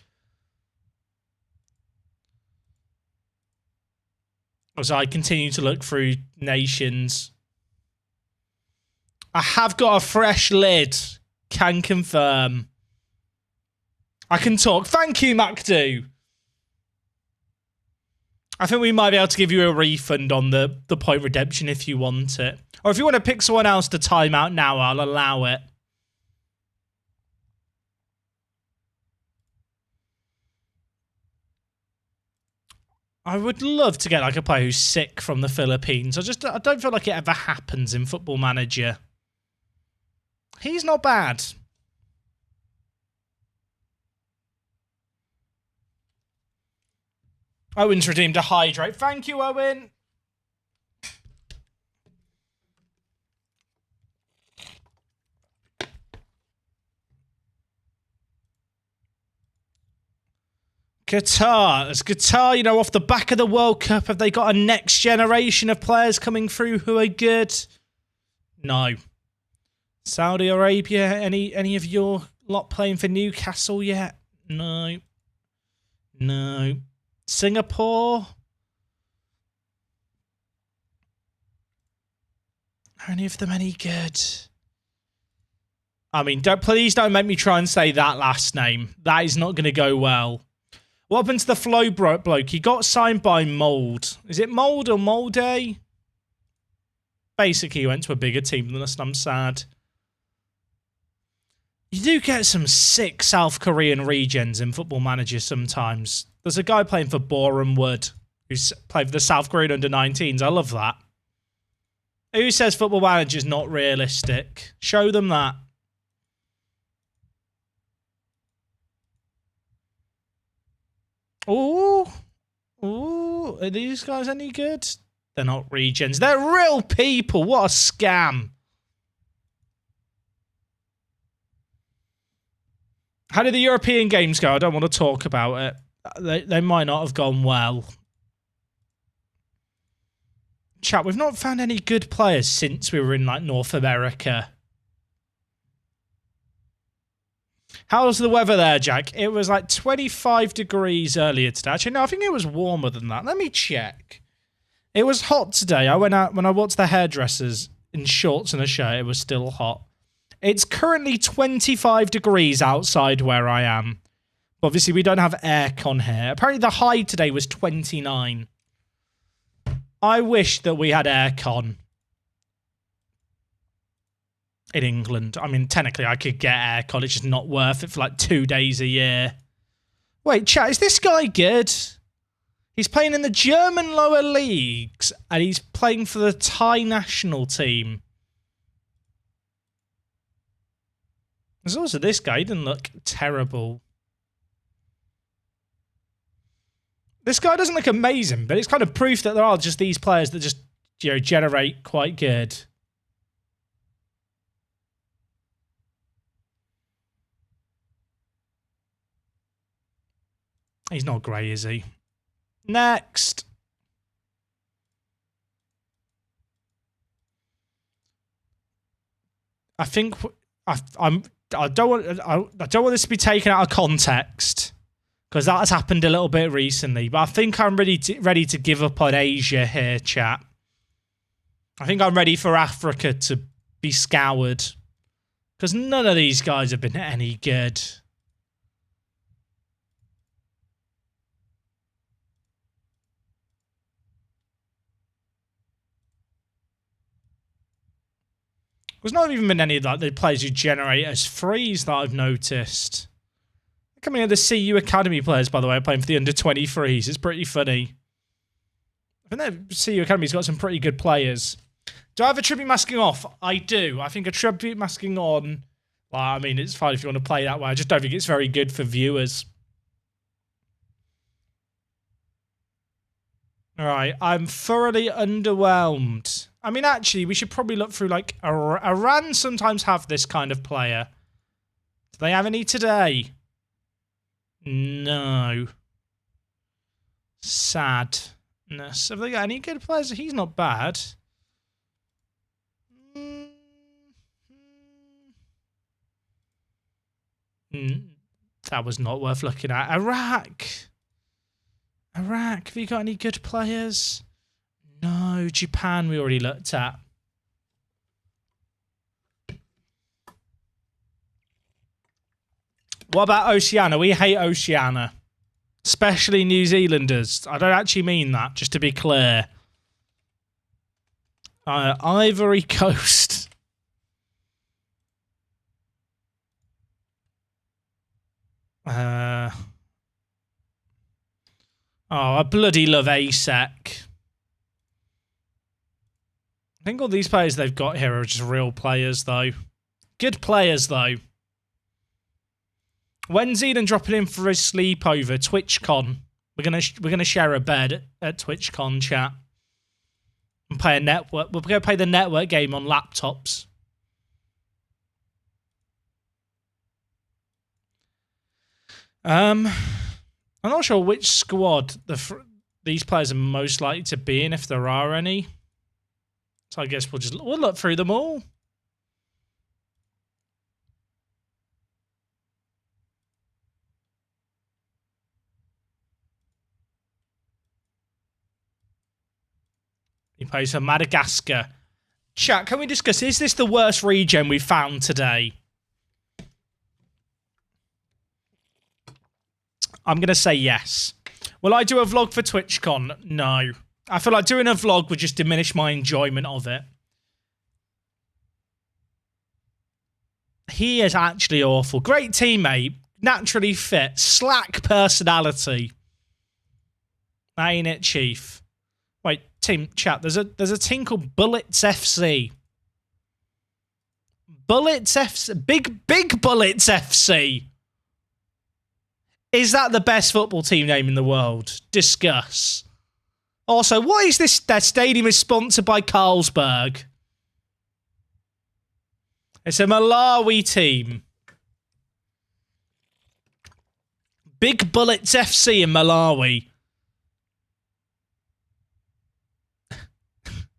A: As I continue to look through nations. I have got a fresh lid. Can confirm. I can talk. Thank you, Macdo. I think we might be able to give you a refund on the point redemption if you want it. Or if you want to pick someone else to time out now, I'll allow it. I would love to get like a player who's sick from the Philippines. I don't feel like it ever happens in Football Manager. He's not bad. Owen's redeemed a hydrate. Thank you, Owen. Qatar. As Qatar, you know, off the back of the World Cup, have they got a next generation of players coming through who are good? No. Saudi Arabia, any of your lot playing for Newcastle yet? No. No. Singapore? Are any of them any good? I mean, please don't make me try and say that last name. That is not going to go well. What happened to the flow bloke? He got signed by Mould. Is it Mould or Molde? Basically, he went to a bigger team than us, and I'm sad. You do get some sick South Korean regens in Football Manager sometimes. There's a guy playing for Boreham Wood who's played for the South Korean under-19s. I love that. Who says Football Manager's not realistic? Show them that. Ooh. Ooh. Are these guys any good? They're not regens. They're real people. What a scam. How did the European games go? I don't want to talk about it. They might not have gone well. Chat, we've not found any good players since we were in like North America. How's the weather there, Jack? It was like 25 degrees earlier today. Actually, no, I think it was warmer than that. Let me check. It was hot today. I went out when I walked to the hairdressers in shorts and a shirt. It was still hot. It's currently 25 degrees outside where I am. But obviously, we don't have aircon here. Apparently, the high today was 29. I wish that we had aircon in England. I mean, technically, I could get aircon. It's just not worth it for like 2 days a year. Wait, chat, is this guy good? He's playing in the German lower leagues, and he's playing for the Thai national team. There's also this guy. He didn't look terrible. This guy doesn't look amazing, but it's kind of proof that there are just these players that just, you know, generate quite good. He's not great, is he? Next. I think I don't want this to be taken out of context because that has happened a little bit recently. But I think I'm ready to give up on Asia here, chat. I think I'm ready for Africa to be scoured because none of these guys have been any good. There's not even been any of like the players who generate as frees that I've noticed. Coming in the CU Academy players, by the way, playing for the under-23s. It's pretty funny. I think the CU Academy's got some pretty good players. Do I have a tribute masking off? I do. I think a tribute masking on, well, I mean, it's fine if you want to play that way. I just don't think it's very good for viewers. All right, I'm thoroughly underwhelmed. I mean, actually, we should probably look through, like, Iran sometimes have this kind of player. Do they have any today? No. Sadness. Have they got any good players? He's not bad. That was not worth looking at. Iraq, have you got any good players? No. Japan we already looked at. What about Oceania? We hate Oceania. Especially New Zealanders. I don't actually mean that, just to be clear. Ivory Coast. Oh, I bloody love ASEC. I think all these players they've got here are just real players, though. Good players, though. When's Eden dropping in for his sleepover? TwitchCon. We're gonna share a bed at TwitchCon, chat. And play a network. We're gonna play the network game on laptops. I'm not sure which squad these players are most likely to be in, if there are any. So I guess we'll look through them all. He plays for Madagascar. Chat, can we discuss, is this the worst regen we've found today? I'm going to say yes. Will I do a vlog for TwitchCon? No. I feel like doing a vlog would just diminish my enjoyment of it. He is actually awful. Great teammate. Naturally fit. Slack personality. Ain't it, Chief? Wait, team chat. There's a team called Bullets FC. Bullets FC. Big Bullets FC. Is that the best football team name in the world? Discuss. Also, what is this? Their stadium is sponsored by Carlsberg. It's a Malawi team. Big Bullets FC in Malawi.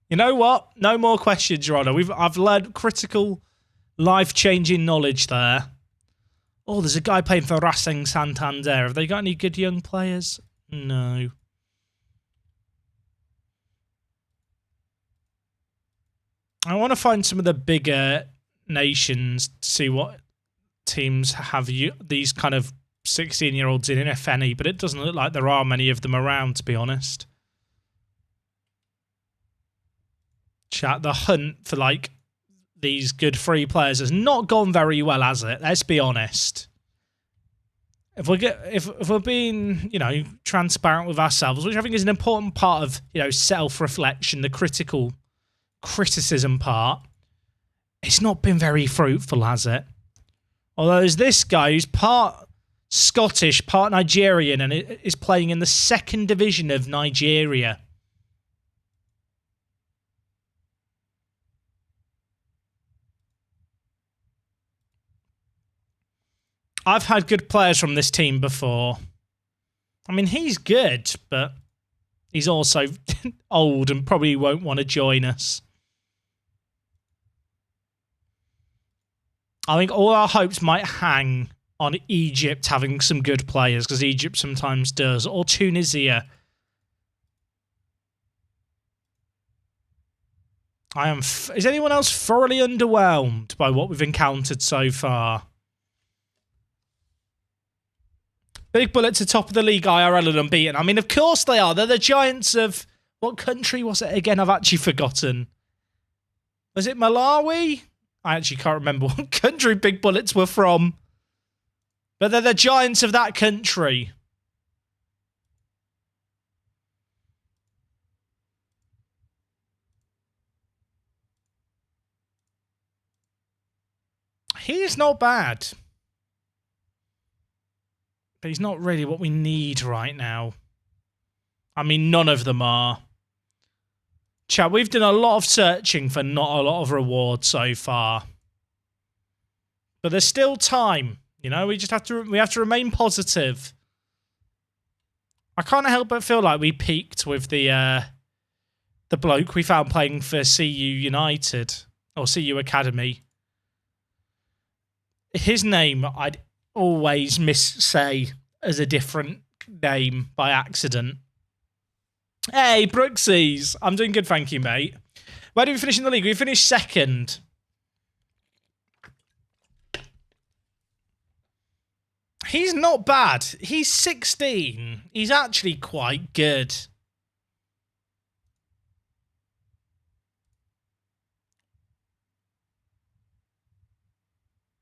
A: You know what? No more questions, Your Honour. I've learned critical, life-changing knowledge there. Oh, there's a guy playing for Racing Santander. Have they got any good young players? No. I want to find some of the bigger nations to see what teams have these kind of 16-year-olds in, if any, but it doesn't look like there are many of them around, to be honest. Chat, the hunt for, like, these good free players has not gone very well, has it? Let's be honest. If we're being, you know, transparent with ourselves, which I think is an important part of, you know, self-reflection, the criticism part, it's not been very fruitful, has it? Although there's this guy who's part Scottish, part Nigerian, and is playing in the 2nd division of Nigeria. I've had good players from this team before. I mean, he's good, but he's also old and probably won't want to join us. I think all our hopes might hang on Egypt having some good players, because Egypt sometimes does, or Tunisia. Is anyone else thoroughly underwhelmed by what we've encountered so far? Big Bullets are top of the league, IRL and unbeaten. I mean, of course they are. They're the giants of... What country was it again? I've actually forgotten. Was it Malawi? I actually can't remember what country Big Bullets were from. But they're the giants of that country. He's not bad. But he's not really what we need right now. I mean, none of them are. Chat, we've done a lot of searching for not a lot of rewards so far. But there's still time. You know, we have to remain positive. I can't help but feel like we peaked with the bloke we found playing for CU United. Or CU Academy. His name I'd always say as a different name by accident. Hey, Brooksies. I'm doing good, thank you, mate. Where did we finish in the league? We finished 2nd. He's not bad. He's 16. He's actually quite good.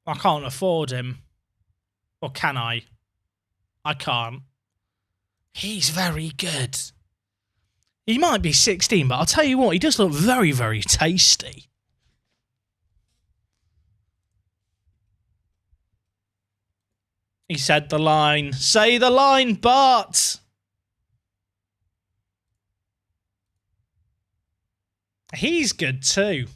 A: I can't afford him. Or can I? I can't. He's very good. He might be 16, but I'll tell you what, he does look very, very tasty. He said the line. Say the line, Bart! He's good too.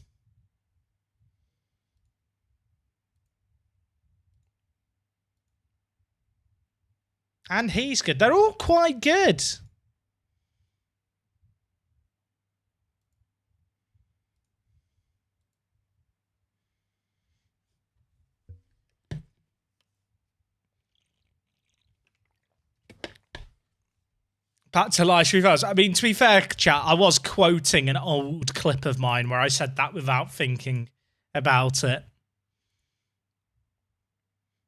A: And he's good. They're all quite good. Back to live stream. I mean, to be fair, chat, I was quoting an old clip of mine where I said that without thinking about it.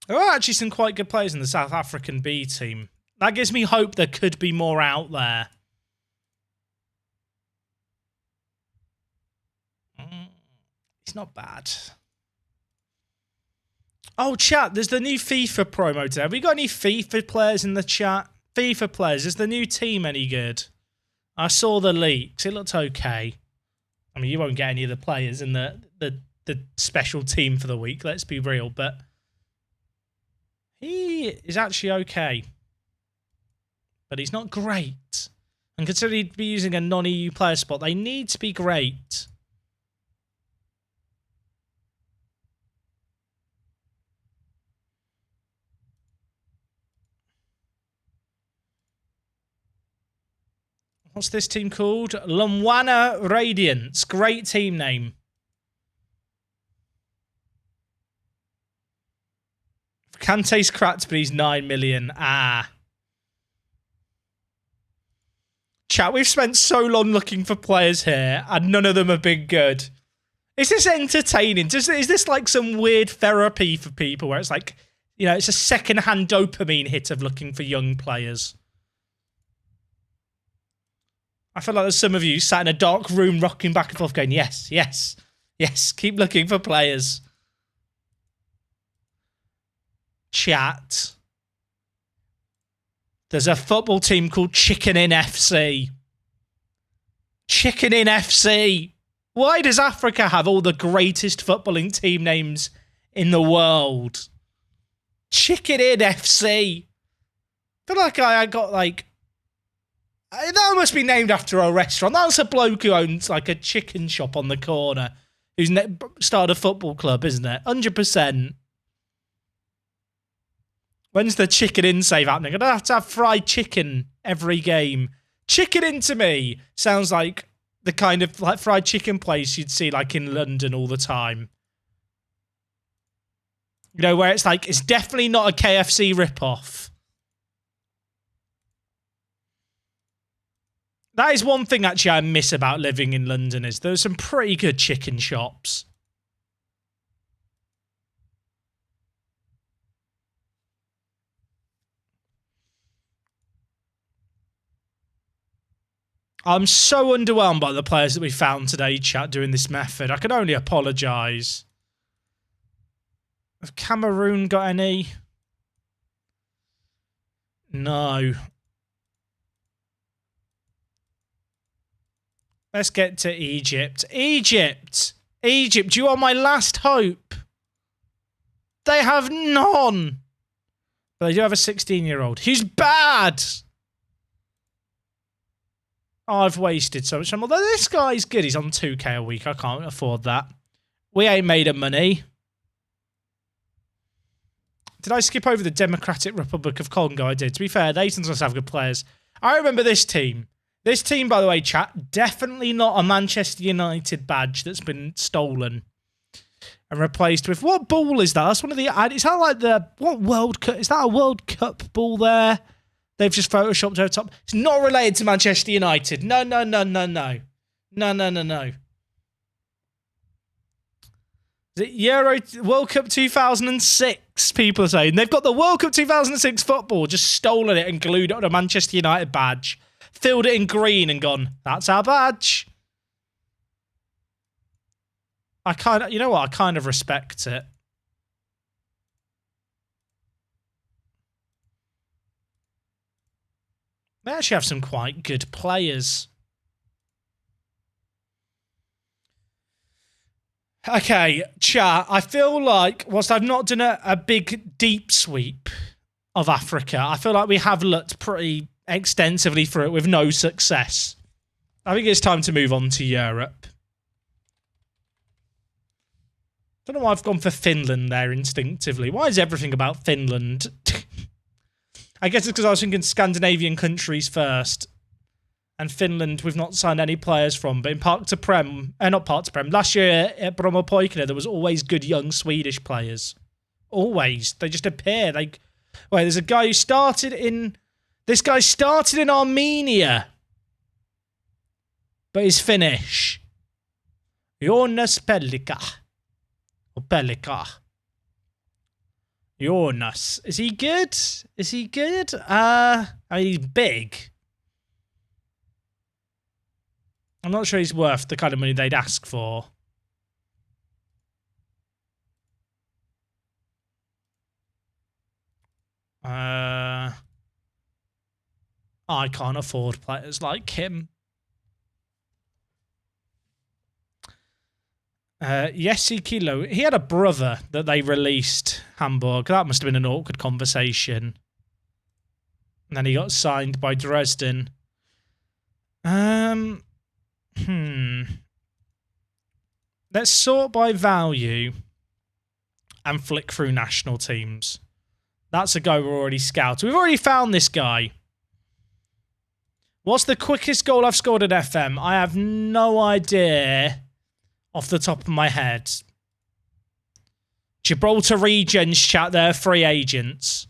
A: There are actually some quite good players in the South African B team. That gives me hope there could be more out there. It's not bad. Oh, chat, there's the new FIFA promo today. Have we got any FIFA players in the chat? FIFA players, is the new team any good? I saw the leaks. It looked okay. I mean, you won't get any of the players in the special team for the week, let's be real, but he is actually okay. But he's not great. And considering he'd be using a non-EU player spot, they need to be great. What's this team called? Lumwana Radiance. Great team name. Kante's cracked, but he's 9 million. Ah. Chat, we've spent so long looking for players here, and none of them have been good. Is this entertaining? Is this like some weird therapy for people where it's like, you know, it's a second-hand dopamine hit of looking for young players? I feel like there's some of you sat in a dark room rocking back and forth going, yes, yes, yes, keep looking for players. Chat. There's a football team called Chicken Inn FC. Chicken Inn FC. Why does Africa have all the greatest footballing team names in the world? Chicken Inn FC. I feel like I got like... That must be named after a restaurant. That's a bloke who owns like a chicken shop on the corner who's started a football club, isn't it? 100%. When's the Chicken Inn save happening? I don't have to have fried chicken every game. Chicken Inn to me sounds like the kind of like fried chicken place you'd see like in London all the time. You know, where it's like, it's definitely not a KFC ripoff. That is one thing actually I miss about living in London is there's some pretty good chicken shops. I'm so underwhelmed by the players that we found today, chat, doing this method. I can only apologise. Have Cameroon got any? No. Let's get to Egypt. Egypt! Egypt, you are my last hope. They have none. But they do have a 16-year-old. He's bad! I've wasted so much time. Although this guy's good. He's on 2k a week. I can't afford that. We ain't made of money. Did I skip over the Democratic Republic of Congo? I did. To be fair, they sometimes have good players. I remember this team. This team, by the way, chat, definitely not a Manchester United badge that's been stolen and replaced with... What ball is that? That's one of the... Is that like the... What World Cup? Is that a World Cup ball there? They've just photoshopped over top. It's not related to Manchester United. No, no, no, no, no. No, no, no, no. Is it Euro World Cup 2006, people are saying. They've got the World Cup 2006 football, just stolen it and glued it on a Manchester United badge. Filled it in green and gone, that's our badge. I kind of, you know what? I kind of respect it. They actually have some quite good players. Okay, chat. I feel like, whilst I've not done a big deep sweep of Africa, I feel like we have looked pretty extensively through it with no success. I think it's time to move on to Europe. Don't know why I've gone for Finland there instinctively. Why is everything about Finland? I guess it's because I was thinking Scandinavian countries first. And Finland, we've not signed any players from. But in Park to Prem, not Park to Prem, last year at Brommapojkarna, there was always good young Swedish players. Always. They just appear. Wait, there's a guy who started in... This guy started in Armenia. But he's Finnish. Jonas Pellikka. Or Pellikka. Jonas. Is he good? Is he good? He's big. I'm not sure he's worth the kind of money they'd ask for. I can't afford players like him. Yessi Kilo. He had a brother that they released, Hamburg. That must have been an awkward conversation. And then he got signed by Dresden. Let's sort by value and flick through national teams. That's a guy we're already scouted. We've already found this guy. What's the quickest goal I've scored at FM? I have no idea off the top of my head. Gibraltar Regions chat, they're free agents.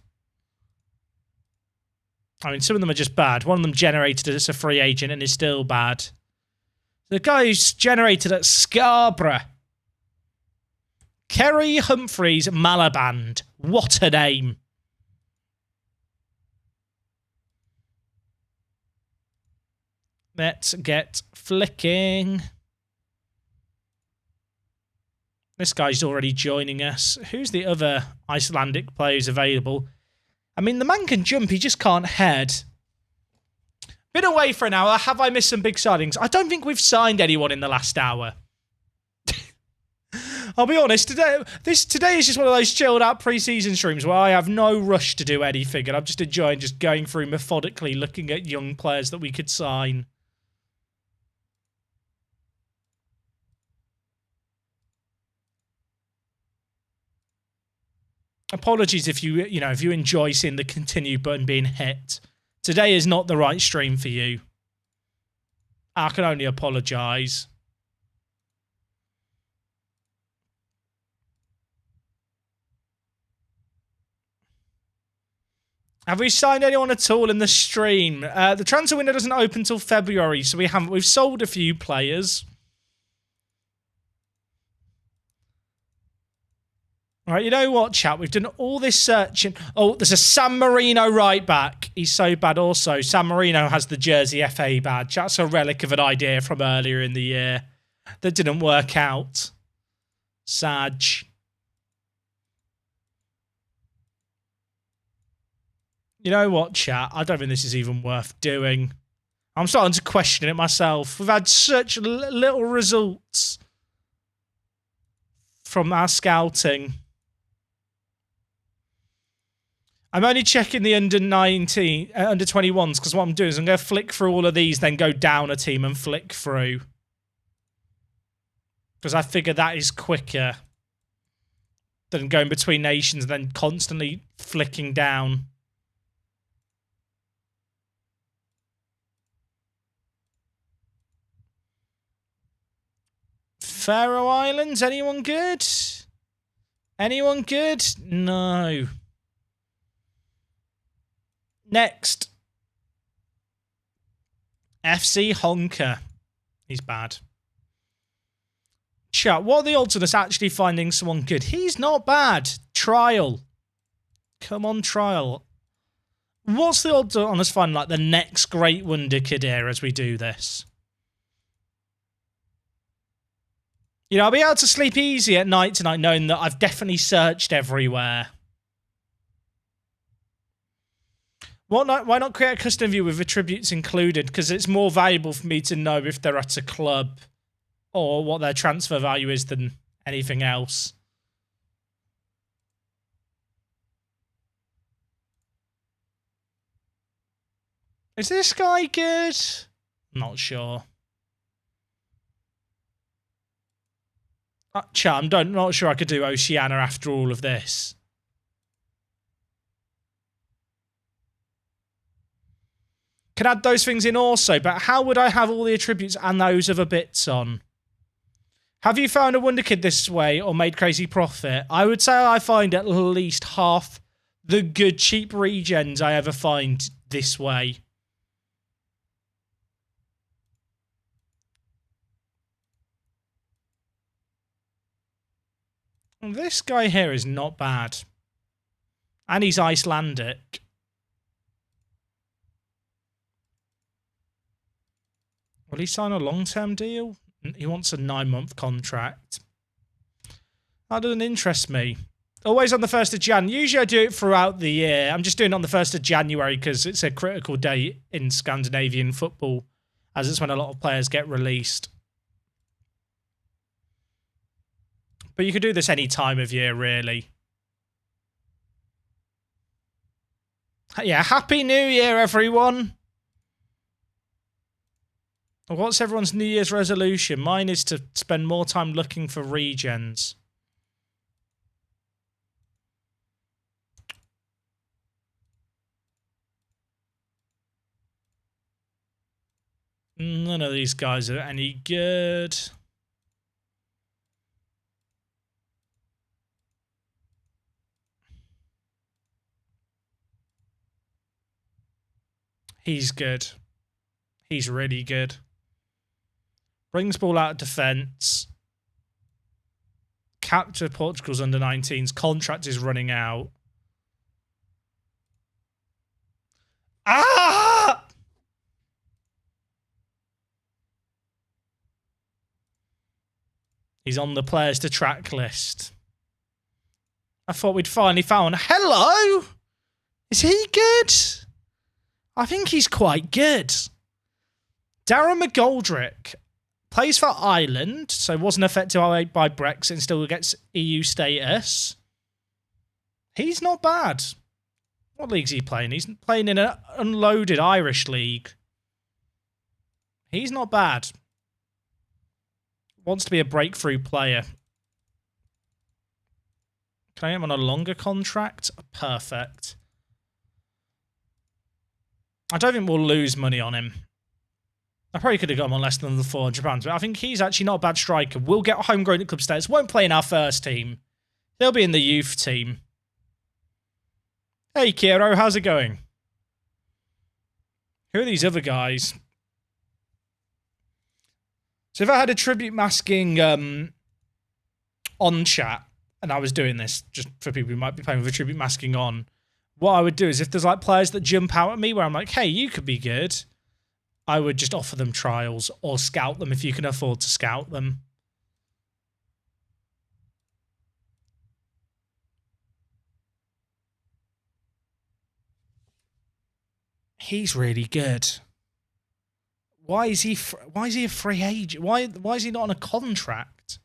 A: I mean, some of them are just bad. One of them generated as a free agent and is still bad. The guy who's generated at Scarborough. Kerry Humphreys Malaband. What a name. Let's get flicking. This guy's already joining us. Who's the other Icelandic players available? I mean, the man can jump, he just can't head. Been away for an hour. Have I missed some big signings? I don't think we've signed anyone in the last hour. I'll be honest, today is just one of those chilled out pre-season streams where I have no rush to do anything, and I'm just enjoying just going through methodically looking at young players that we could sign. Apologies if you enjoy seeing the continue button being hit. Today is not the right stream for you. I can only apologise. Have we signed anyone at all in the stream? The transfer window doesn't open until February, so we've sold a few players. All right, you know what, chat? We've done all this searching. Oh, there's a San Marino right back. He's so bad also. San Marino has the Jersey FA badge. That's a relic of an idea from earlier in the year that didn't work out. Sag. You know what, chat? I don't think this is even worth doing. I'm starting to question it myself. We've had such little results from our scouting. I'm only checking the under 21s because what I'm doing is I'm going to flick through all of these, then go down a team and flick through. Because I figure that is quicker than going between nations and then constantly flicking down. Faroe Islands, anyone good? Anyone good? No. Next. FC Honka. He's bad. Chat, what are the odds of us actually finding someone good? He's not bad. Trial. Come on, trial. What's the odds on us finding like the next great wonder kid here as we do this? You know, I'll be able to sleep easy at night tonight knowing that I've definitely searched everywhere. Why not create a custom view with attributes included? Because it's more valuable for me to know if they're at a club or what their transfer value is than anything else. Is this guy good? Not sure. Chat, I'm not sure I could do Oceania after all of this. Can add those things in also, but how would I have all the attributes and those other bits on? Have you found a wonder kid this way or made crazy profit? I would say I find at least half the good cheap regens I ever find this way. This guy here is not bad. And he's Icelandic. Will he sign a long-term deal? He wants a 9-month contract. That doesn't interest me. Always on the 1st of Jan. Usually I do it throughout the year. I'm just doing it on the 1st of January because it's a critical date in Scandinavian football, as it's when a lot of players get released. But you could do this any time of year, really. Yeah, Happy New Year, everyone. What's everyone's New Year's resolution? Mine is to spend more time looking for regens. None of these guys are any good. He's good. He's really good. Brings ball out of defence. Capture Portugal's under-19s. Contract is running out. Ah! He's on the players to track list. I thought we'd finally found... Hello? Is he good? I think he's quite good. Darren McGoldrick plays for Ireland, so wasn't affected by Brexit and still gets EU status. He's not bad. What league's he playing? He's playing in an unloaded Irish league. He's not bad. Wants to be a breakthrough player. Can I get him on a longer contract? Perfect. I don't think we'll lose money on him. I probably could have got him on less than the £400, but I think he's actually not a bad striker. We'll get homegrown at club status. Won't play in our first team. He'll be in the youth team. Hey, Kiro, how's it going? Who are these other guys? So if I had a tribute masking on chat, and I was doing this just for people who might be playing with a tribute masking on, what I would do is if there's like players that jump out at me where I'm like, hey, you could be good, I would just offer them trials or scout them if you can afford to scout them. He's really good. Why is he a free agent? Why is he not on a contract?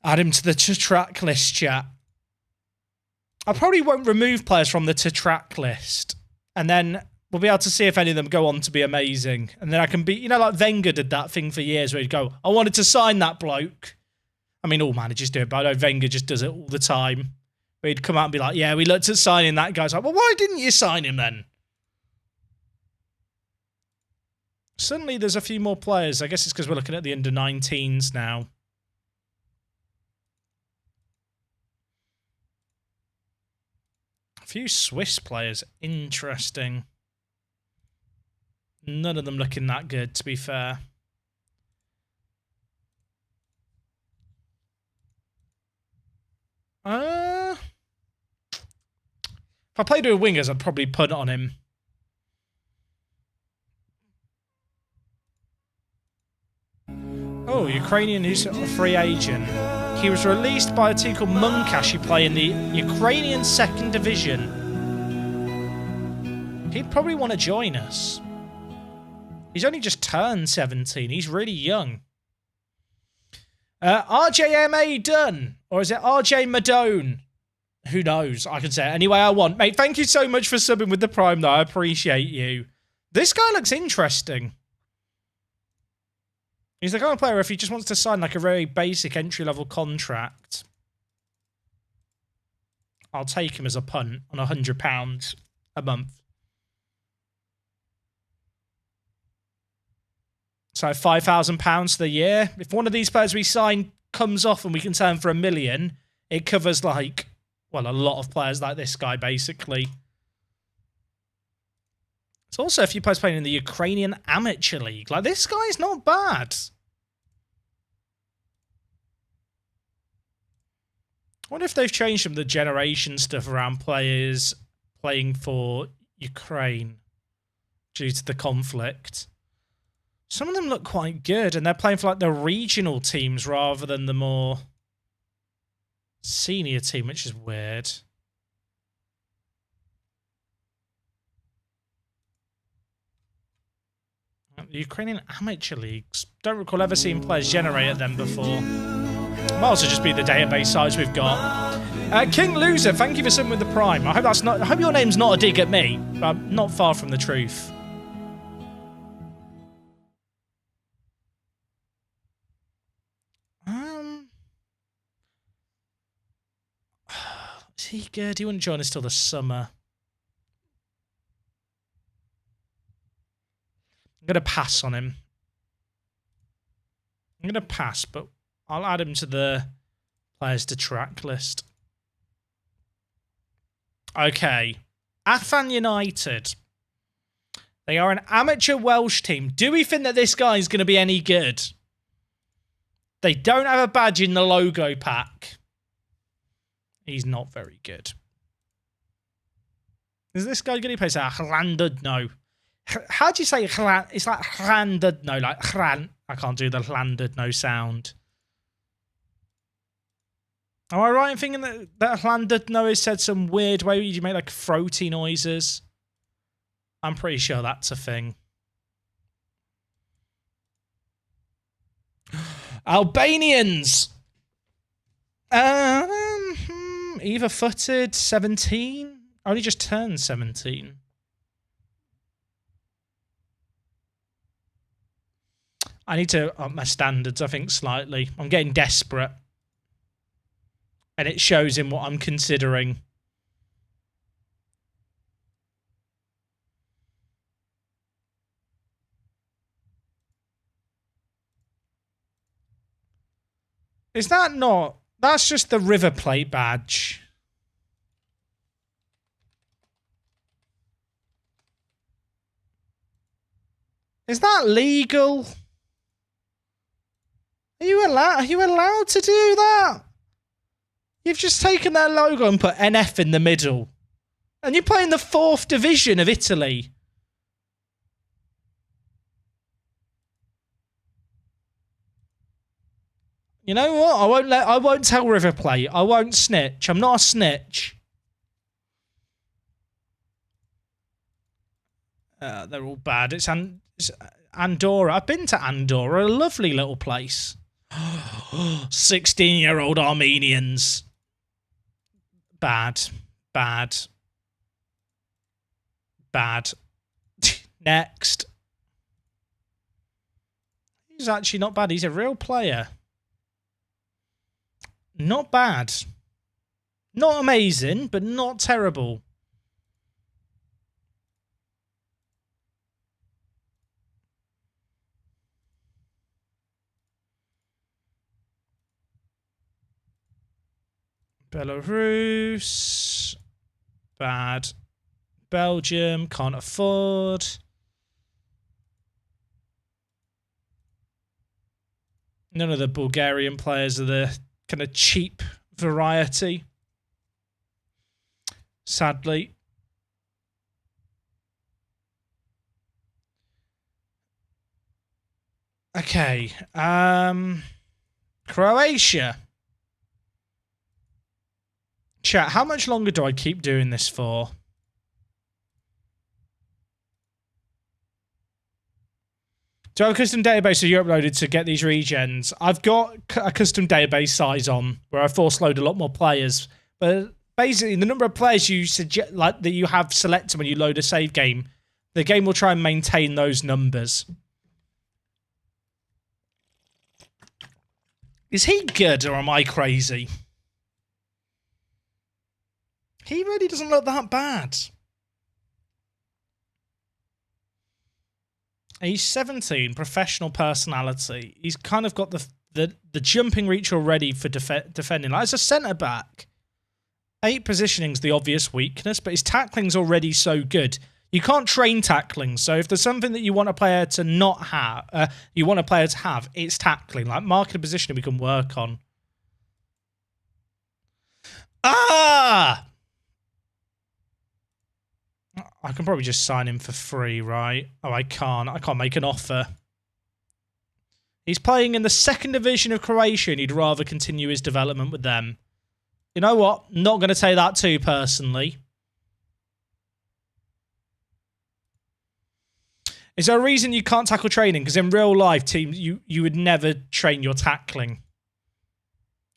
A: Add him to the to-track list, chat. I probably won't remove players from the to-track list. And then we'll be able to see if any of them go on to be amazing. And then I can be... You know, like Wenger did that thing for years where he'd go, I wanted to sign that bloke. I mean, all managers do it, but I know Wenger just does it all the time. But he'd come out and be like, yeah, we looked at signing that guy. It's like, well, why didn't you sign him then? Suddenly there's a few more players. I guess it's because we're looking at the under-19s now. A few Swiss players. Interesting. None of them looking that good, to be fair. If I played with wingers, I'd probably put on him. Oh, Ukrainian who's a free agent. He was released by a team called Munkash who play in the Ukrainian 2nd Division. He'd probably want to join us. He's only just turned 17. He's really young. RJMA done. Or is it RJ Madone? Who knows? I can say it any way I want. Mate, thank you so much for subbing with the Prime, though. I appreciate you. This guy looks interesting. He's the kind of player if he just wants to sign like a very basic entry-level contract, I'll take him as a punt on £100 a month. So £5,000 for the year. If one of these players we sign comes off and we can sell him for $1 million, it covers like, well, a lot of players like this guy, basically. It's also a few players playing in the Ukrainian Amateur League. Like, this guy's not bad. wonder if they've changed some of the generation stuff around players playing for Ukraine due to the conflict. Some of them look quite good, and they're playing for like the regional teams rather than the more senior team, which is weird. The Ukrainian amateur leagues. Don't recall ever seeing players generate at them before. Might also just be the database size we've got. King Loser, thank you for sitting with the Prime. I hope that's not. I hope your name's not a dig at me. I'm not far from the truth. Is he good? He wouldn't join us till the summer. I'm going to pass on him. I'm going to pass, but I'll add him to the players to track list. Okay. Athan United. They are an amateur Welsh team. Do we think that this guy is going to be any good? They don't have a badge in the logo pack. He's not very good. Is this guy going to play Hlandud? No. How do you say Hland? It's like Hlandud. No, like Hran. I can't do the Hlandud no sound. Am I right in thinking that Hlandud no has said some weird way you make like throaty noises? I'm pretty sure that's a thing. Albanians. Either-footed, 17. Only just turned 17. I need to up my standards, I think, slightly. I'm getting desperate. And it shows in what I'm considering. Is that not... That's just the River Plate badge. Is that legal? Are you allowed to do that? You've just taken that logo and put NF in the middle. And you're playing the 4th division of Italy. You know what? I won't tell River Plate. I won't snitch. I'm not a snitch. They're all bad. It's Andorra. I've been to Andorra. A lovely little place. 16-year-old Armenians. Bad. Bad. Bad. Next. He's actually not bad. He's a real player. Not bad. Not amazing, but not terrible. Belarus. Bad. Belgium. Can't afford. None of the Bulgarian players are the kind of cheap variety. Sadly. Okay. Croatia. Chat, how much longer do I keep doing this for? Do I have a custom database that you uploaded to get these regens? I've got a custom database size on where I force load a lot more players. But basically, the number of players you suggest, like that you have selected when you load a save game, the game will try and maintain those numbers. Is he good or am I crazy? He really doesn't look that bad. He's 17, professional personality. He's kind of got the jumping reach already for defending. Like, as a centre-back, 8 positioning's the obvious weakness, but his tackling's already so good. You can't train tackling, so if there's something that you want a player to not have, it's tackling. Like, marking and positioning we can work on. can probably just sign him for free, right? Oh, I can't. I can't make an offer. He's playing in the second division of Croatia and he'd rather continue his development with them. You know what? Not going to take that too personally. Is there a reason you can't tackle training? Because in real life, teams, you would never train your tackling.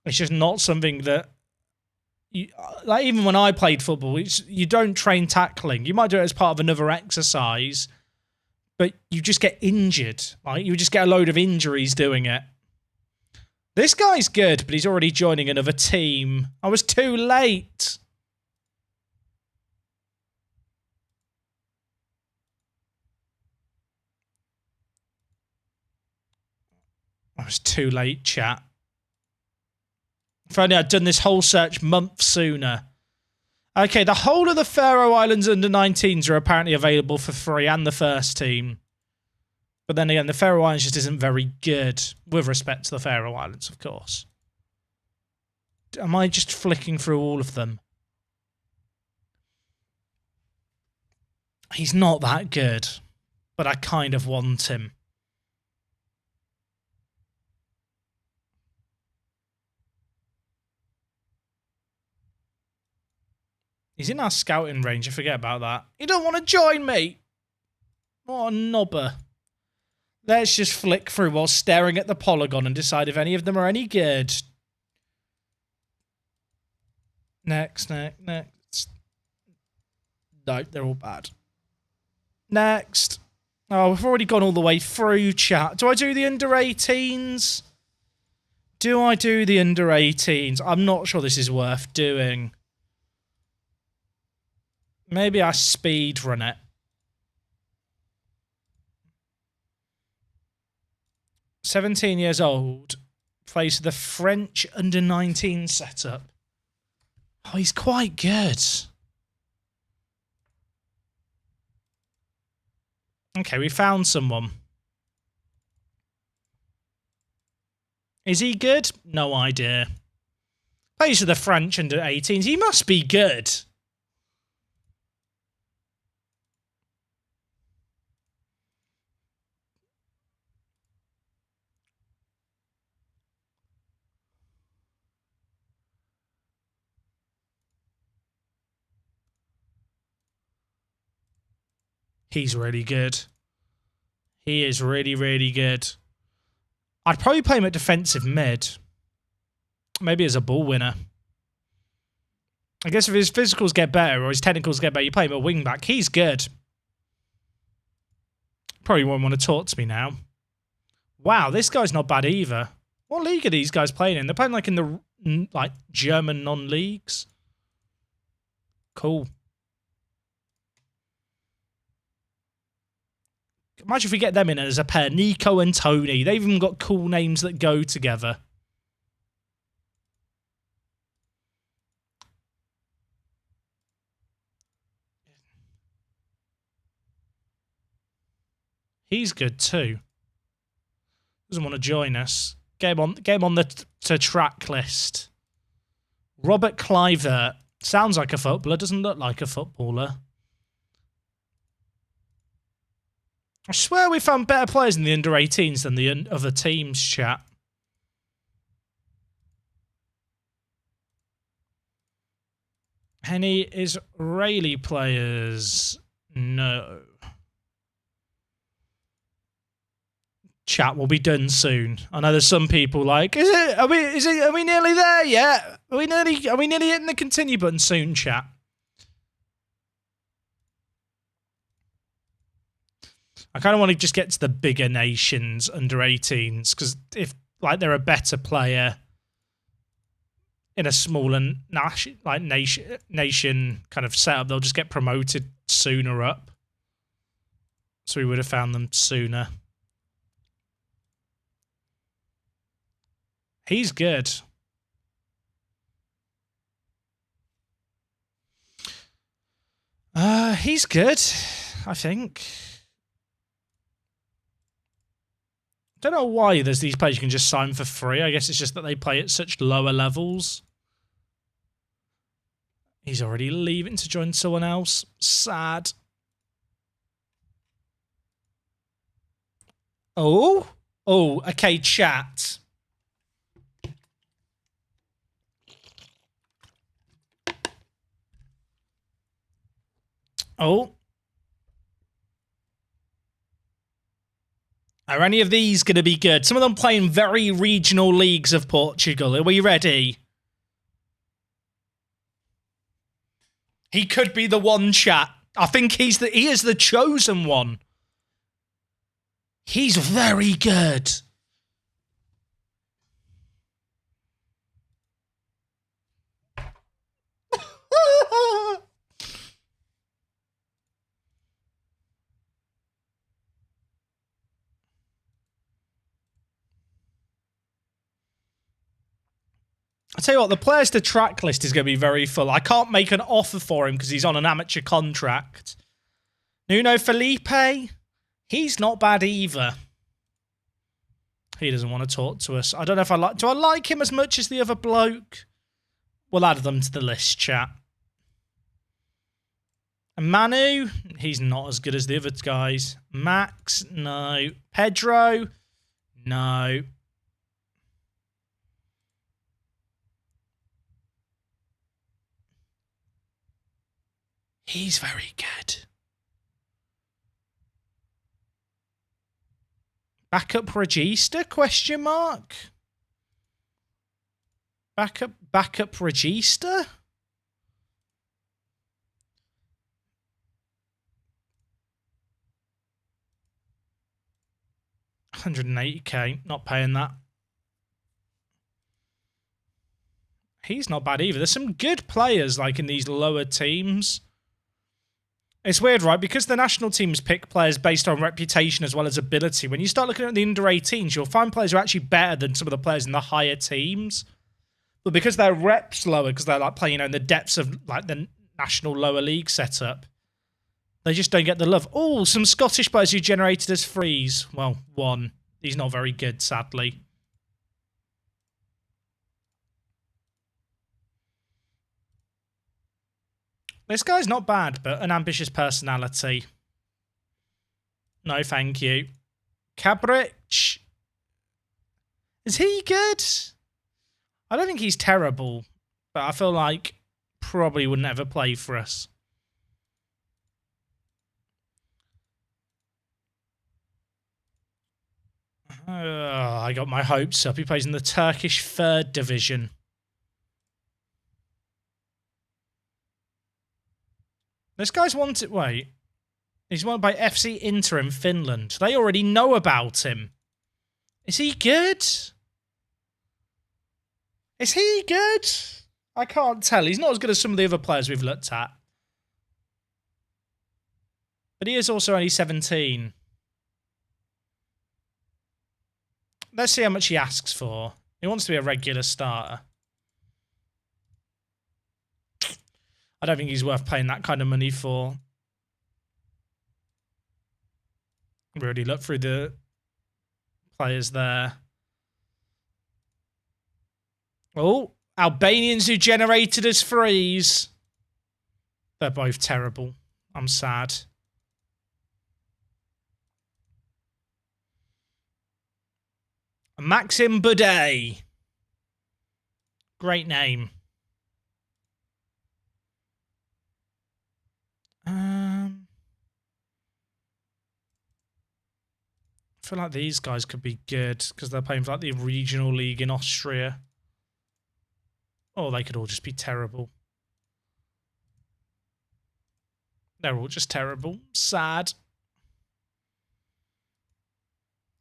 A: It's just not something that... like even when I played football, you don't train tackling. You might do it as part of another exercise, but you just get injured. Right? You just get a load of injuries doing it. This guy's good, but he's already joining another team. I was too late. I was too late, chat. If only I'd done this whole search months sooner. Okay, the whole of the Faroe Islands under-19s are apparently available for free and the first team. But then again, the Faroe Islands just isn't very good, with respect to the Faroe Islands, of course. Am I just flicking through all of them? He's not that good, but I kind of want him. He's in our scouting range, I forget about that. You don't want to join me? What a knobber. Let's just flick through while staring at the polygon and decide if any of them are any good. Next. No, they're all bad. Next. Oh, we've already gone all the way through, chat. Do I do the under-18s? Do I do the under-18s? I'm not sure this is worth doing. Maybe I speed run it. 17 years old. Plays for the French under-19 setup. Oh, he's quite good. Okay, we found someone. Is he good? No idea. Plays for the French under-18s. He must be good. He's really good. He is really, really good. I'd probably play him at defensive mid. Maybe as a ball winner. I guess if his physicals get better or his technicals get better, you play him at wing back. He's good. Probably won't want to talk to me now. Wow, this guy's not bad either. What league are these guys playing in? They're playing like in the German non-leagues. Cool. Imagine if we get them in as a pair. Nico and Tony. They've even got cool names that go together. He's good too. Doesn't want to join us. Get him on the track list. Robert Cliver. Sounds like a footballer. Doesn't look like a footballer. I swear we found better players in the under-18s than the other teams, chat. Any Israeli players? No. Chat will be done soon. I know there's some people like, are we nearly there yet? Are we nearly hitting the continue button soon, chat? I kind of want to just get to the bigger nations under 18s because if they're a better player in a smaller nation kind of setup, they'll just get promoted sooner up. So we would have found them sooner. He's good. He's good, I think. Don't know why there's these players you can just sign for free. I guess it's just that they play at such lower levels. He's already leaving to join someone else. Sad. Oh, oh, okay, chat. Oh. Are any of these going to be good? Some of them playing very regional leagues of Portugal. Are we ready? He could be the one, chat. I think he is the chosen one. He's very good. I tell you what, the players to track list is going to be very full. I can't make an offer for him because he's on an amateur contract. Nuno Felipe, he's not bad either. He doesn't want to talk to us. I don't know if I like... Do I like him as much as the other bloke? We'll add them to the list, chat. And Manu, he's not as good as the other guys. Max, no. Pedro, no. He's very good. Backup register? Question mark. Backup register? $180k. Not paying that. He's not bad either. There's some good players like in these lower teams. It's weird, right? Because the national teams pick players based on reputation as well as ability. When you start looking at the under-18s, you'll find players who are actually better than some of the players in the higher teams. But because their reps lower, because they're like playing, you know, in the depths of like the national lower league setup, they just don't get the love. Oh, some Scottish players who generated as frees. Well, one. He's not very good, sadly. This guy's not bad, but an ambitious personality. No, thank you. Cabrich. Is he good? I don't think he's terrible, but I feel like probably wouldn't ever play for us. I got my hopes up. He plays in the Turkish 3rd division. This guy's wanted... Wait. He's wanted by FC Inter in Finland. They already know about him. Is he good? Is he good? I can't tell. He's not as good as some of the other players we've looked at. But he is also only 17. Let's see how much he asks for. He wants to be a regular starter. I don't think he's worth paying that kind of money for. We already looked through the players there. Oh, Albanians who generated as frees. They're both terrible. I'm sad. Maxim Boudet. Great name. I feel like these guys could be good because they're playing for like the regional league in Austria. Or they could all just be terrible. They're all just terrible. Sad.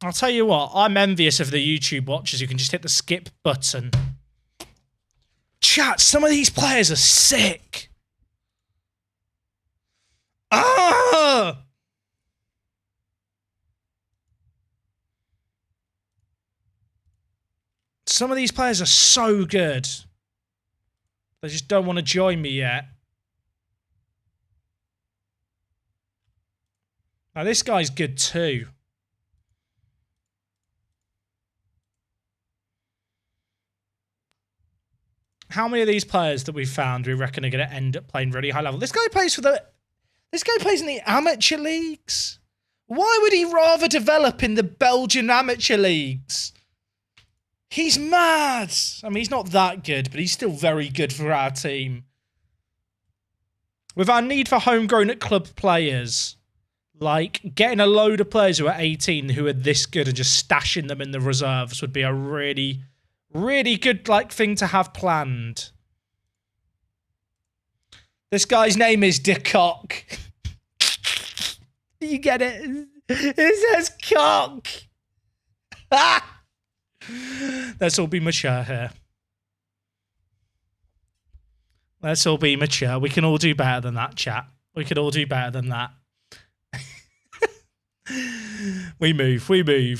A: I'll tell you what, I'm envious of the YouTube watchers who can just hit the skip button. Chat, some of these players are sick. Ah! Some of these players are so good. They just don't want to join me yet. Now this guy's good too. How many of these players that we found we reckon are going to end up playing really high level? This guy plays for the... This guy plays in the amateur leagues. Why would he rather develop in the Belgian amateur leagues? He's mad. I mean, he's not that good, but he's still very good for our team. With our need for homegrown at club players, like getting a load of players who are 18 who are this good and just stashing them in the reserves would be a really, really good thing to have planned. This guy's name is De Cock. You get it? It says cock. Let's all be mature here. Let's all be mature. We can all do better than that, chat. We can all do better than that. We move. For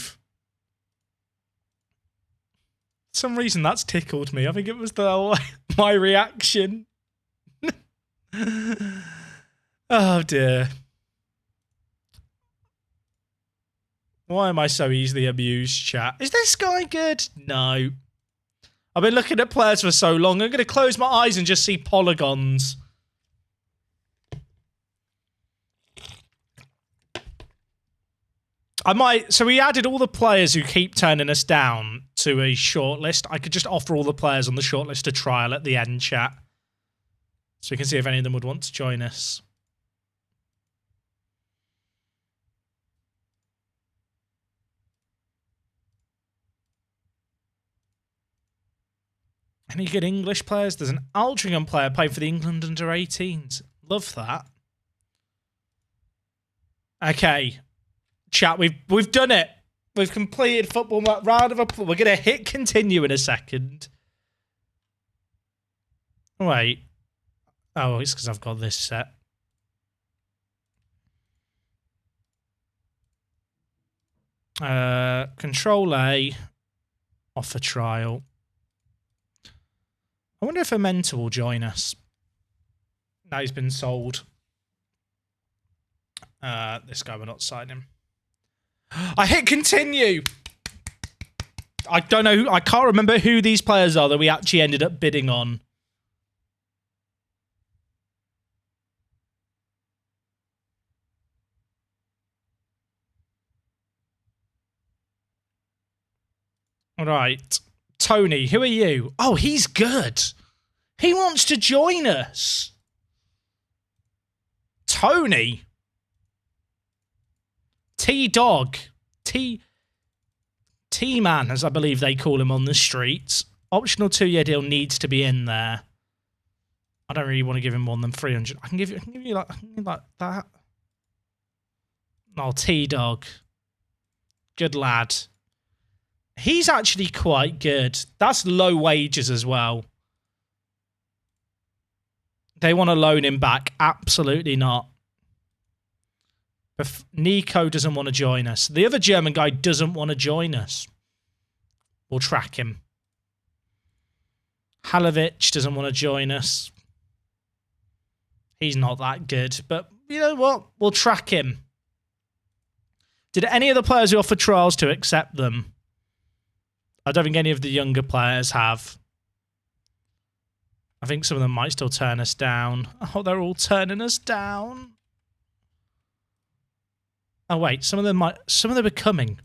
A: some reason, that's tickled me. I think it was my reaction. Oh, dear. Why am I so easily amused, chat? Is this guy good? No. I've been looking at players for so long. I'm going to close my eyes and just see polygons. So we added all the players who keep turning us down to a shortlist. I could just offer all the players on the shortlist a trial at the end, chat. So we can see if any of them would want to join us. Any good English players? There's an Altrincham player playing for the England under-18s. Love that. Okay. Chat, we've done it. We've completed football round of applause. We're going to hit continue in a second. Wait. Oh, it's because I've got this set. Control A. Offer trial. I wonder if a mentor will join us. No, he's been sold. This guy, we're not signing. I hit continue. I don't know. I can't remember who these players are that we actually ended up bidding on. All right. Tony, who are you? Oh, he's good. He wants to join us. Tony. T-Dog. T-Man, as I believe they call him on the streets. Optional 2-year deal needs to be in there. I don't really want to give him more than 300. I can give you like that. Oh, T-Dog. Good lad. He's actually quite good. That's low wages as well. They want to loan him back. Absolutely not. If Nico doesn't want to join us. The other German guy doesn't want to join us. We'll track him. Halovic doesn't want to join us. He's not that good. But you know what? We'll track him. Did any of the players who offered trials to accept them? I don't think any of the younger players have. I think some of them might still turn us down. Oh, they're all turning us down. Oh, wait. Some of them are coming.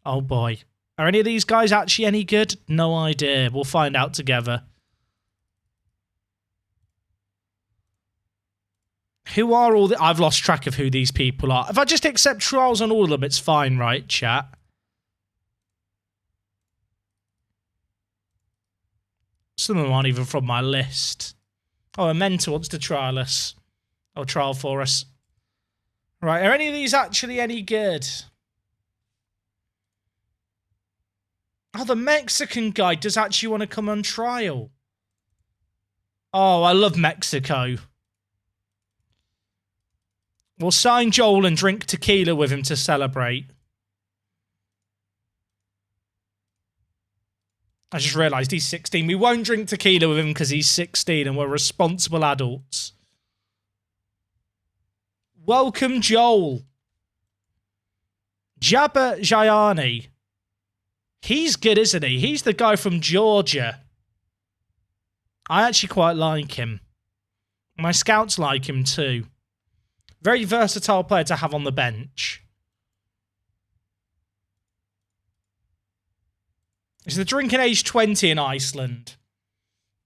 A: Oh, boy. Are any of these guys actually any good? No idea. We'll find out together. Who are all the... I've lost track of who these people are. If I just accept trials on all of them, it's fine, right, chat? Some of them aren't even from my list. Oh, a mentor wants to trial us. Or trial for us. Right, are any of these actually any good? Oh, the Mexican guy does actually want to come on trial. Oh, I love Mexico. We'll sign Joel and drink tequila with him to celebrate. I just realised he's 16. We won't drink tequila with him because he's 16 and we're responsible adults. Welcome, Joel. Jabba Jayani. He's good, isn't he? He's the guy from Georgia. I actually quite like him. My scouts like him too. Very versatile player to have on the bench. Is the drinking age 20 in Iceland?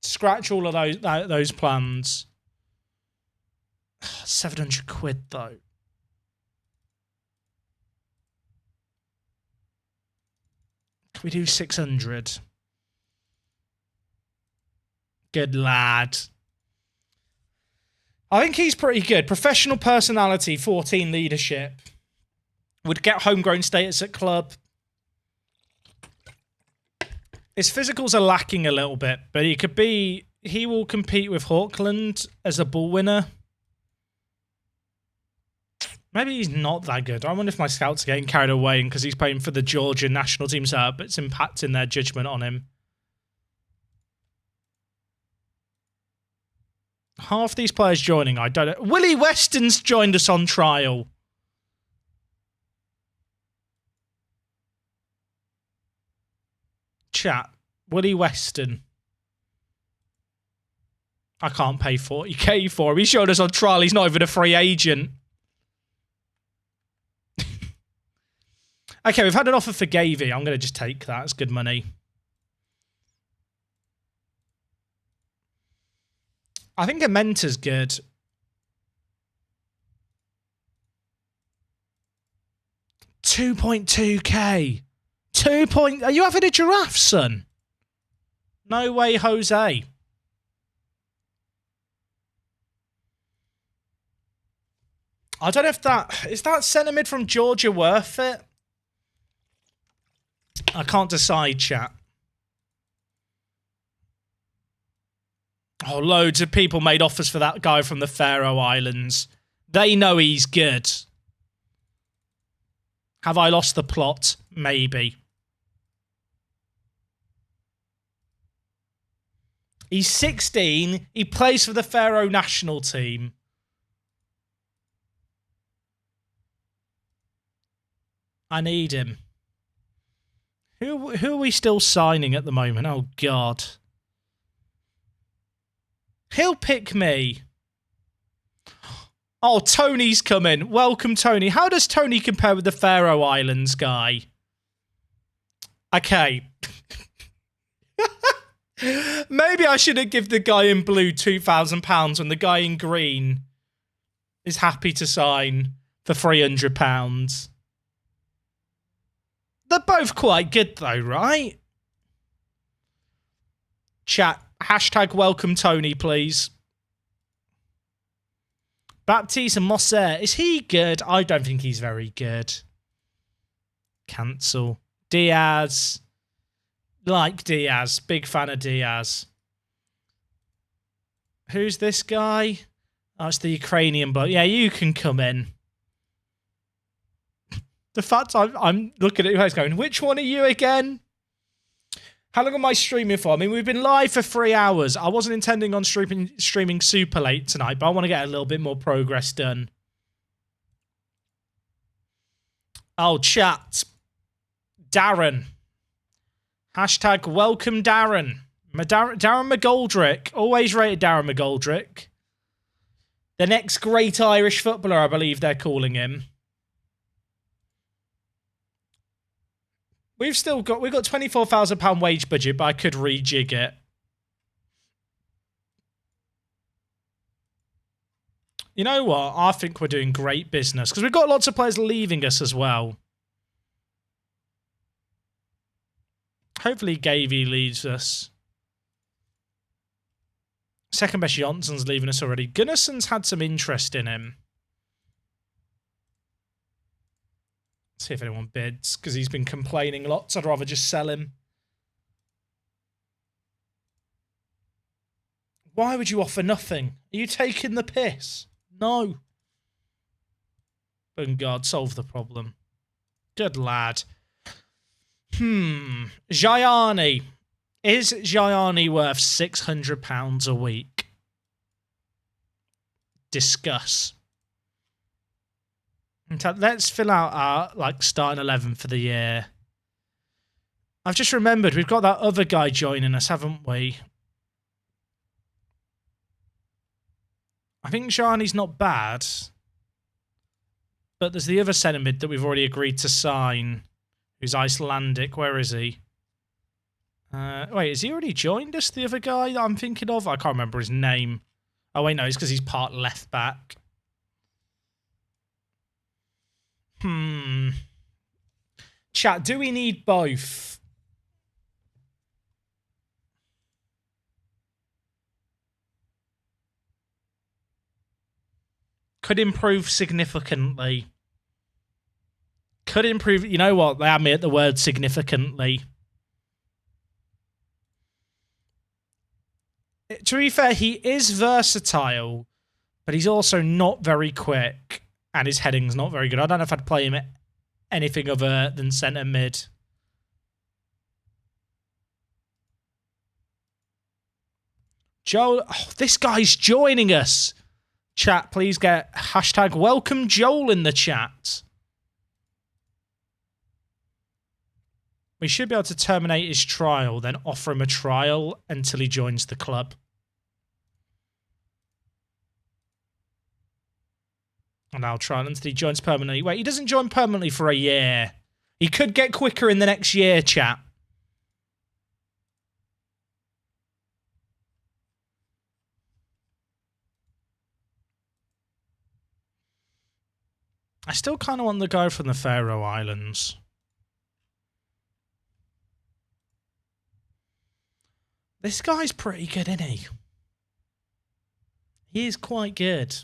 A: Scratch all of those plans. 700 quid though. Can we do 600? Good lad. I think he's pretty good. Professional personality, 14 leadership. Would get homegrown status at club. His physicals are lacking a little bit, but he will compete with Hawkland as a ball winner. Maybe he's not that good. I wonder if my scouts are getting carried away because he's playing for the Georgian national team setup, but it's impacting their judgment on him. Half these players joining, I don't know. Willie Weston's joined us on trial. Chat. Willie Weston. I can't pay 40k for him. He showed us on trial. He's not even a free agent. Okay, we've had an offer for Gavey. I'm going to just take that. It's good money. I think a mentor's good. 2.2k. Are you having a giraffe, son? No way, Jose. I don't know if that... Is that centre mid from Georgia worth it? I can't decide, chat. Oh, loads of people made offers for that guy from the Faroe Islands. They know he's good. Have I lost the plot? Maybe. He's 16. He plays for the Faroe national team. I need him. Who are we still signing at the moment? Oh, God. He'll pick me. Oh, Tony's coming. Welcome, Tony. How does Tony compare with the Faroe Islands guy? Okay. Maybe I shouldn't give the guy in blue £2,000 when the guy in green is happy to sign for £300. They're both quite good though, right? Chat, hashtag welcome Tony, please. Baptiste and Mosser, is he good? I don't think he's very good. Cancel. Diaz. Like Diaz. Big fan of Diaz. Who's this guy? Oh, it's the Ukrainian bloke. Yeah, you can come in. The fact I'm looking at who's going, which one are you again? How long am I streaming for? I mean, we've been live for 3 hours. I wasn't intending on streaming super late tonight, but I want to get a little bit more progress done. Oh, chat. Darren. Hashtag welcome Darren. Darren McGoldrick. Always rated Darren McGoldrick. The next great Irish footballer, I believe they're calling him. We've got £24,000 wage budget, but I could rejig it. You know what? I think we're doing great business because we've got lots of players leaving us as well. Hopefully Gavey leaves us. Second best Johnson's leaving us already. Gunnarsson's had some interest in him. See if anyone bids, because he's been complaining lots. I'd rather just sell him. Why would you offer nothing? Are you taking the piss? No. Bungard, solve the problem. Good lad. Gianni. Is Gianni worth £600 a week? Discuss. Let's fill out our starting 11 for the year. I've just remembered we've got that other guy joining us, haven't we? I think Gianni's not bad. But there's the other centre mid that we've already agreed to sign, who's Icelandic. Where is he? Wait, has he already joined us, the other guy that I'm thinking of? I can't remember his name. Oh, wait, no, it's because he's part left back. Chat, do we need both? Could improve significantly. Could improve. You know what? They had me at the word significantly. To be fair, he is versatile, but he's also not very quick, and his heading's not very good. I don't know if I'd play him at anything other than centre mid. Joel, oh, this guy's joining us. Chat, please get hashtag welcome Joel in the chat. We should be able to terminate his trial, then offer him a trial until he joins the club. And I'll try until he joins permanently. Wait, he doesn't join permanently for a year. He could get quicker in the next year, chat. I still kind of want the guy from the Faroe Islands. This guy's pretty good, isn't he? He is quite good.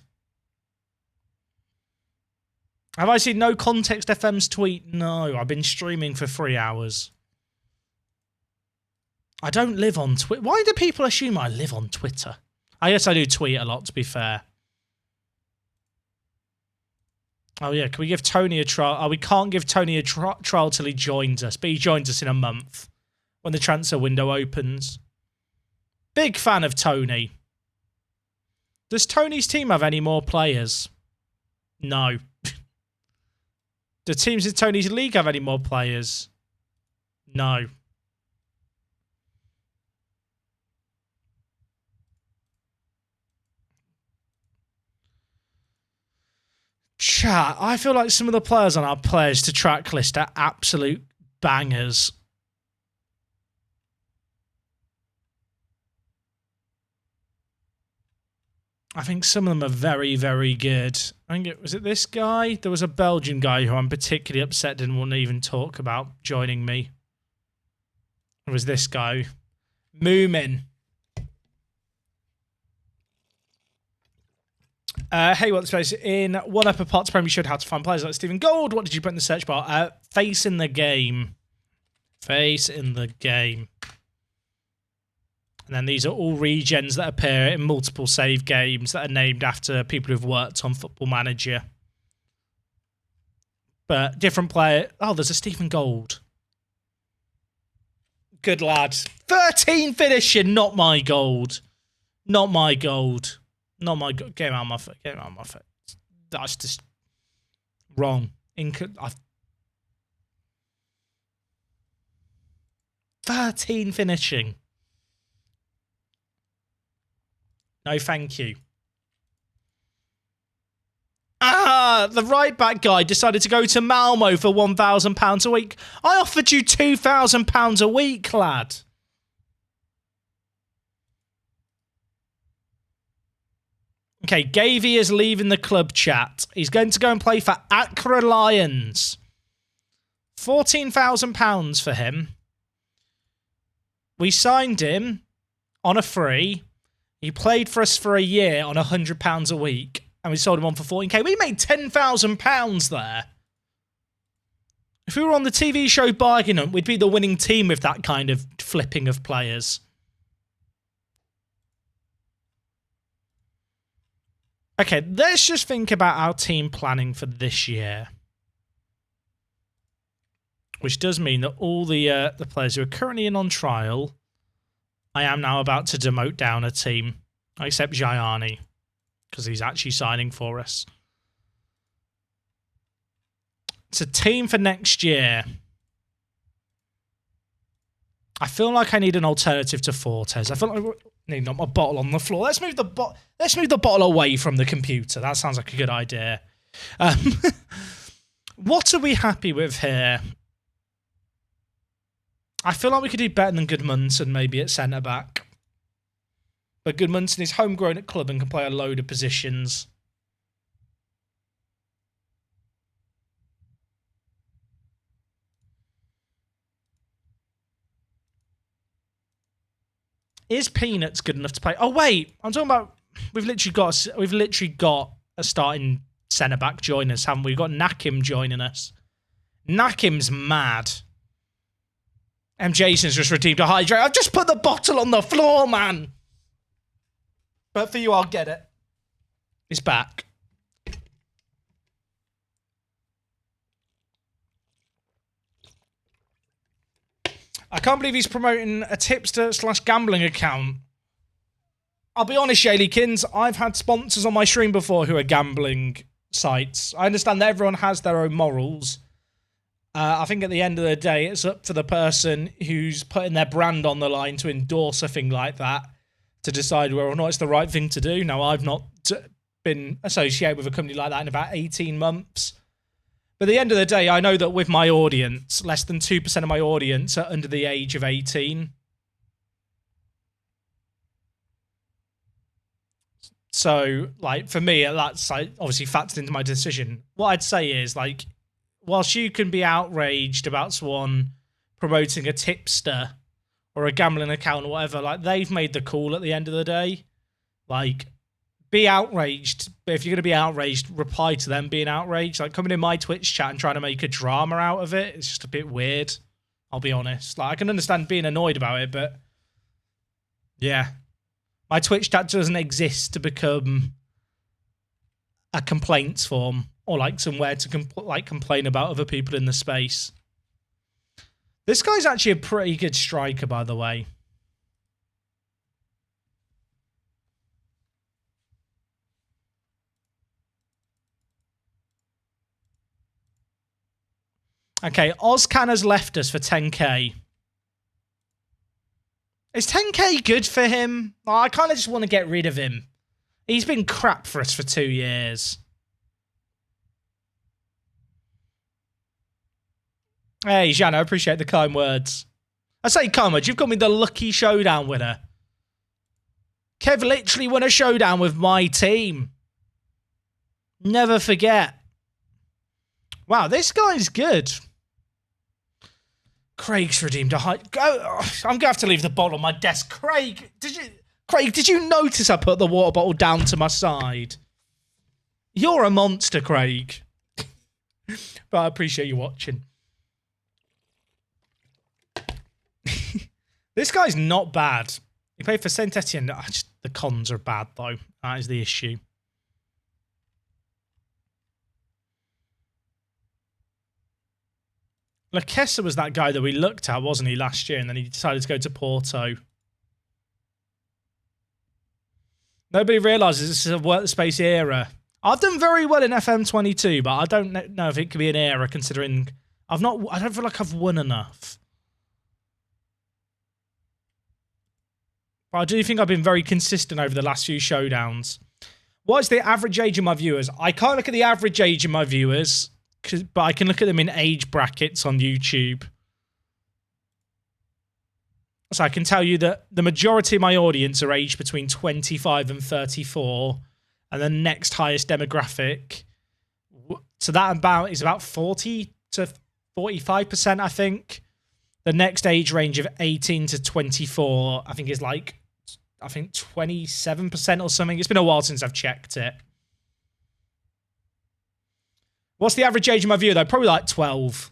A: Have I seen No Context FM's tweet? No, I've been streaming for 3 hours. I don't live on Twitter. Why do people assume I live on Twitter? I guess I do tweet a lot, to be fair. Oh, yeah, can we give Tony a trial? Oh, we can't give Tony a trial till he joins us, but he joins us in a month when the transfer window opens. Big fan of Tony. Does Tony's team have any more players? No. Do teams in Tony's league have any more players? No. Chat, I feel like some of the players on our players to track list are absolute bangers. I think some of them are very, very good. I think was it this guy? There was a Belgian guy who I'm particularly upset didn't want to even talk about joining me. It was this guy. Moomin. Hey, what's space? In one upper parts program, you showed how to find players like Stephen Gold. What did you put in the search bar? Face in the game. Face in the game. And then these are all regens that appear in multiple save games that are named after people who've worked on Football Manager. But different player. Oh, there's a Stephen Gold. Good lad. 13 finishing, not my gold. Not my gold. Not my gold. Get him out of my foot. Get him out of my foot. That's just wrong. 13 finishing. No, thank you. Ah, the right back guy decided to go to Malmo for £1,000 a week. I offered you £2,000 a week, lad. Okay, Gavey is leaving the club, chat. He's going to go and play for Accra Lions. £14,000 for him. We signed him on a free. He played for us for a year on £100 a week, and we sold him on for 14k. We made £10,000 there. If we were on the TV show Bargain Hunt, we'd be the winning team with that kind of flipping of players. Okay, let's just think about our team planning for this year. Which does mean that all the players who are currently in on trial, I am now about to demote down a team, except Gianni, because he's actually signing for us. It's a team for next year. I feel like I need an alternative to Fortes. I feel like I need not my bottle on the floor. Let's move the bottle away from the computer. That sounds like a good idea. What are we happy with here? I feel like we could do better than Goodmunson maybe at centre-back. But Goodmunson is homegrown at club and can play a load of positions. Is Peanuts good enough to play? Oh wait, I'm talking about we've literally got a starting centre back join us, haven't we? We've got Nakim joining us. Nakim's mad. Jason's just redeemed a hydrate. I've just put the bottle on the floor, man. But for you, I'll get it. It's back. I can't believe he's promoting a tipster/gambling account. I'll be honest, Yalykins, I've had sponsors on my stream before who are gambling sites. I understand that everyone has their own morals. I think at the end of the day, it's up to the person who's putting their brand on the line to endorse a thing like that to decide whether or not it's the right thing to do. Now, I've not been associated with a company like that in about 18 months. But at the end of the day, I know that with my audience, less than 2% of my audience are under the age of 18. So, like, for me, that's like, obviously factored into my decision. What I'd say is, like, whilst you can be outraged about someone promoting a tipster or a gambling account or whatever, like, they've made the call at the end of the day. Like, be outraged, but if you're going to be outraged, reply to them being outraged. Like, coming in my Twitch chat and trying to make a drama out of it, it's just a bit weird, I'll be honest. Like, I can understand being annoyed about it, but yeah. My Twitch chat doesn't exist to become a complaints form or like somewhere to complain about other people in the space. This guy's actually a pretty good striker, by the way. Okay, Ozcan has left us for 10k. Is 10k good for him? Oh, I kind of just want to get rid of him. He's been crap for us for 2 years. Hey, Jan, I appreciate the kind words. I say kind words, you've got me the lucky showdown winner. Kev literally won a showdown with my team. Never forget. Wow, this guy's good. Craig's redeemed a high... I'm going to have to leave the bottle on my desk. Craig, did you notice I put the water bottle down to my side? You're a monster, Craig. But I appreciate you watching. This guy's not bad. He played for Saint Etienne. The cons are bad, though. That is the issue. Laquesa was that guy that we looked at, wasn't he, last year? And then he decided to go to Porto. Nobody realises this is a workspace era. I've done very well in FM22, but I don't know if it could be an era considering I don't feel like I've won enough. But I do think I've been very consistent over the last few showdowns. What is the average age of my viewers? I can't look at the average age of my viewers, but I can look at them in age brackets on YouTube. So I can tell you that the majority of my audience are aged between 25 and 34. And the next highest demographic, so that is about 40 to 45%, I think. The next age range of 18 to 24, I think is like, 27% or something. It's been a while since I've checked it. What's the average age of my viewer, though? Probably like 12.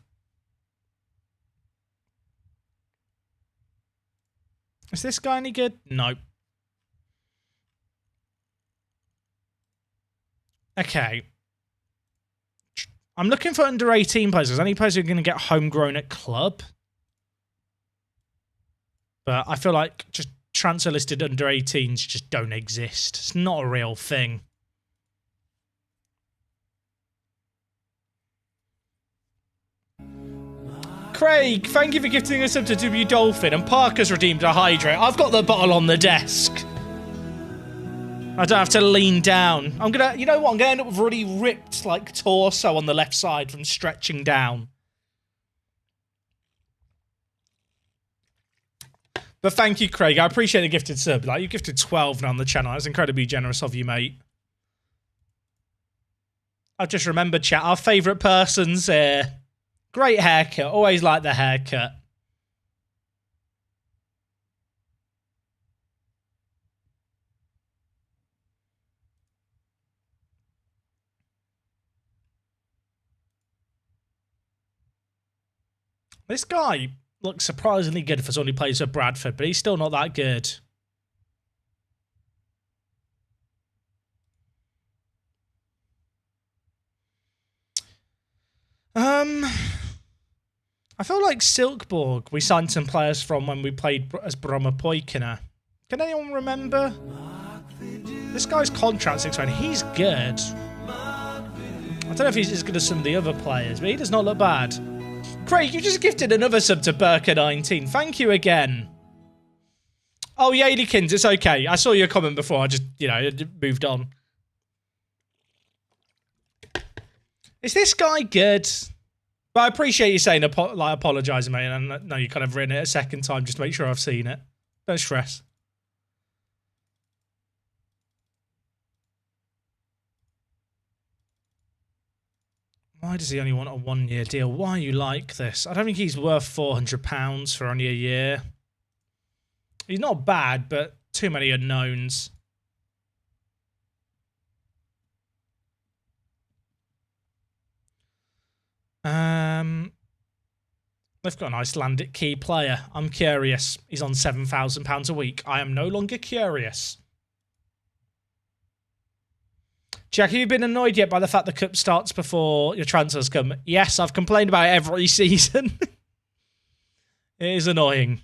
A: Is this guy any good? No. Okay. I'm looking for under 18 players. There's any players who are going to get homegrown at club. But I feel like just transfer listed under 18s just don't exist. It's not a real thing. Craig, thank you for gifting us up to W Dolphin, and Parker's redeemed a hydrate. I've got the bottle on the desk. I don't have to lean down. You know what? I'm gonna end up with really ripped, like, torso on the left side from stretching down. But thank you, Craig. I appreciate the gifted sub. Like, you gifted 12 now on the channel. That's incredibly generous of you, mate. I've just remembered, chat, our favourite person's here. Great haircut. Always like the haircut. This guy looks surprisingly good for someone who plays for Bradford, but he's still not that good. I feel like Silkeborg, we signed some players from when we played as Bromma Poikina. Can anyone remember? This guy's contract's expired. He's good. I don't know if he's as good as some of the other players, but he does not look bad. Craig, you just gifted another sub to Burker19. Thank you again. Oh, Yadykins, it's okay. I saw your comment before. I just, you know, moved on. Is this guy good? But I appreciate you saying, like, apologising, mate. And I know you kind of written it a second time just to make sure I've seen it. Don't stress. Why does he only want a 1-year deal? Why are you like this? I don't think he's worth £400 for only a year. He's not bad, but too many unknowns. They've got an Icelandic key player. I'm curious. He's on £7,000 a week. I am no longer curious. Jack, have you been annoyed yet by the fact the cup starts before your transfers come? Yes, I've complained about it every season. It is annoying.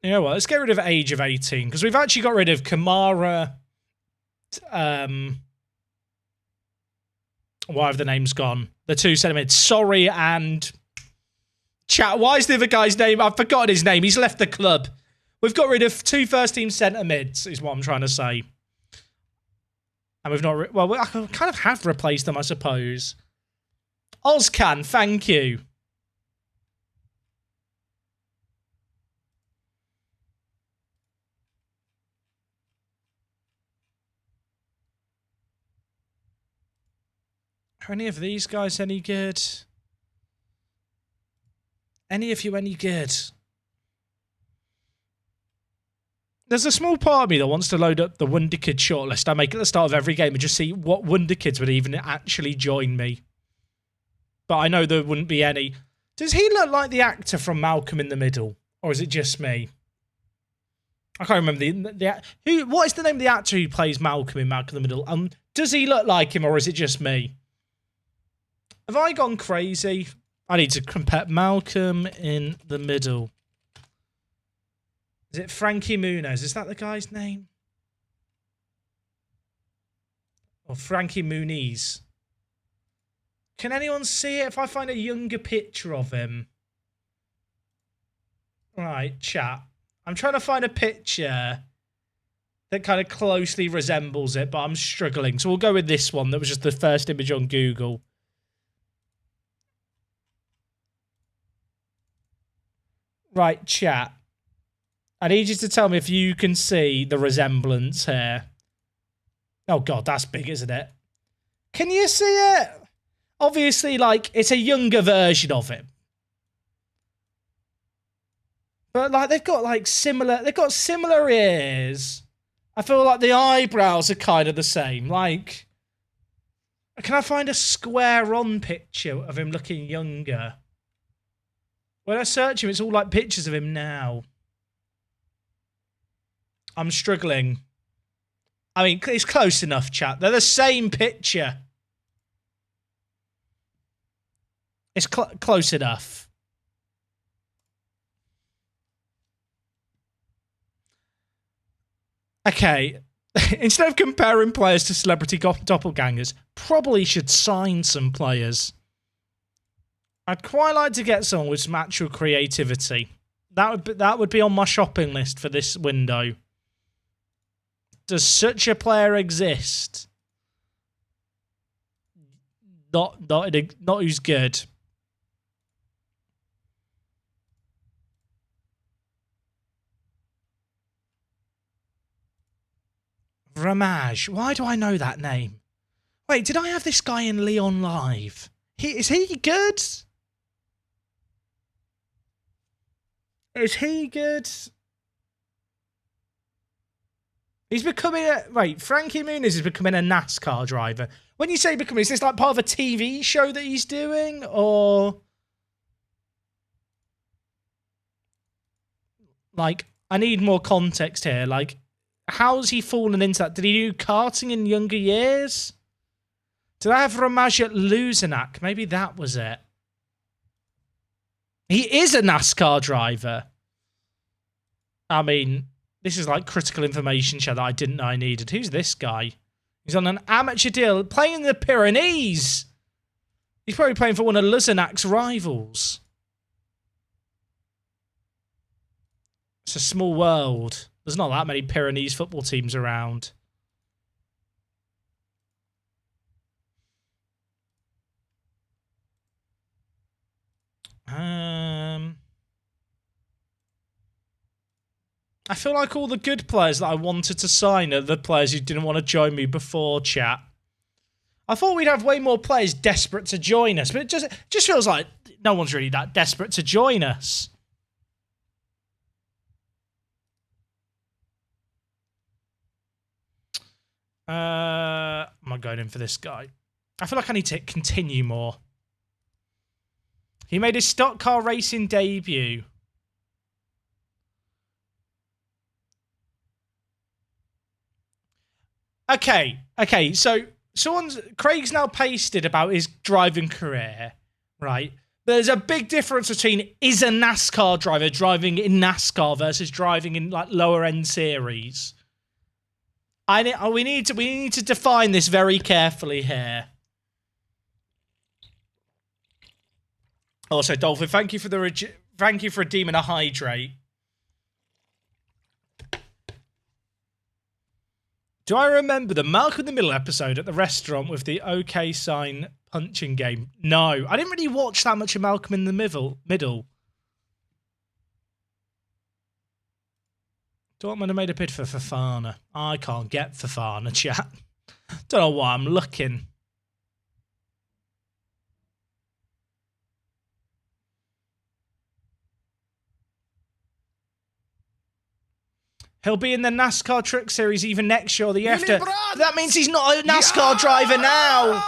A: You know what? Let's get rid of age of 18 because we've actually got rid of Kamara. Why have the names gone? The two centre mids. Sorry, and chat. Why is the other guy's name? I've forgotten his name. He's left the club. We've got rid of 2 first-team centre mids, is what I'm trying to say. And we've not... well, I kind of have replaced them, I suppose. Ozcan, thank you. Are any of these guys any good? Any of you any good? There's a small part of me that wants to load up the Wonder Kid shortlist I make at the start of every game and just see what Wonder Kids would even actually join me. But I know there wouldn't be any. Does he look like the actor from Malcolm in the Middle? Or is it just me? I can't remember what is the name of the actor who plays Malcolm in Malcolm in the Middle? Does he look like him or is it just me? Have I gone crazy? I need to compare Malcolm in the Middle. Is it Frankie Muniz? Is that the guy's name? Or Frankie Muniz? Can anyone see it? If I find a younger picture of him. Right, chat. I'm trying to find a picture that kind of closely resembles it, but I'm struggling. So we'll go with this one that was just the first image on Google. Right, chat. I need you to tell me if you can see the resemblance here. Oh, God, that's big, isn't it? Can you see it? Obviously, like, it's a younger version of him. But, like, they've got, like, similar ears. I feel like the eyebrows are kind of the same. Like, can I find a square-on picture of him looking younger? When I search him, it's all like pictures of him now. I'm struggling. I mean, it's close enough, chat. They're the same picture. It's close enough. Okay. Instead of comparing players to celebrity doppelgangers, probably should sign some players. I'd quite like to get someone with some actual creativity. That would be on my shopping list for this window. Does such a player exist? Not who's good. Ramage. Why do I know that name? Wait, did I have this guy in Leon Live? Is he good? Is he good? He's becoming a... Wait, Frankie Muniz is becoming a NASCAR driver. When you say becoming, is this like part of a TV show that he's doing? Or... Like, I need more context here. Like, how's he fallen into that? Did he do karting in younger years? Did I have Ramaj at Luzenak? Maybe that was it. He is a NASCAR driver. I mean, this is like critical information show that I didn't know I needed. Who's this guy? He's on an amateur deal, playing in the Pyrenees. He's probably playing for one of Luzenak's rivals. It's a small world. There's not that many Pyrenees football teams around. I feel like all the good players that I wanted to sign are the players who didn't want to join me before chat. I thought we'd have way more players desperate to join us, but it just feels like no one's really that desperate to join us. Am I going in for this guy? I feel like I need to continue more. He made his stock car racing debut. Okay, so Craig's now pasted about his driving career, right? There's a big difference between is a NASCAR driver driving in NASCAR versus driving in like lower end series. We need to define this very carefully here. Also, Dolphin, thank you for redeeming a hydrate. Do I remember the Malcolm in the Middle episode at the restaurant with the OK sign punching game? No, I didn't really watch that much of Malcolm in the Middle. Dortmund have made a bid for Fofana. I can't get Fofana, chat. Don't know why I'm looking. He'll be in the NASCAR Truck Series even next year or the year after. That means he's not a NASCAR driver now.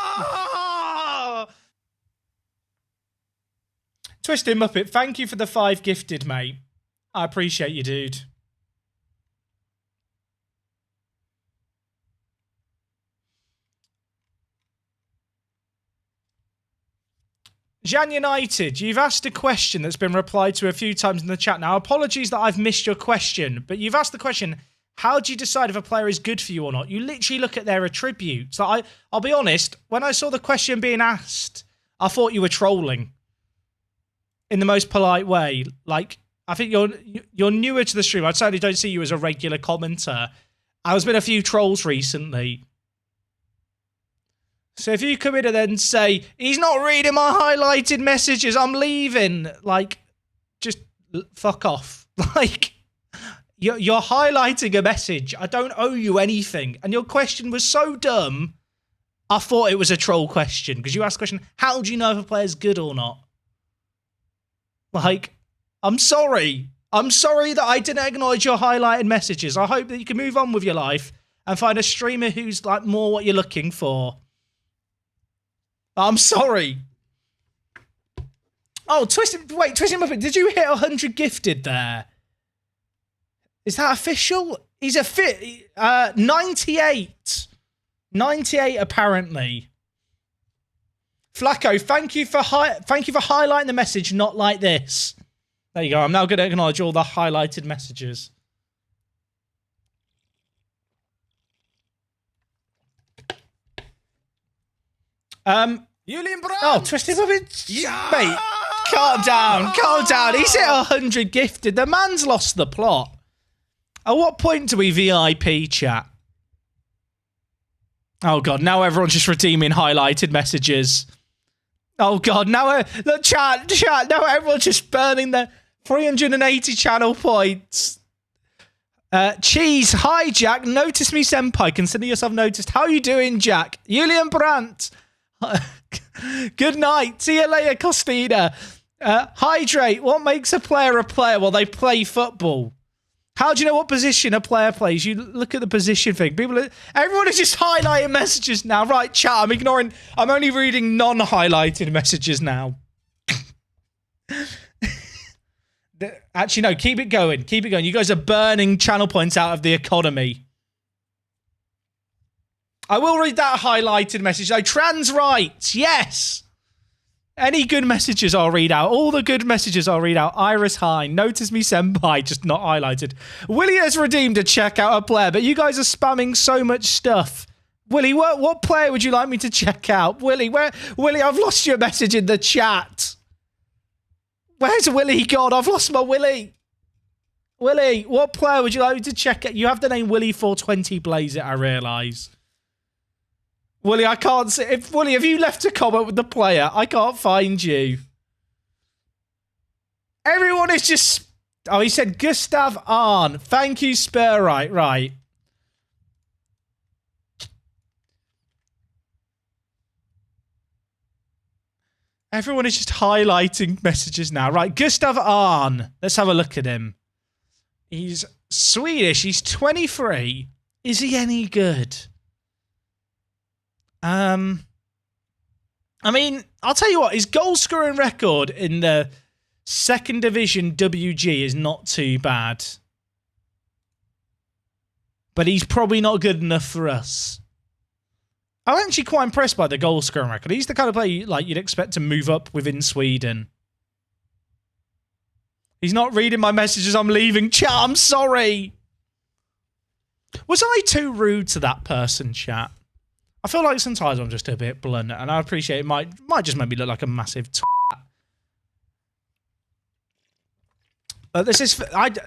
A: Twisted Muppet, thank you for the 5 gifted, mate. I appreciate you, dude. Jan United, you've asked a question that's been replied to a few times in the chat. Now, apologies that I've missed your question, but you've asked the question, how do you decide if a player is good for you or not? You literally look at their attributes. So I'll be honest, when I saw the question being asked, I thought you were trolling in the most polite way. Like, I think you're newer to the stream. I certainly don't see you as a regular commenter. There's been a few trolls recently. So if you come in and then say, he's not reading my highlighted messages, I'm leaving. Like, just fuck off. Like, you're highlighting a message. I don't owe you anything. And your question was so dumb, I thought it was a troll question. Because you asked the question, how do you know if a player's good or not? Like, I'm sorry. I'm sorry that I didn't acknowledge your highlighted messages. I hope that you can move on with your life and find a streamer who's like more what you're looking for. I'm sorry. Oh, Twisted Muppet, did you hit 100 gifted there? Is that official? He's a 98. 98 apparently. Flacco, thank you for highlighting the message, not like this. There you go. I'm now going to acknowledge all the highlighted messages. Oh, Twisted Muppet. Yeah. Mate, calm down. He's hit 100 gifted. The man's lost the plot. At what point do we VIP chat? Oh, God. Now everyone's just redeeming highlighted messages. Oh, God. Now, look, chat. Now everyone's just burning their 380 channel points. Cheese. Hi, Jack. Notice me, senpai. Consider yourself noticed. How you doing, Jack? Julian Brandt. Good night. See you later, Costina. Hydrate. What makes a player a player? Well, they play football. How do you know what position a player plays? You look at the position thing. Everyone is just highlighting messages now. Right, chat. I'm only reading non-highlighted messages now. Actually, no. Keep it going. Keep it going. You guys are burning channel points out of the economy. I will read that highlighted message. though. Trans rights. Yes. Any good messages I'll read out. All the good messages I'll read out. Iris Hine. Notice me, senpai. Just not highlighted. Willie has redeemed to check out a player, but you guys are spamming so much stuff. Willie, what player would you like me to check out? Willie, Willie, I've lost your message in the chat. Where's Willie gone? I've lost my Willie. Willie, what player would you like me to check out? You have the name Willie420 Blaze it, I realise. Willie, I can't see. Willie, have you left a comment with the player? I can't find you. Everyone is just... Oh, he said Gustav Arn. Thank you, Spurright. Right. Everyone is just highlighting messages now. Right, Gustav Arn. Let's have a look at him. He's Swedish. He's 23. Is he any good? I mean, I'll tell you what, his goal scoring record in the second division WG is not too bad. But he's probably not good enough for us. I'm actually quite impressed by the goal scoring record. He's the kind of player you'd expect to move up within Sweden. He's not reading my messages. I'm leaving. Chat, I'm sorry. Was I too rude to that person, chat? I feel like sometimes I'm just a bit blunt, and I appreciate it might just make me look like a massive twat. This is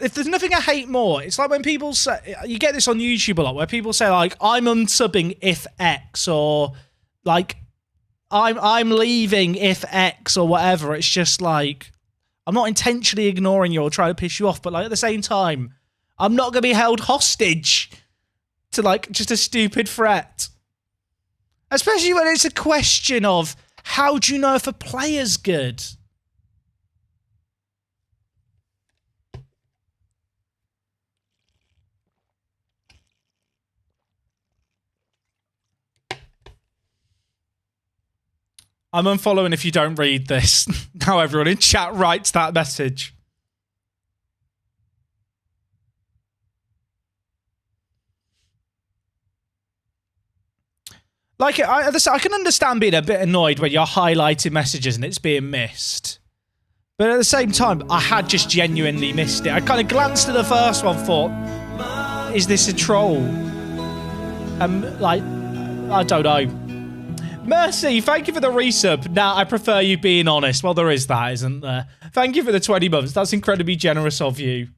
A: if there's nothing I hate more, it's like when people say, you get this on YouTube a lot, where people say like I'm unsubbing if X, or like I'm leaving if X, or whatever. It's just like I'm not intentionally ignoring you or trying to piss you off, but like at the same time, I'm not gonna be held hostage to like just a stupid threat. Especially when it's a question of, how do you know if a player's good? I'm unfollowing if you don't read this. Now everyone in chat writes that message. Like, I can understand being a bit annoyed when you're highlighting messages and it's being missed. But at the same time, I had just genuinely missed it. I kind of glanced at the first one, thought, is this a troll? Like, I don't know. Mercy, thank you for the resub. Now, I prefer you being honest. Well, there is that, isn't there? Thank you for the 20 months. That's incredibly generous of you.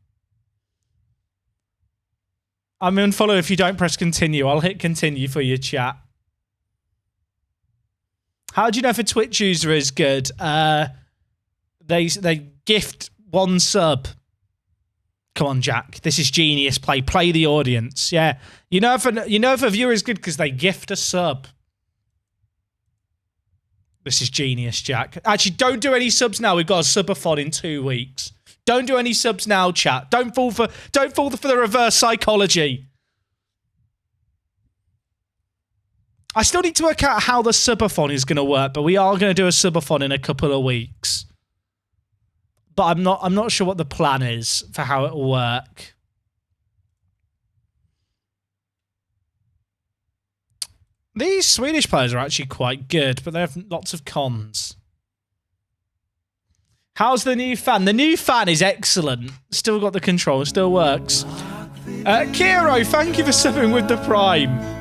A: I'm unfollow if you don't press continue. I'll hit continue for your chat. How do you know if a Twitch user is good? They gift one sub. Come on, Jack. This is genius play. Play the audience. Yeah. You know if a viewer is good because they gift a sub. This is genius, Jack. Actually, don't do any subs now. We've got a subathon in 2 weeks. Don't do any subs now, chat. Don't fall for the reverse psychology. I still need to work out how the subathon is going to work, but we are going to do a subathon in a couple of weeks. But I'm not sure what the plan is for how it will work. These Swedish players are actually quite good, but they have lots of cons. How's the new fan? The new fan is excellent. Still got the control, still works. Kiro, thank you for subbing with the Prime.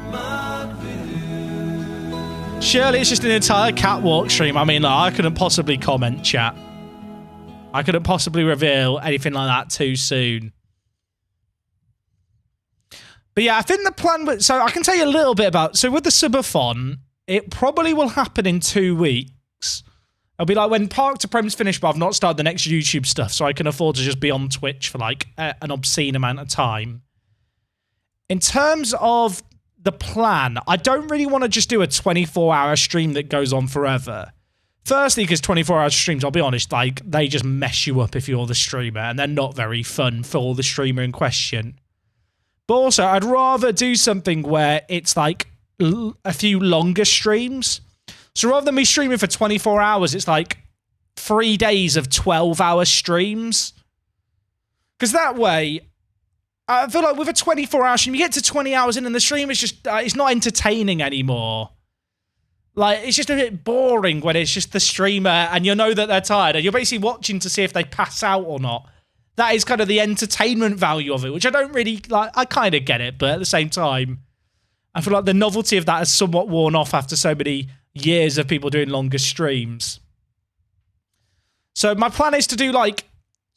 A: Surely it's just an entire catwalk stream. I mean, like, I couldn't possibly comment, chat. I couldn't possibly reveal anything like that too soon. But yeah, I think the plan... So I can tell you a little bit about... So with the subathon, it probably will happen in 2 weeks. It'll be like when Park to Prem's finished, but I've not started the next YouTube stuff, so I can afford to just be on Twitch for like an obscene amount of time. In terms of the plan, I don't really want to just do a 24-hour stream that goes on forever. Firstly, because 24-hour streams, I'll be honest, like, they just mess you up if you're the streamer, and they're not very fun for the streamer in question. But also, I'd rather do something where it's like a few longer streams. So rather than me streaming for 24 hours, it's like 3 days of 12-hour streams. Because that way, I feel like with a 24-hour stream, you get to 20 hours in and the stream is just, it's not entertaining anymore. Like, it's just a bit boring when it's just the streamer and you know that they're tired and you're basically watching to see if they pass out or not. That is kind of the entertainment value of it, which I don't really, like, I kind of get it, but at the same time, I feel like the novelty of that has somewhat worn off after so many years of people doing longer streams. So my plan is to do, like,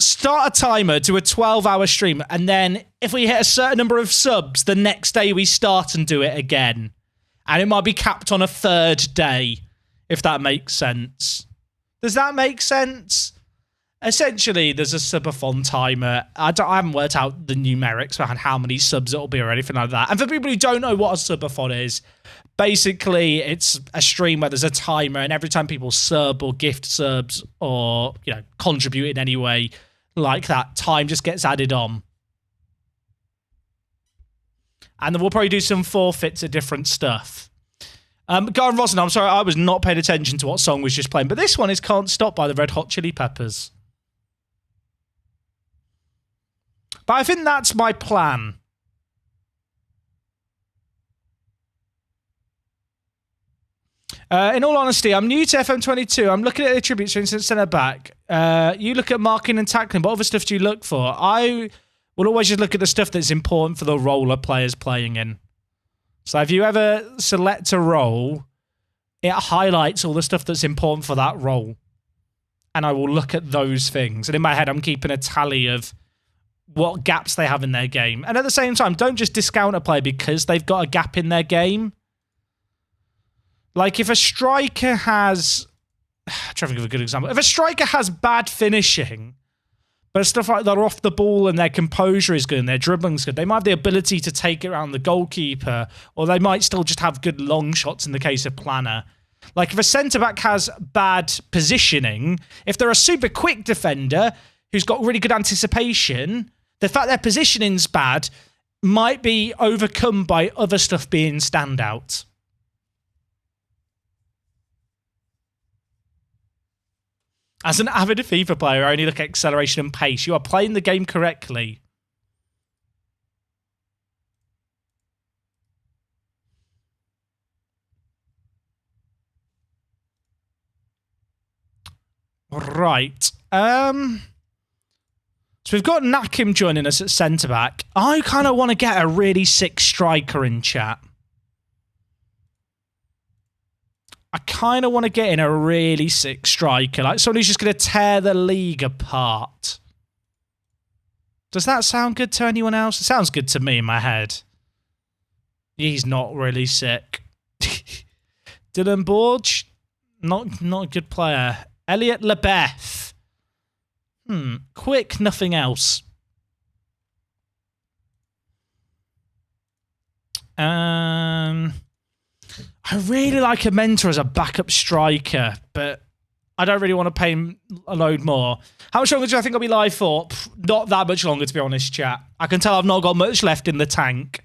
A: start a timer to a 12-hour stream, and then if we hit a certain number of subs, the next day we start and do it again. And it might be capped on a 3rd day, if that makes sense. Does that make sense? Essentially, there's a subathon timer. I haven't worked out the numerics behind how many subs it'll be or anything like that. And for people who don't know what a subathon is, basically, it's a stream where there's a timer, and every time people sub or gift subs or, you know, contribute in any way like that, time just gets added on. And then we'll probably do some forfeits of different stuff. Garden Rosin, I'm sorry, I was not paying attention to what song was just playing, but this one is Can't Stop by the Red Hot Chili Peppers. But I think that's my plan. In all honesty, I'm new to FM22. I'm looking at the attributes, for instance, centre back. You look at marking and tackling. What other stuff do you look for? I will always just look at the stuff that's important for the role a player's playing in. So if you ever select a role, it highlights all the stuff that's important for that role. And I will look at those things. And in my head, I'm keeping a tally of what gaps they have in their game. And at the same time, don't just discount a player because they've got a gap in their game. Like, if a striker has... I'm trying to give a good example. If a striker has bad finishing, but stuff like they're off the ball and their composure is good and their dribbling's good, they might have the ability to take it around the goalkeeper, or they might still just have good long shots in the case of Planner. Like, if a centre-back has bad positioning, if they're a super quick defender who's got really good anticipation, the fact their positioning's bad might be overcome by other stuff being standout. As an avid FIFA player, I only look at acceleration and pace. You are playing the game correctly. Right. So we've got Nakim joining us at centre-back. I kind of want to get a really sick striker in chat. I kind of want to get in a really sick striker, like someone who's just going to tear the league apart. Does that sound good to anyone else? It sounds good to me in my head. He's not really sick. Dylan Borge, not a good player. Elliot Lebeth. Quick, nothing else. I really like a mentor as a backup striker, but I don't really want to pay him a load more. How much longer do I think I'll be live for? Not that much longer, to be honest, chat. I can tell I've not got much left in the tank.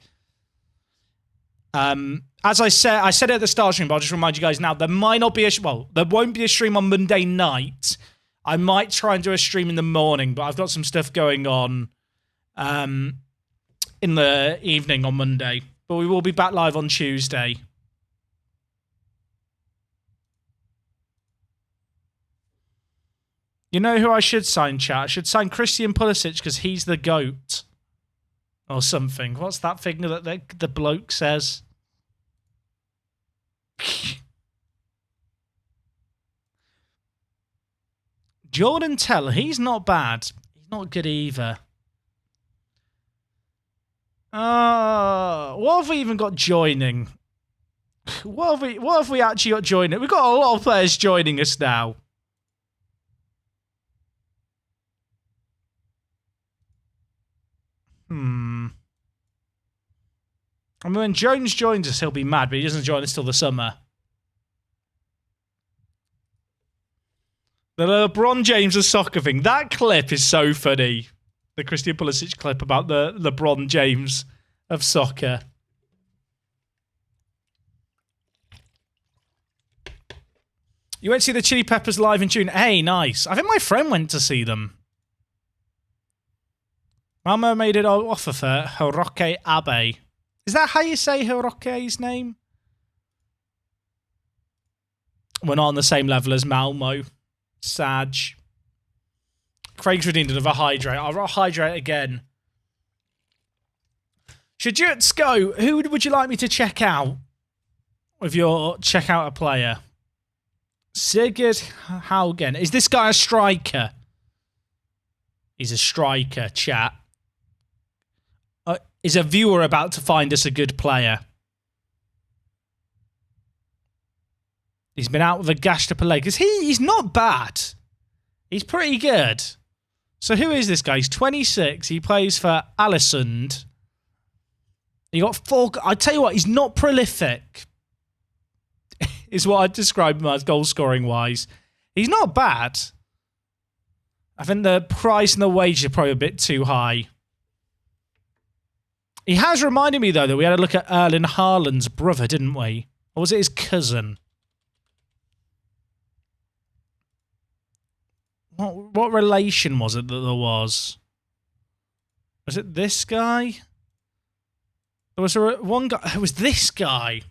A: As I said at the start stream, but I'll just remind you guys now, there might not be there won't be a stream on Monday night. I might try and do a stream in the morning, but I've got some stuff going on in the evening on Monday. But we will be back live on Tuesday. You know who I should sign, chat? I should sign Christian Pulisic because he's the GOAT. Or something. What's that thing that the bloke says? Jordan Teller, he's not bad. He's not good either. What have we even got joining? What have we actually got joining? We've got a lot of players joining us now. I mean, when Jones joins us, he'll be mad, but he doesn't join us till the summer. The LeBron James of soccer thing. That clip is so funny. The Christian Pulisic clip about the LeBron James of soccer. You went to see the Chili Peppers live in June. Hey, nice. I think my friend went to see them. Mama made an offer for Hiroke Abe. Is that how you say Hiroke's name? We're not on the same level as Malmo. Sag. Craig's redeemed another hydrate. I'll hydrate again. Should you go? Who would you like me to check out? With your check out a player. Sigurd Haugen. Is this guy a striker? He's a striker, chat. Is a viewer about to find us a good player? He's been out with a gashed upper leg. He's not bad. He's pretty good. So who is this guy? He's 26. He plays for Alisund. He got 4... I tell you what, he's not prolific. Is what I'd describe him as goal-scoring wise. He's not bad. I think the price and the wage are probably a bit too high. He has reminded me, though, that we had a look at Erling Haaland's brother, didn't we? Or was it his cousin? What relation was it that there was? Was it this guy? There was one guy... It was this guy.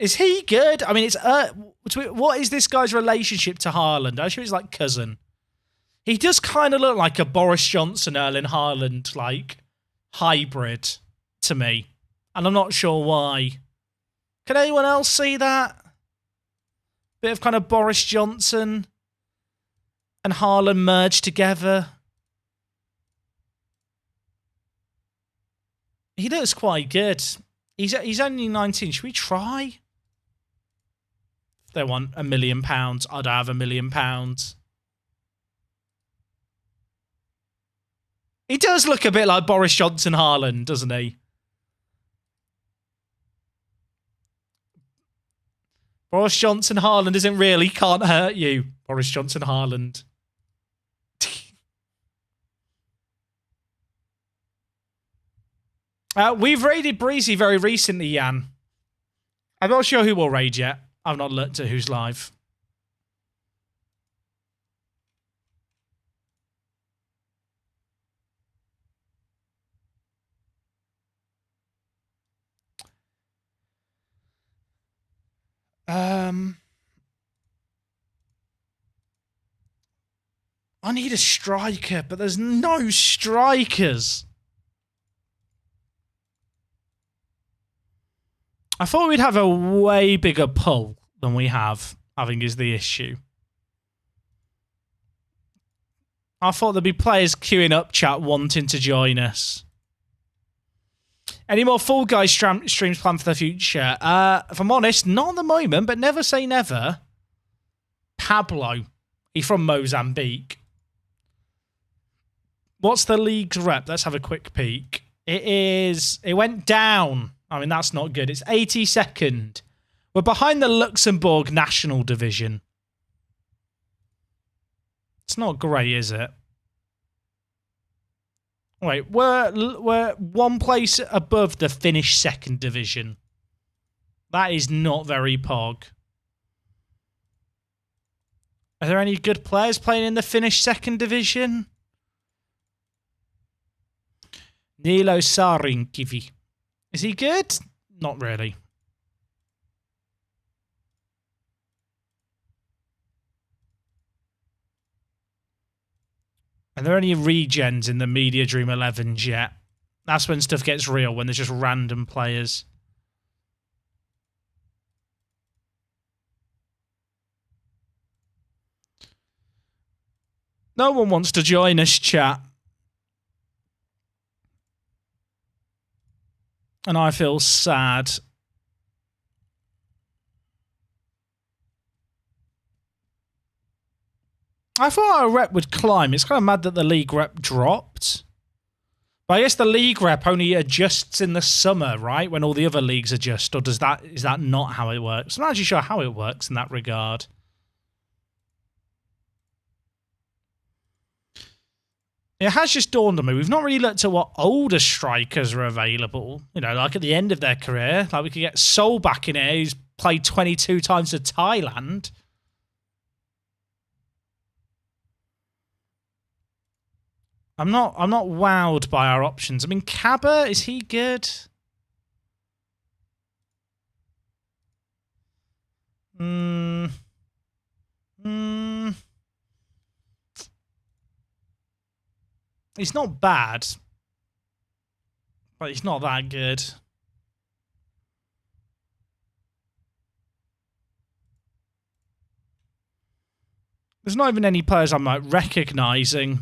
A: Is he good? I mean, it's... what is this guy's relationship to Haaland? I assume it's like cousin. He does kind of look like a Boris Johnson, Erling Haaland, like... hybrid to me, and I'm not sure why. Can anyone else see that? Bit of kind of Boris Johnson and Haaland merged together. He looks quite good. He's only 19. Should we try? If they want £1 million, I'd have £1 million. He does look a bit like Boris Johnson Haaland, doesn't he? Boris Johnson Haaland isn't really can't hurt you. Boris Johnson Haaland. We've raided Breezy very recently, Jan. I'm not sure who will raid yet. I've not looked at who's live. I need a striker, but there's no strikers. I thought we'd have a way bigger pull than we have, I think is the issue. I thought there'd be players queuing up, chat, wanting to join us. Any more Fall Guys streams planned for the future? If I'm honest, not at the moment, but never say never. Pablo. He's from Mozambique. What's the league's rep? Let's have a quick peek. It went down. I mean, that's not good. It's 82nd. We're behind the Luxembourg National Division. It's not great, is it? Wait, we're one place above the Finnish second division. That is not very pog. Are there any good players playing in the Finnish second division? Niilo Saarinkivi. Is he good? Not really. Are there any regens in the Media Dream 11s yet? That's when stuff gets real, when there's just random players. No one wants to join us, chat. And I feel sad. I thought our rep would climb. It's kind of mad that the league rep dropped. But I guess the league rep only adjusts in the summer, right? When all the other leagues adjust. Or is that not how it works? I'm not actually sure how it works in that regard. It has just dawned on me. We've not really looked at what older strikers are available. You know, like at the end of their career. Like we could get Sol back in here, who's played 22 times for Thailand. I'm not wowed by our options. I mean, Kaba, is he good? He's not bad, but he's not that good. There's not even any players I'm like recognizing.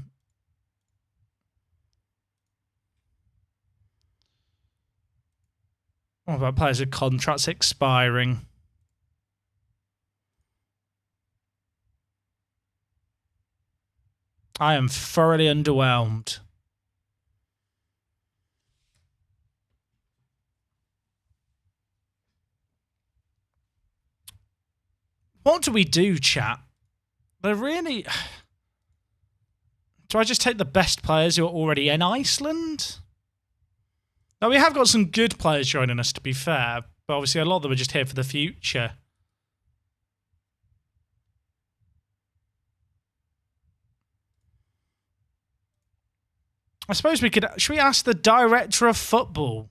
A: What about players with contracts expiring? I am thoroughly underwhelmed. What do we do, chat? They're really... Do I just take the best players who are already in Iceland? Now, we have got some good players joining us, to be fair, but obviously a lot of them are just here for the future. I suppose we could... Should we ask the director of football?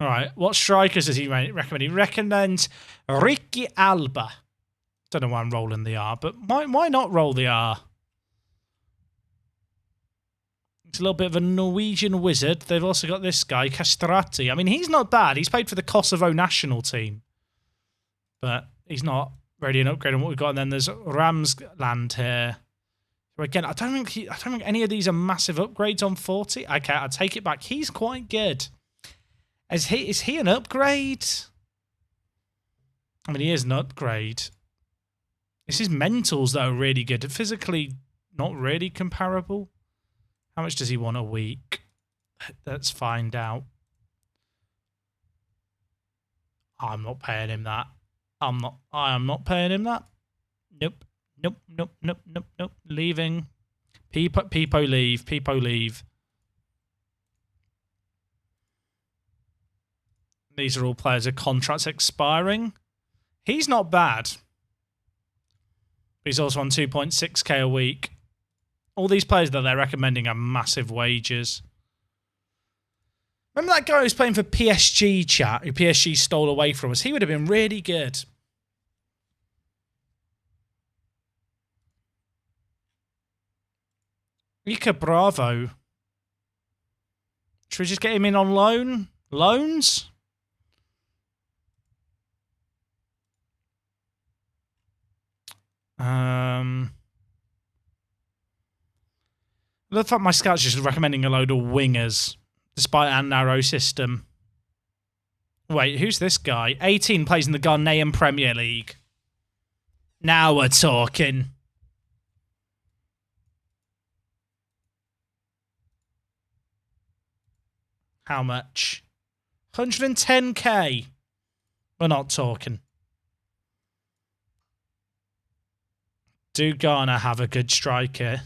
A: All right, what strikers does he recommend? He recommends Ricky Alba. Don't know why I'm rolling the R, but why not roll the R? It's a little bit of a Norwegian wizard. They've also got this guy, Castrati. I mean, he's not bad. He's played for the Kosovo national team. But he's not really an upgrade on what we've got. And then there's Ramsland here. So again, I don't think any of these are massive upgrades on 40. Okay, I'll take it back. He's quite good. Is he an upgrade? I mean, he is an upgrade. It's his mentals that are really good. Physically, not really comparable. How much does he want a week? Let's find out. I'm not paying him that. I am not paying him that. Nope. Nope. Leaving. Peepo leave. Peepo leave. These are all players with contracts expiring. He's not bad. He's also on 2.6k a week. All these players that they're recommending are massive wages. Remember that guy who was playing for PSG, chat, who PSG stole away from us? He would have been really good. Ika Bravo. Should we just get him in on loan? Loans? The fact my scout's just recommending a load of wingers, despite our narrow system. Wait, who's this guy? 18 plays in the Ghanaian Premier League. Now we're talking. How much? 110k. We're not talking. Do Ghana have a good striker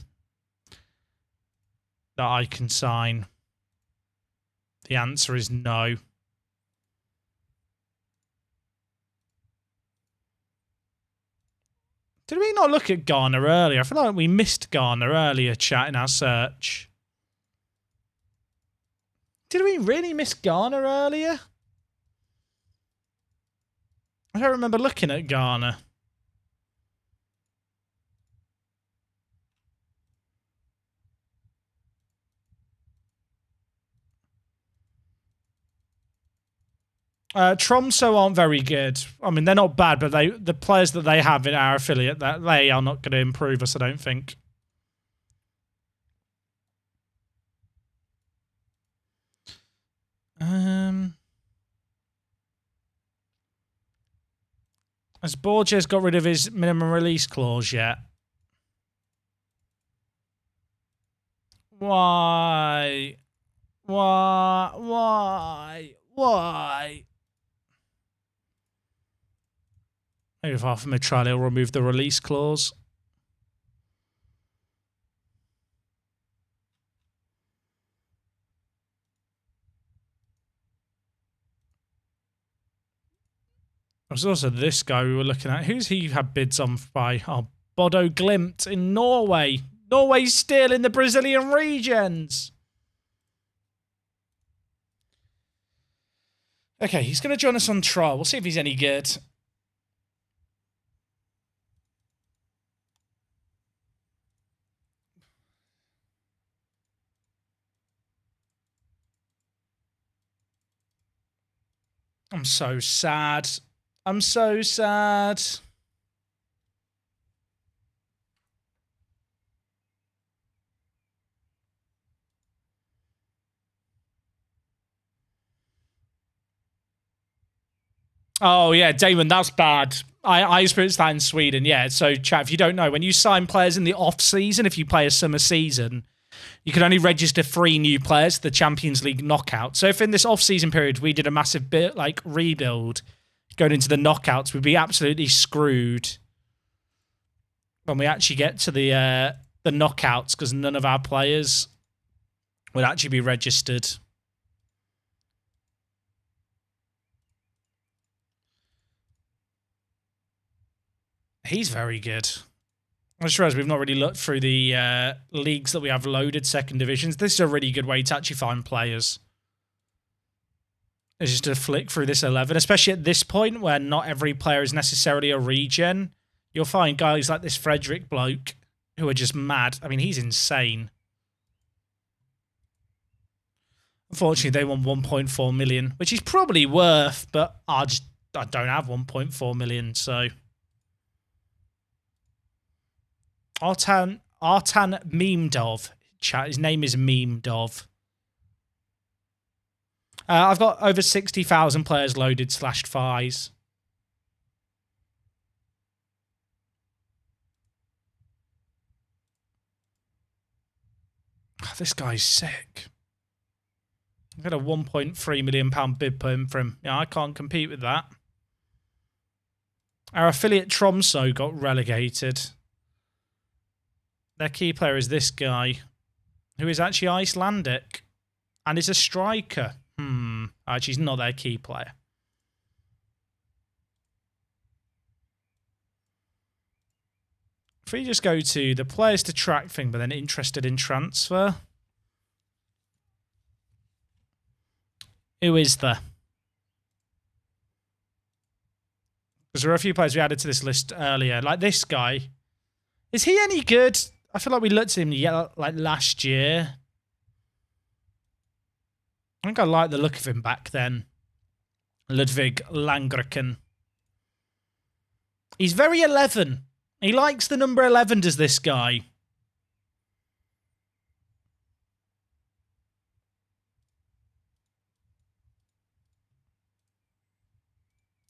A: that I can sign? The answer is no. Did we not look at Ghana earlier? I feel like we missed Ghana earlier, chat, in our search. Did we really miss Ghana earlier? I don't remember looking at Ghana. Tromso aren't very good. I mean, they're not bad, but the players that they have in our affiliate, that they are not going to improve us, I don't think. Has Borges got rid of his minimum release clause yet? Why? Why? Maybe if after mid-trial he'll remove the release clause. There's also this guy we were looking at. Who's he had bids on by? Oh, Bodo Glimt in Norway. Norway's still in the Brazilian regions. Okay, he's going to join us on trial. We'll see if he's any good. I'm so sad. I'm so sad. Oh, yeah, Damon, that's bad. I experienced that in Sweden, yeah. So, chat, if you don't know, when you sign players in the off-season, if you play a summer season, you can only register 3 new players to the Champions League knockout. So if in this off-season period we did a massive bit like rebuild going into the knockouts, we'd be absolutely screwed when we actually get to the knockouts because none of our players would actually be registered. He's very good. I just realised we've not really looked through the leagues that we have loaded, second divisions. This is a really good way to actually find players. It's just to flick through this 11, especially at this point where not every player is necessarily a regen. You'll find guys like this Frederick bloke who are just mad. I mean, he's insane. Unfortunately, they want 1.4 million, which he's probably worth, but I don't have 1.4 million, so... Artan Memedov. Chat. His name is Memedov. I've got over 60,000 players loaded /5s. Oh, this guy's sick. I've got a £1.3 million bid for him. Yeah, I can't compete with that. Our affiliate Tromso got relegated. Their key player is this guy, who is actually Icelandic and is a striker. Actually, he's not their key player. If we just go to the players to track thing, but then interested in transfer. Who is there? Because there are a few players we added to this list earlier, like this guy. Is he any good? I feel like we looked at him like last year. I think I liked the look of him back then. Ludwig Langriken. He's very 11. He likes the number 11, does this guy.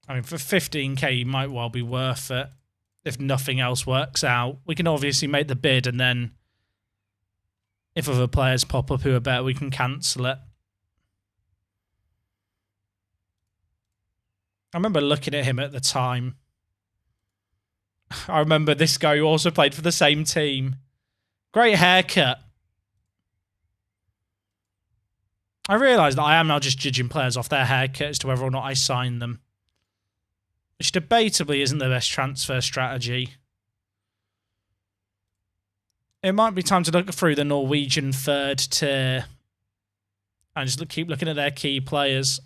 A: I mean, for 15k, he might well be worth it. If nothing else works out, we can obviously make the bid, and then if other players pop up who are better, we can cancel it. I remember looking at him at the time. I remember this guy who also played for the same team. Great haircut. I realise that I am now just judging players off their haircut as to whether or not I sign them. Which debatably isn't the best transfer strategy. It might be time to look through the Norwegian third tier and just keep looking at their key players.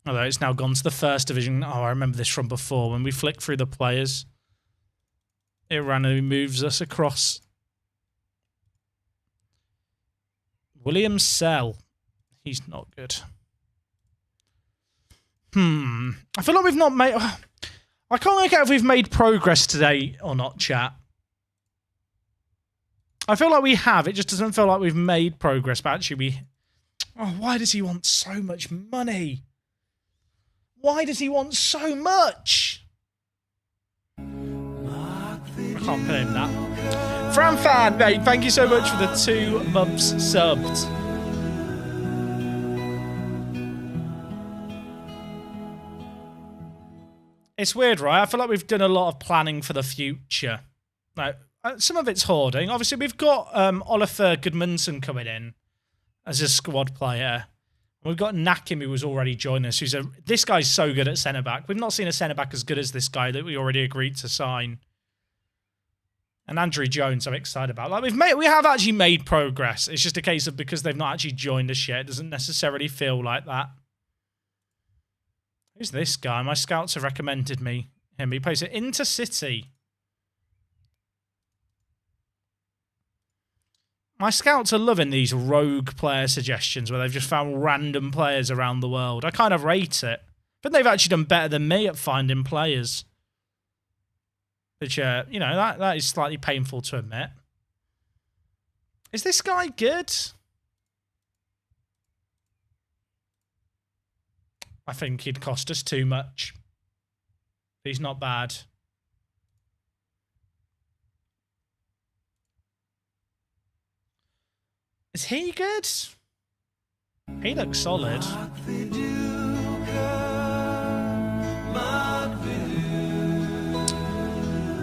A: Although it's now gone to the first division. Oh, I remember this from before. When we flick through the players, it randomly moves us across. William Sell. He's not good. I feel like we've not made... I I can't work out if we've made progress today or not, chat. I feel like we have. It just doesn't feel like we've made progress, but actually we... Oh, why does he want so much money? Why does he want so much? I can't pay him that. Fran Fan, mate, thank you so much for the 2 months subbed. It's weird, right? I feel like we've done a lot of planning for the future. Like, some of it's hoarding. Obviously, we've got Oliver Goodmanson coming in as a squad player. We've got Nakim, who was already joined us. This guy's so good at centre-back. We've not seen a centre-back as good as this guy that we already agreed to sign. And Andrew Jones, I'm excited about. Like we have actually made progress. It's just a case of because they've not actually joined us yet, it doesn't necessarily feel like that. Who's this guy? My scouts have recommended me him. He plays at Intercity. My scouts are loving these rogue player suggestions where they've just found random players around the world. I kind of rate it. But they've actually done better than me at finding players. Which, you know, that is slightly painful to admit. Is this guy good? I think he'd cost us too much. He's not bad. Is he good? He looks solid.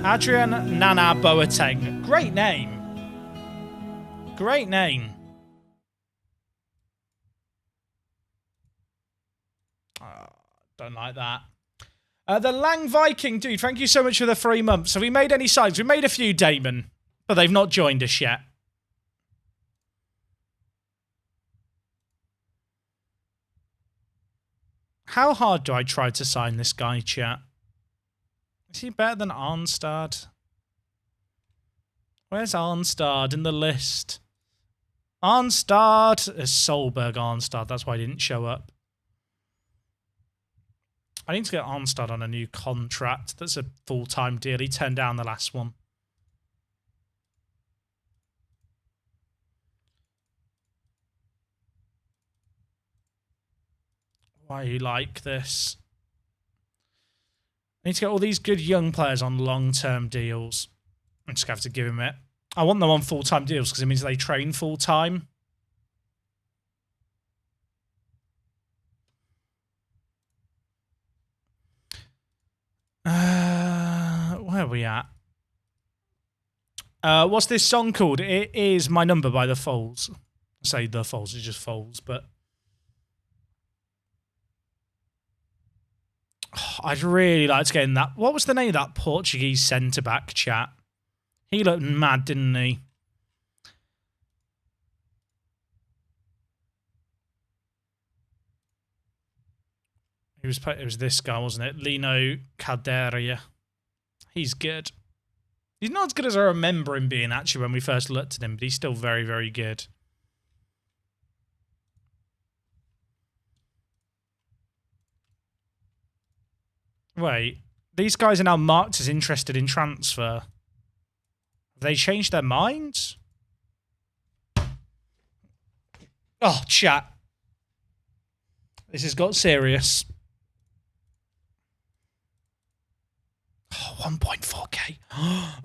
A: Adrian Nana Boateng. Great name. Great name. Don't like that. The Lang Viking, dude, thank you so much for the 3 months. Have we made any signs? We made a few, Damon, but they've not joined us yet. How hard do I try to sign this guy, chat? Is he better than Arnstad? Where's Arnstad in the list? Arnstad is Solberg Arnstad. That's why he didn't show up. I need to get Arnstad on a new contract. That's a full-time deal. He turned down the last one. Why are you like this? I need to get all these good young players on long-term deals. I'm just going to have to give him it. I want them on full-time deals because it means they train full-time. Where are we at? What's this song called? It is My Number by The Foals. I say The Foals, it's just Foals, but... I'd really like to get in that. What was the name of that Portuguese centre-back, chat? He looked mad, didn't he? It was this guy, wasn't it? Lino Calderia. He's good. He's not as good as I remember him being, actually, when we first looked at him, but he's still very, very good. Wait, these guys are now marked as interested in transfer. Have they changed their minds? Oh, chat. This has got serious. Oh, 1.4k.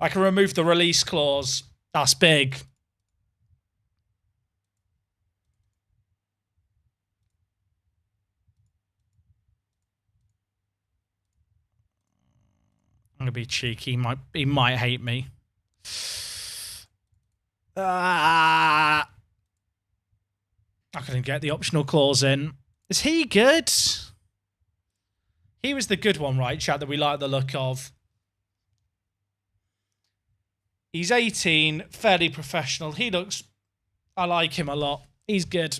A: I can remove the release clause. That's big. I'm going to be cheeky. He might hate me. I couldn't get the optional clause in. Is he good? He was the good one, right, chat, that we like the look of. He's 18, fairly professional. He looks... I like him a lot. He's good.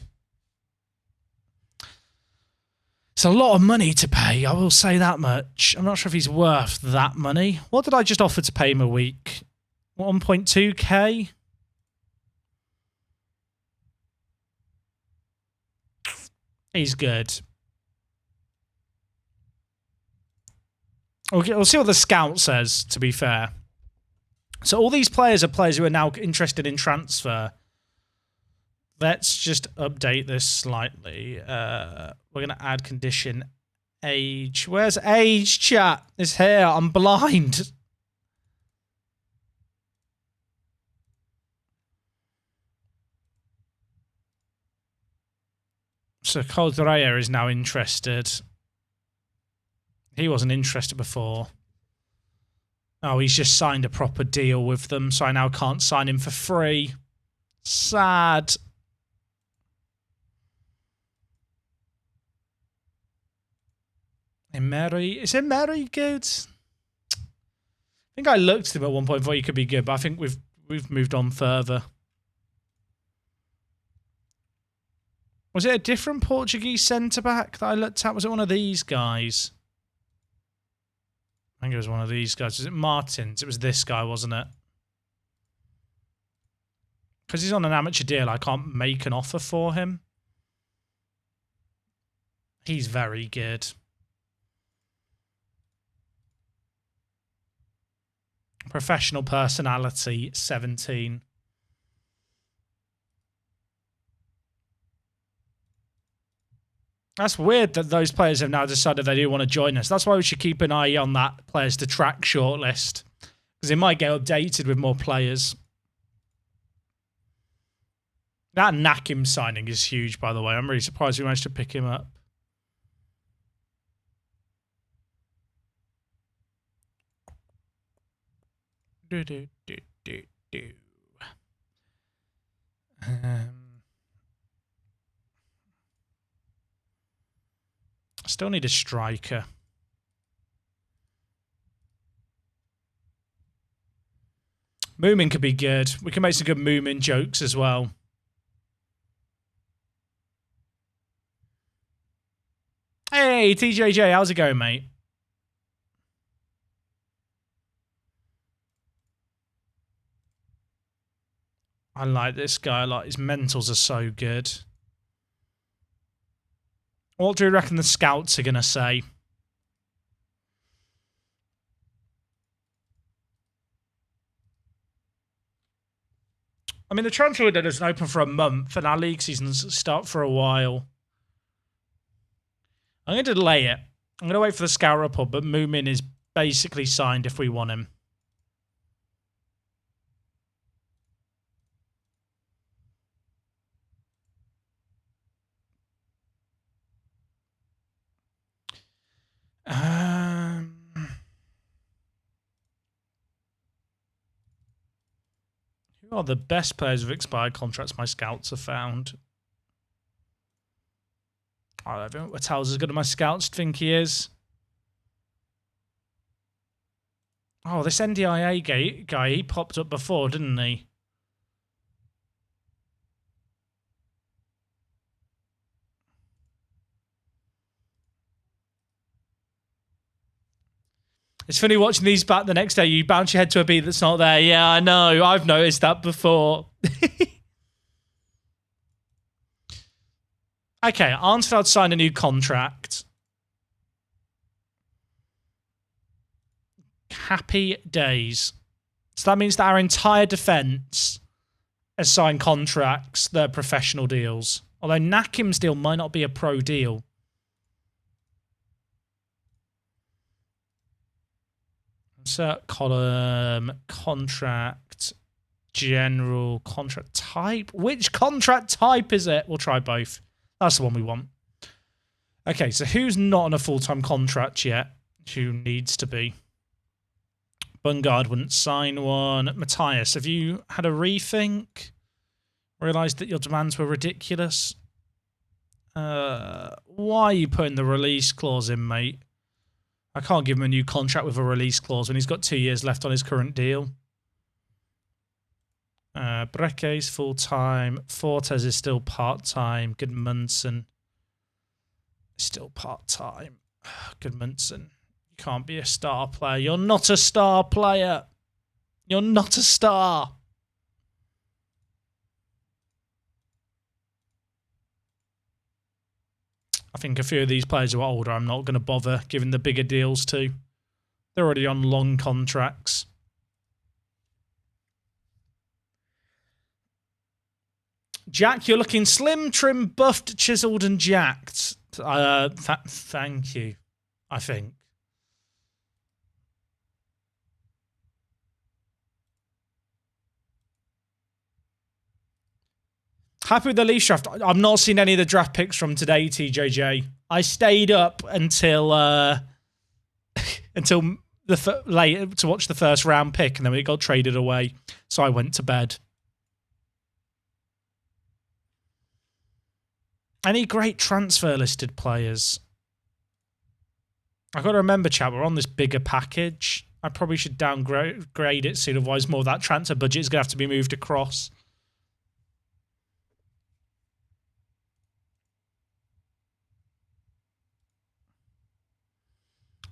A: It's a lot of money to pay, I will say that much. I'm not sure if he's worth that money. What did I just offer to pay him a week? 1.2k? He's good. We'll see what the scout says, to be fair. So all these players are players who are now interested in transfer. Let's just update this slightly. We're going to add condition age. Where's age, chat? It's here. I'm blind. So Calderea is now interested. He wasn't interested before. Oh, he's just signed a proper deal with them, so I now can't sign him for free. Sad. Emery. Is Emery good? I think I looked at him at one point and thought he could be good, but I think we've moved on further. Was it a different Portuguese centre-back that I looked at? Was it one of these guys? I think it was one of these guys. Was it Martins? It was this guy, wasn't it? Because he's on an amateur deal, I can't make an offer for him. He's very good. Professional personality, 17. That's weird that those players have now decided they do want to join us. That's why we should keep an eye on that players to track shortlist. Because it might get updated with more players. That Nakim signing is huge, by the way. I'm really surprised we managed to pick him up. Still need a striker. Moomin could be good. We can make some good Moomin jokes as well. Hey, TJJ, how's it going, mate? I like this guy a lot. His mentals are so good. What do you reckon the scouts are going to say? I mean, the transfer window doesn't open for a month, and our league seasons start for a while. I'm going to delay it. I'm going to wait for the scout report, but Moomin is basically signed if we want him. Who are the best players with expired contracts my scouts have found? I don't think Wattel's as good as my scouts think he is. Oh, this NDIA guy, he popped up before, didn't he? It's funny watching these back the next day. You bounce your head to a beat that's not there. Yeah, I know. I've noticed that before. Okay, Arnsfeld signed a new contract. Happy days. So that means that our entire defence has signed contracts that are professional deals. Although Nakim's deal might not be a pro deal. Insert column, contract, general, contract type. Which contract type is it? We'll try both. That's the one we want. Okay, so who's not on a full-time contract yet? Who needs to be? Bungard wouldn't sign one. Matthias, have you had a rethink? Realised that your demands were ridiculous? Why are you putting the release clause in, mate? I can't give him a new contract with a release clause when he's got 2 years left on his current deal. Breke's full-time. Fortes is still part-time. Goodmanson is still part-time. Goodmanson, you can't be a star player. You're not a star player. You're not a star. I think a few of these players who are older, I'm not going to bother giving the bigger deals to. They're already on long contracts. Jack, you're looking slim, trim, buffed, chiseled, and jacked. Thank you, I think. Happy with the Leafs draft. I've not seen any of the draft picks from today, TJJ. I stayed up until late to watch the first round pick, and then it got traded away, so I went to bed. Any great transfer listed players? I've got to remember, chat, we're on this bigger package. I probably should downgrade it soon, otherwise more of that transfer budget is going to have to be moved across.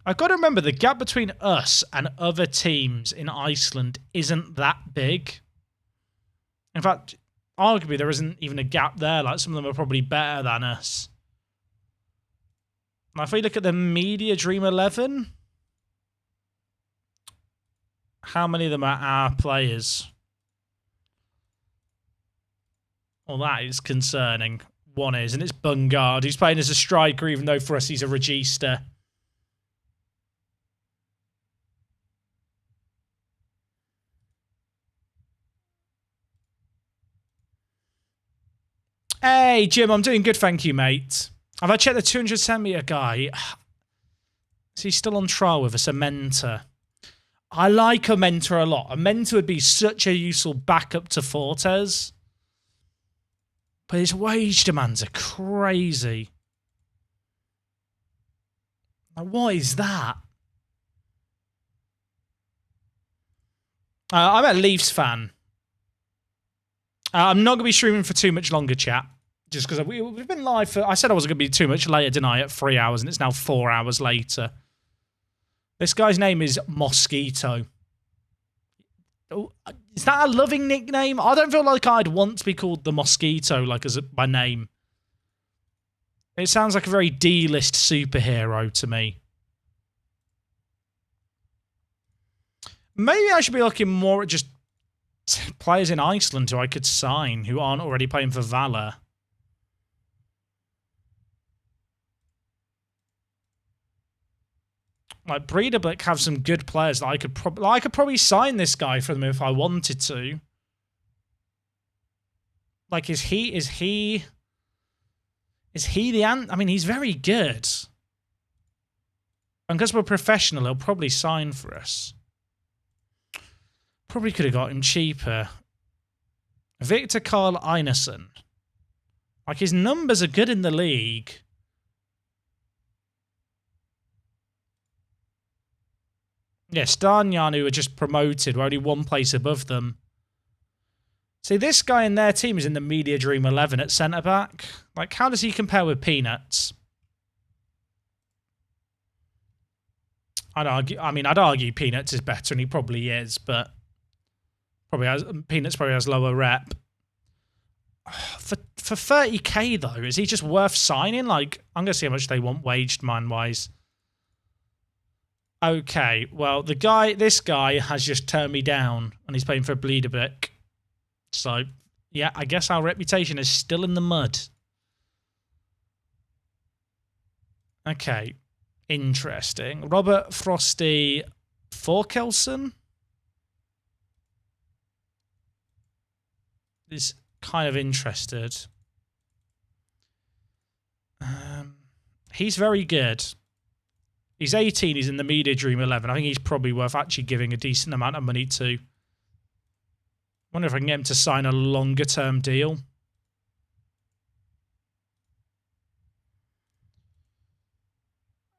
A: I've got to remember the gap between us and other teams in Iceland isn't that big. In fact, arguably there isn't even a gap there. Like, some of them are probably better than us. Now, if we look at the Media Dream 11, how many of them are our players? Well, that is concerning. One is, and it's Bungard, who's playing as a striker, even though for us he's a regista. Hey, Jim, I'm doing good, thank you, mate. Have I checked the 210-metre guy? Is he still on trial with us? A mentor. I like a mentor a lot. A mentor would be such a useful backup to Fortes. But his wage demands are crazy. Like, what is that? I'm a Leafs fan. I'm not going to be streaming for too much longer, chat. Just because we've been live for... I said I wasn't going to be too much later, didn't I? At 3 hours, and it's now 4 hours later. This guy's name is Mosquito. Is that a loving nickname? I don't feel like I'd want to be called the Mosquito, like, as my name. It sounds like a very D-list superhero to me. Maybe I should be looking more at just players in Iceland who I could sign who aren't already playing for Valor. Like, Breidablik have some good players that I could probably sign this guy for them if I wanted to. Like, is he the I mean, he's very good. And because we're professional, he'll probably sign for us. Probably could have got him cheaper. Victor Carl Einarsson. Like, his numbers are good in the league. Yeah, Starnjan, who were just promoted, were only one place above them. See, this guy in their team is in the Media Dream 11 at centre-back. Like, how does he compare with Peanuts? I'd argue Peanuts is better, and he probably is, but Peanuts probably has lower rep. For 30k, though, is he just worth signing? Like, I'm going to see how much they want waged, man-wise. Okay, well, this guy has just turned me down, and he's paying for a Breidablik. So, yeah, I guess our reputation is still in the mud. Okay, interesting. Robert Frosty Forkelson is kind of interested. He's very good. He's 18, he's in the Media Dream 11. I think he's probably worth actually giving a decent amount of money to. Wonder if I can get him to sign a longer-term deal.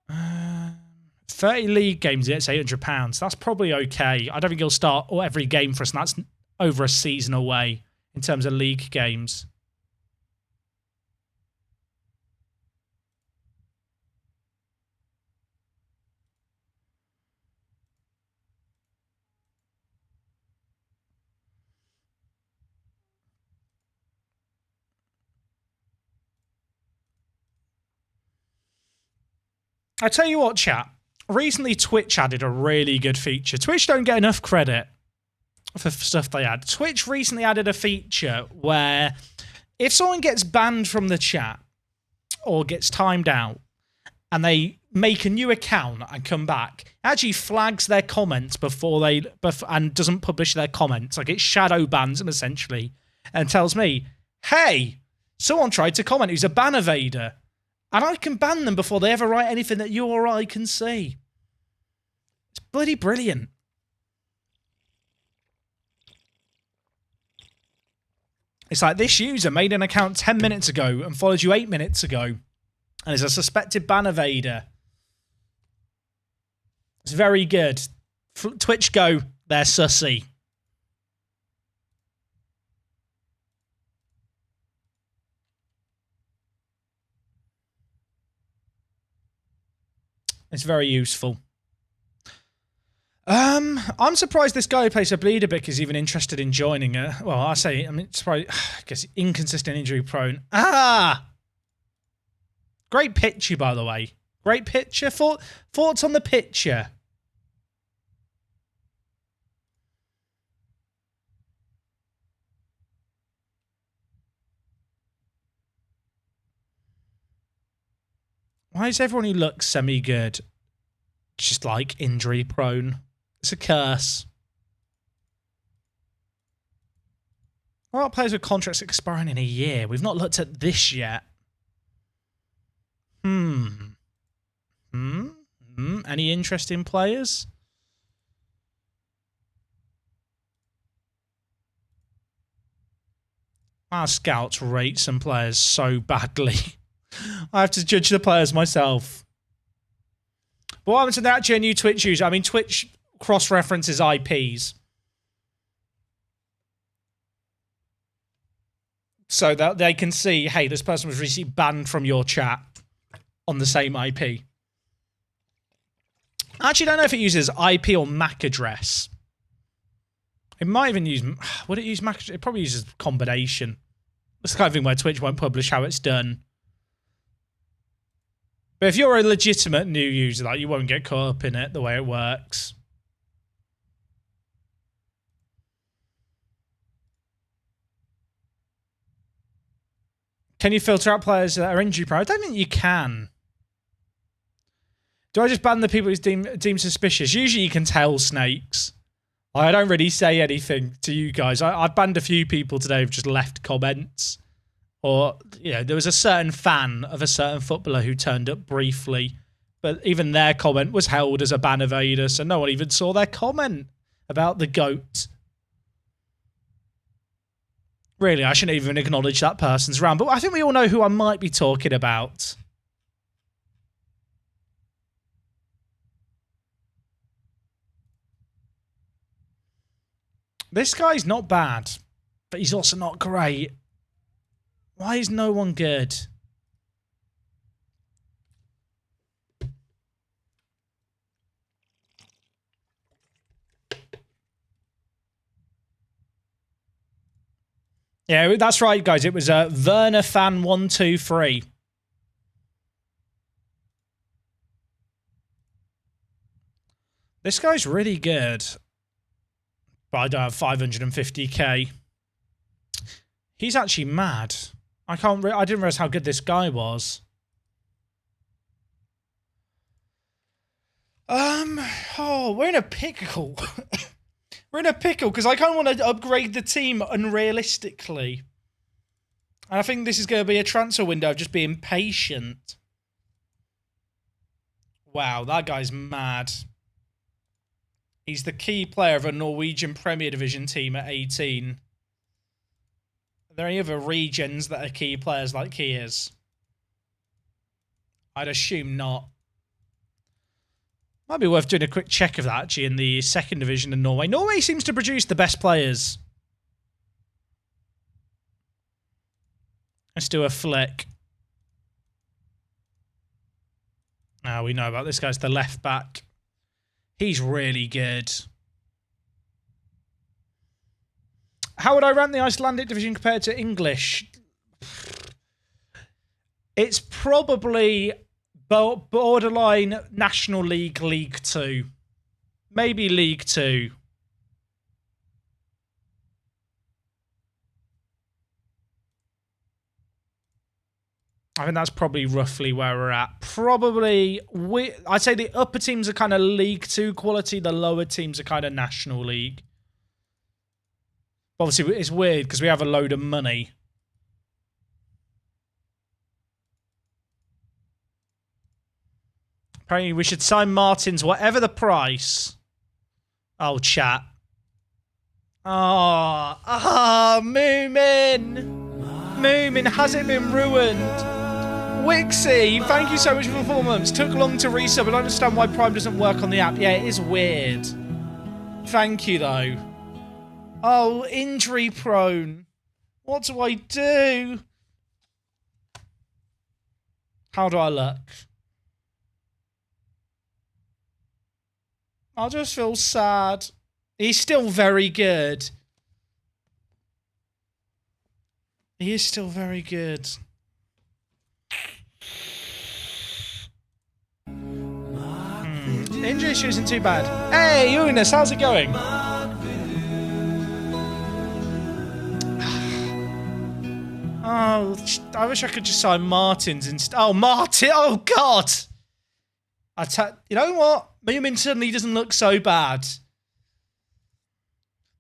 A: Uh, 30 league games, it's £800. That's probably okay. I don't think he'll start every game for us, and that's over a season away in terms of league games. I tell you what, chat. recently Twitch added a really good feature. Twitch don't get enough credit for stuff they add. Twitch recently added a feature where if someone gets banned from the chat or gets timed out and they make a new account and come back, it actually flags their comments and doesn't publish their comments. Like, it shadow bans them essentially and tells me, hey, someone tried to comment who's a ban evader, and I can ban them before they ever write anything that you or I can see. It's bloody brilliant. It's like, this user made an account 10 minutes ago and followed you 8 minutes ago and is a suspected ban evader. It's very good. Twitch Go, they're sussy. It's very useful. I'm surprised this guy who plays a bleeder bick is even interested in joining her. Well, I mean, it's probably, I guess, inconsistent, injury prone. Ah! Great picture, by the way. Great picture. Thoughts on the picture? Why is everyone who looks semi-good just, like, injury prone? It's a curse. What about players with contracts expiring in a year? We've not looked at this yet. Any interesting players? Our scouts rate some players so badly. I have to judge the players myself. But what happens to actually a new Twitch user? I mean, Twitch cross-references IPs. So that they can see, hey, this person was recently banned from your chat on the same IP. I actually don't know if it uses IP or MAC address. It might even use... Would it use MAC address? It probably uses combination. It's the kind of thing where Twitch won't publish how it's done. But if you're a legitimate new user, like, you won't get caught up in it, the way it works. Can you filter out players that are injury prone? I don't think you can. Do I just ban the people who's deemed suspicious? Usually you can tell snakes. I don't really say anything to you guys. I've banned a few people today who've just left comments. Or, you know, there was a certain fan of a certain footballer who turned up briefly, but even their comment was held as a ban evader, so no one even saw their comment about the GOAT. Really, I shouldn't even acknowledge that person's around, but I think we all know who I might be talking about. This guy's not bad, but he's also not great. Why is no one good? Yeah, that's right, guys. It was Werner Fan 123. This guy's really good, but I don't have 550k. He's actually mad. I didn't realize how good this guy was. Oh, we're in a pickle. We're in a pickle because I kind of want to upgrade the team unrealistically. And I think this is going to be a transfer window of just being patient. Wow, that guy's mad. He's the key player of a Norwegian Premier Division team at 18. Are there any other regions that are key players like he is? I'd assume not. Might be worth doing a quick check of that, actually, in the second division in Norway. Norway seems to produce the best players. Let's do a flick. Now we know about this guy's the left back. He's really good. How would I rank the Icelandic division compared to English? It's probably Borderline National League, League 2. Maybe League 2. I think that's probably roughly where we're at. Probably, I'd say the upper teams are kind of League 2 quality. The lower teams are kind of National League. Obviously, it's weird because we have a load of money. Apparently, we should sign Martins, whatever the price. Oh, chat. Moomin. Moomin, has it been ruined? Wixie, thank you so much for the 4 months. Took long to resub. I don't understand why Prime doesn't work on the app. Yeah, it is weird. Thank you, though. Oh, injury prone. What do I do? How do I look? I just feel sad. He's still very good. He is still very good. Injury issue isn't too bad. Hey, Eunice, how's it going? Oh, I wish I could just sign Martins instead. Oh, Martin! Oh, God! You know what? Moomin suddenly doesn't look so bad.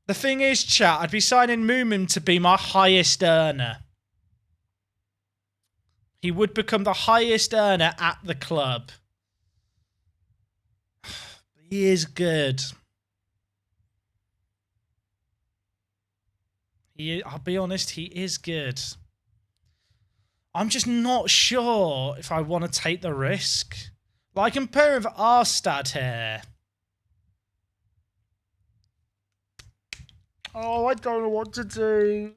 A: The thing is, chat, I'd be signing Moomin to be my highest earner. He would become the highest earner at the club. He is good. I'll be honest, he is good. I'm just not sure if I want to take the risk. Like, compare with Arstad here. Oh, I don't know what to do.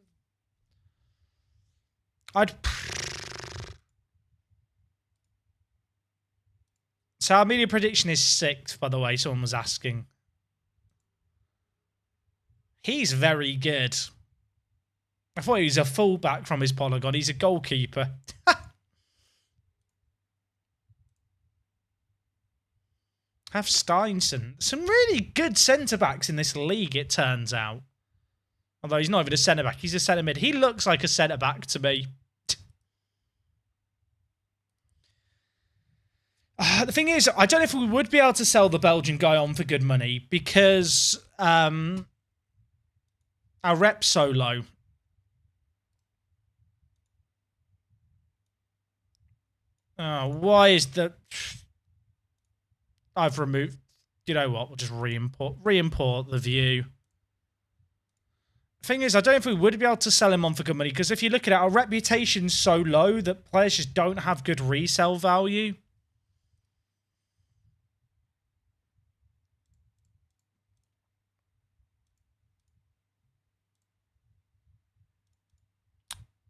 A: So our media prediction is 6th, by the way, someone was asking. He's very good. I thought he was a fullback from his polygon. He's a goalkeeper. Have Steinson. Some really good centre-backs in this league, it turns out. Although he's not even a centre-back. He's a centre-mid. He looks like a centre-back to me. The thing is, I don't know if we would be able to sell the Belgian guy on for good money because our rep's so low. Oh, why is the... I've removed... You know what? We'll just re-import the view. Thing is, I don't know if we would be able to sell him on for good money because if you look at it, our reputation's so low that players just don't have good resale value.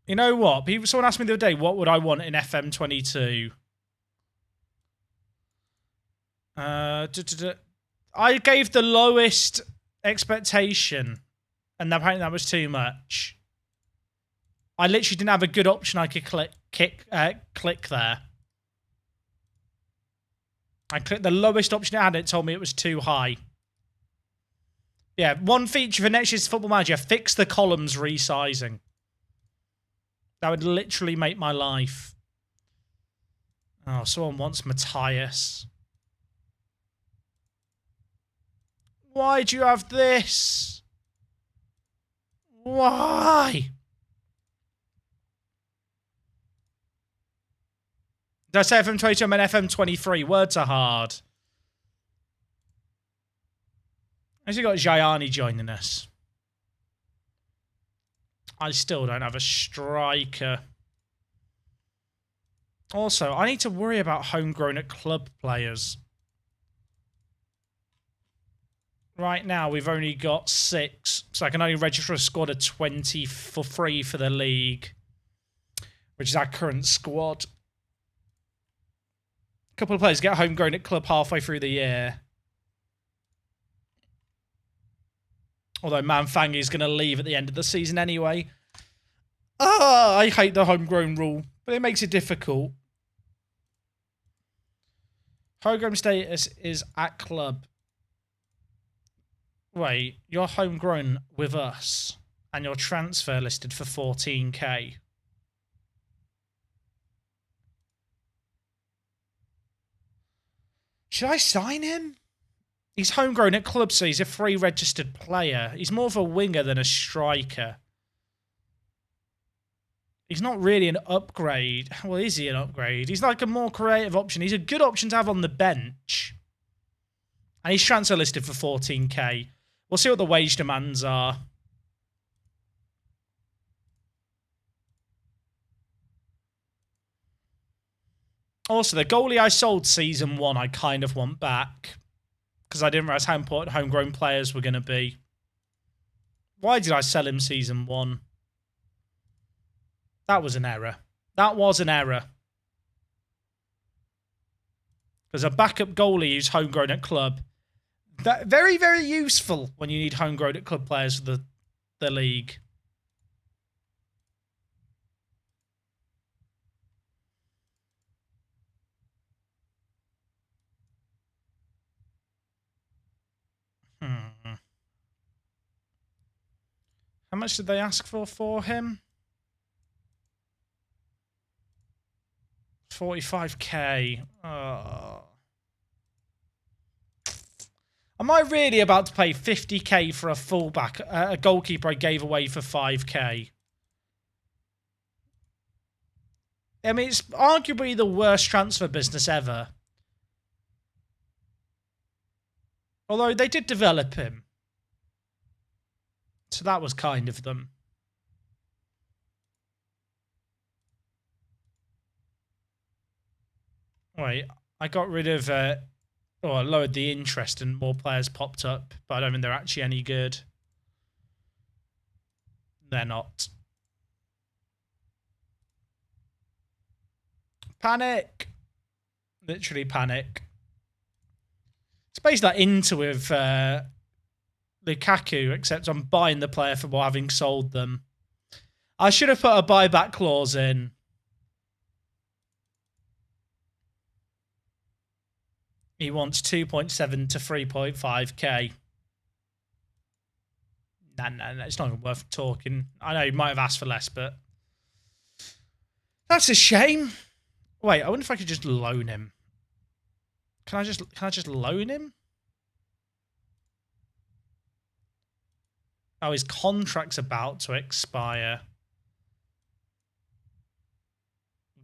A: You know what? Someone asked me the other day, what would I want in FM22? I gave the lowest expectation, and apparently that was too much. I literally didn't have a good option I could click there. I clicked the lowest option it had, and it told me it was too high. Yeah, one feature for next year's Football Manager, fix the columns resizing. That would literally make my life. Oh, someone wants Matthias. Why do you have this? Why? Did I say FM22? I meant FM23. Words are hard. Actually got Jayani joining us. I still don't have a striker. Also, I need to worry about homegrown at club players. Right now, we've only got 6, so I can only register a squad of 20 for free for the league, which is our current squad. A couple of players get homegrown at club halfway through the year. Although Manfang is going to leave at the end of the season anyway. I hate the homegrown rule, but it makes it difficult. Program status is at club. Wait, you're homegrown with us and your transfer listed for 14k. Should I sign him? He's homegrown at club, so he's a free registered player. He's more of a winger than a striker. He's not really an upgrade. Well, is he an upgrade? He's like a more creative option. He's a good option to have on the bench. And he's transfer listed for 14k. We'll see what the wage demands are. Also, the goalie I sold season 1, I kind of want back. Because I didn't realise how important homegrown players were going to be. Why did I sell him season 1? That was an error. That was an error. Because a backup goalie who's homegrown at club. That very, very useful when you need homegrown at club players for the league. How much did they ask for him? 45k. Oh. Am I really about to pay 50k for a fullback, a goalkeeper I gave away for 5k? I mean, it's arguably the worst transfer business ever. Although they did develop him. So that was kind of them. Wait, I got rid of... I lowered the interest and more players popped up, but I don't think they're actually any good. They're not. Panic! Literally panic. It's basically like Inter with Lukaku, except I'm buying the player for having sold them. I should have put a buyback clause in. He wants 2.7 to 3.5k. Nah, it's not even worth talking. I know he might have asked for less, but that's a shame. Wait, I wonder if I could just loan him. Can I just loan him? Oh, his contract's about to expire.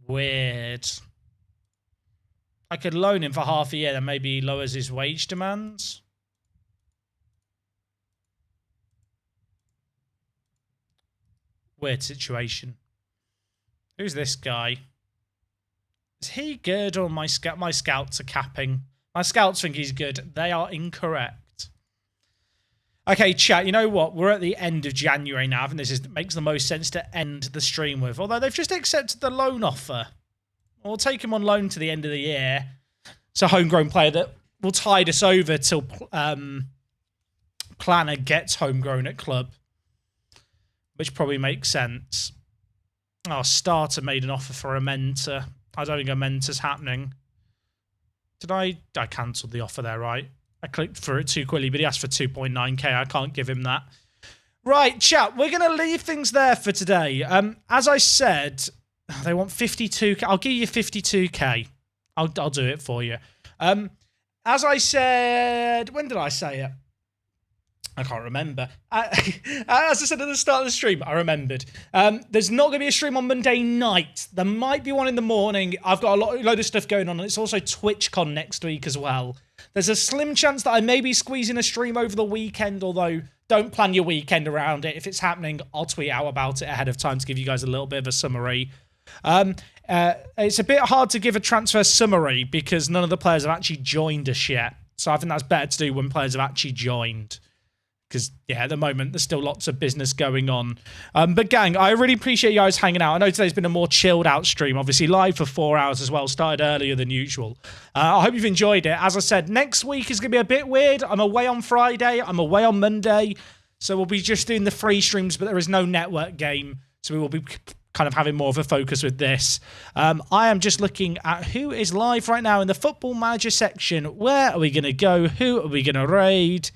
A: Weird. I could loan him for half a year, then maybe he lowers his wage demands. Weird situation. Who's this guy? Is he good or my scouts are capping? My scouts think he's good. They are incorrect. Okay, chat, you know what? We're at the end of January now. I think this makes the most sense to end the stream with. Although they've just accepted the loan offer. We'll take him on loan to the end of the year. It's a homegrown player that will tide us over till Planner gets homegrown at club. Which probably makes sense. Oh, Starter made an offer for a mentor. I don't think a mentor's happening. Did I cancelled the offer there, right? I clicked for it too quickly, but he asked for 2.9k. I can't give him that. Right, chat, we're going to leave things there for today. As I said, they want 52k. I'll give you 52k. I'll do it for you. As I said, when did I say it? I can't remember. As I said at the start of the stream, I remembered. There's not going to be a stream on Monday night. There might be one in the morning. I've got a load of stuff going on, and it's also TwitchCon next week as well. There's a slim chance that I may be squeezing a stream over the weekend, although don't plan your weekend around it. If it's happening, I'll tweet out about it ahead of time to give you guys a little bit of a summary. It's a bit hard to give a transfer summary because none of the players have actually joined us yet. So I think that's better to do when players have actually joined. Because, yeah, at the moment, there's still lots of business going on. But, gang, I really appreciate you guys hanging out. I know today's been a more chilled-out stream, obviously live for 4 hours as well, started earlier than usual. I hope you've enjoyed it. As I said, next week is going to be a bit weird. I'm away on Friday. I'm away on Monday. So we'll be just doing the free streams, but there is no network game. So we will be kind of having more of a focus with this. I am just looking at who is live right now in the Football Manager section. Where are we going to go? Who are we going to raid?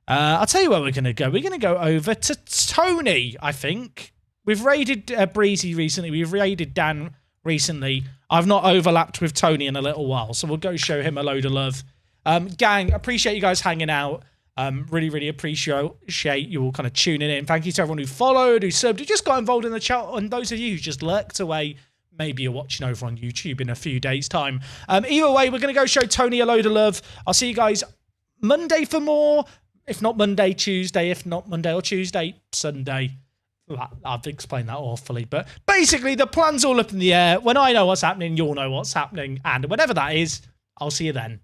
A: I'll tell you where we're going to go. We're going to go over to Tony, I think. We've raided Breezy recently. We've raided Dan recently. I've not overlapped with Tony in a little while, so we'll go show him a load of love. Gang, appreciate you guys hanging out. Really, really appreciate you all kind of tuning in. Thank you to everyone who followed, who subbed, who just got involved in the chat, and those of you who just lurked away. Maybe you're watching over on YouTube in a few days' time. Either way, we're going to go show Tony a load of love. I'll see you guys Monday for more. If not Monday, Tuesday. If not Monday or Tuesday, Sunday. I've explained that awfully. But basically, the plan's all up in the air. When I know what's happening, you'll know what's happening. And whenever that is, I'll see you then.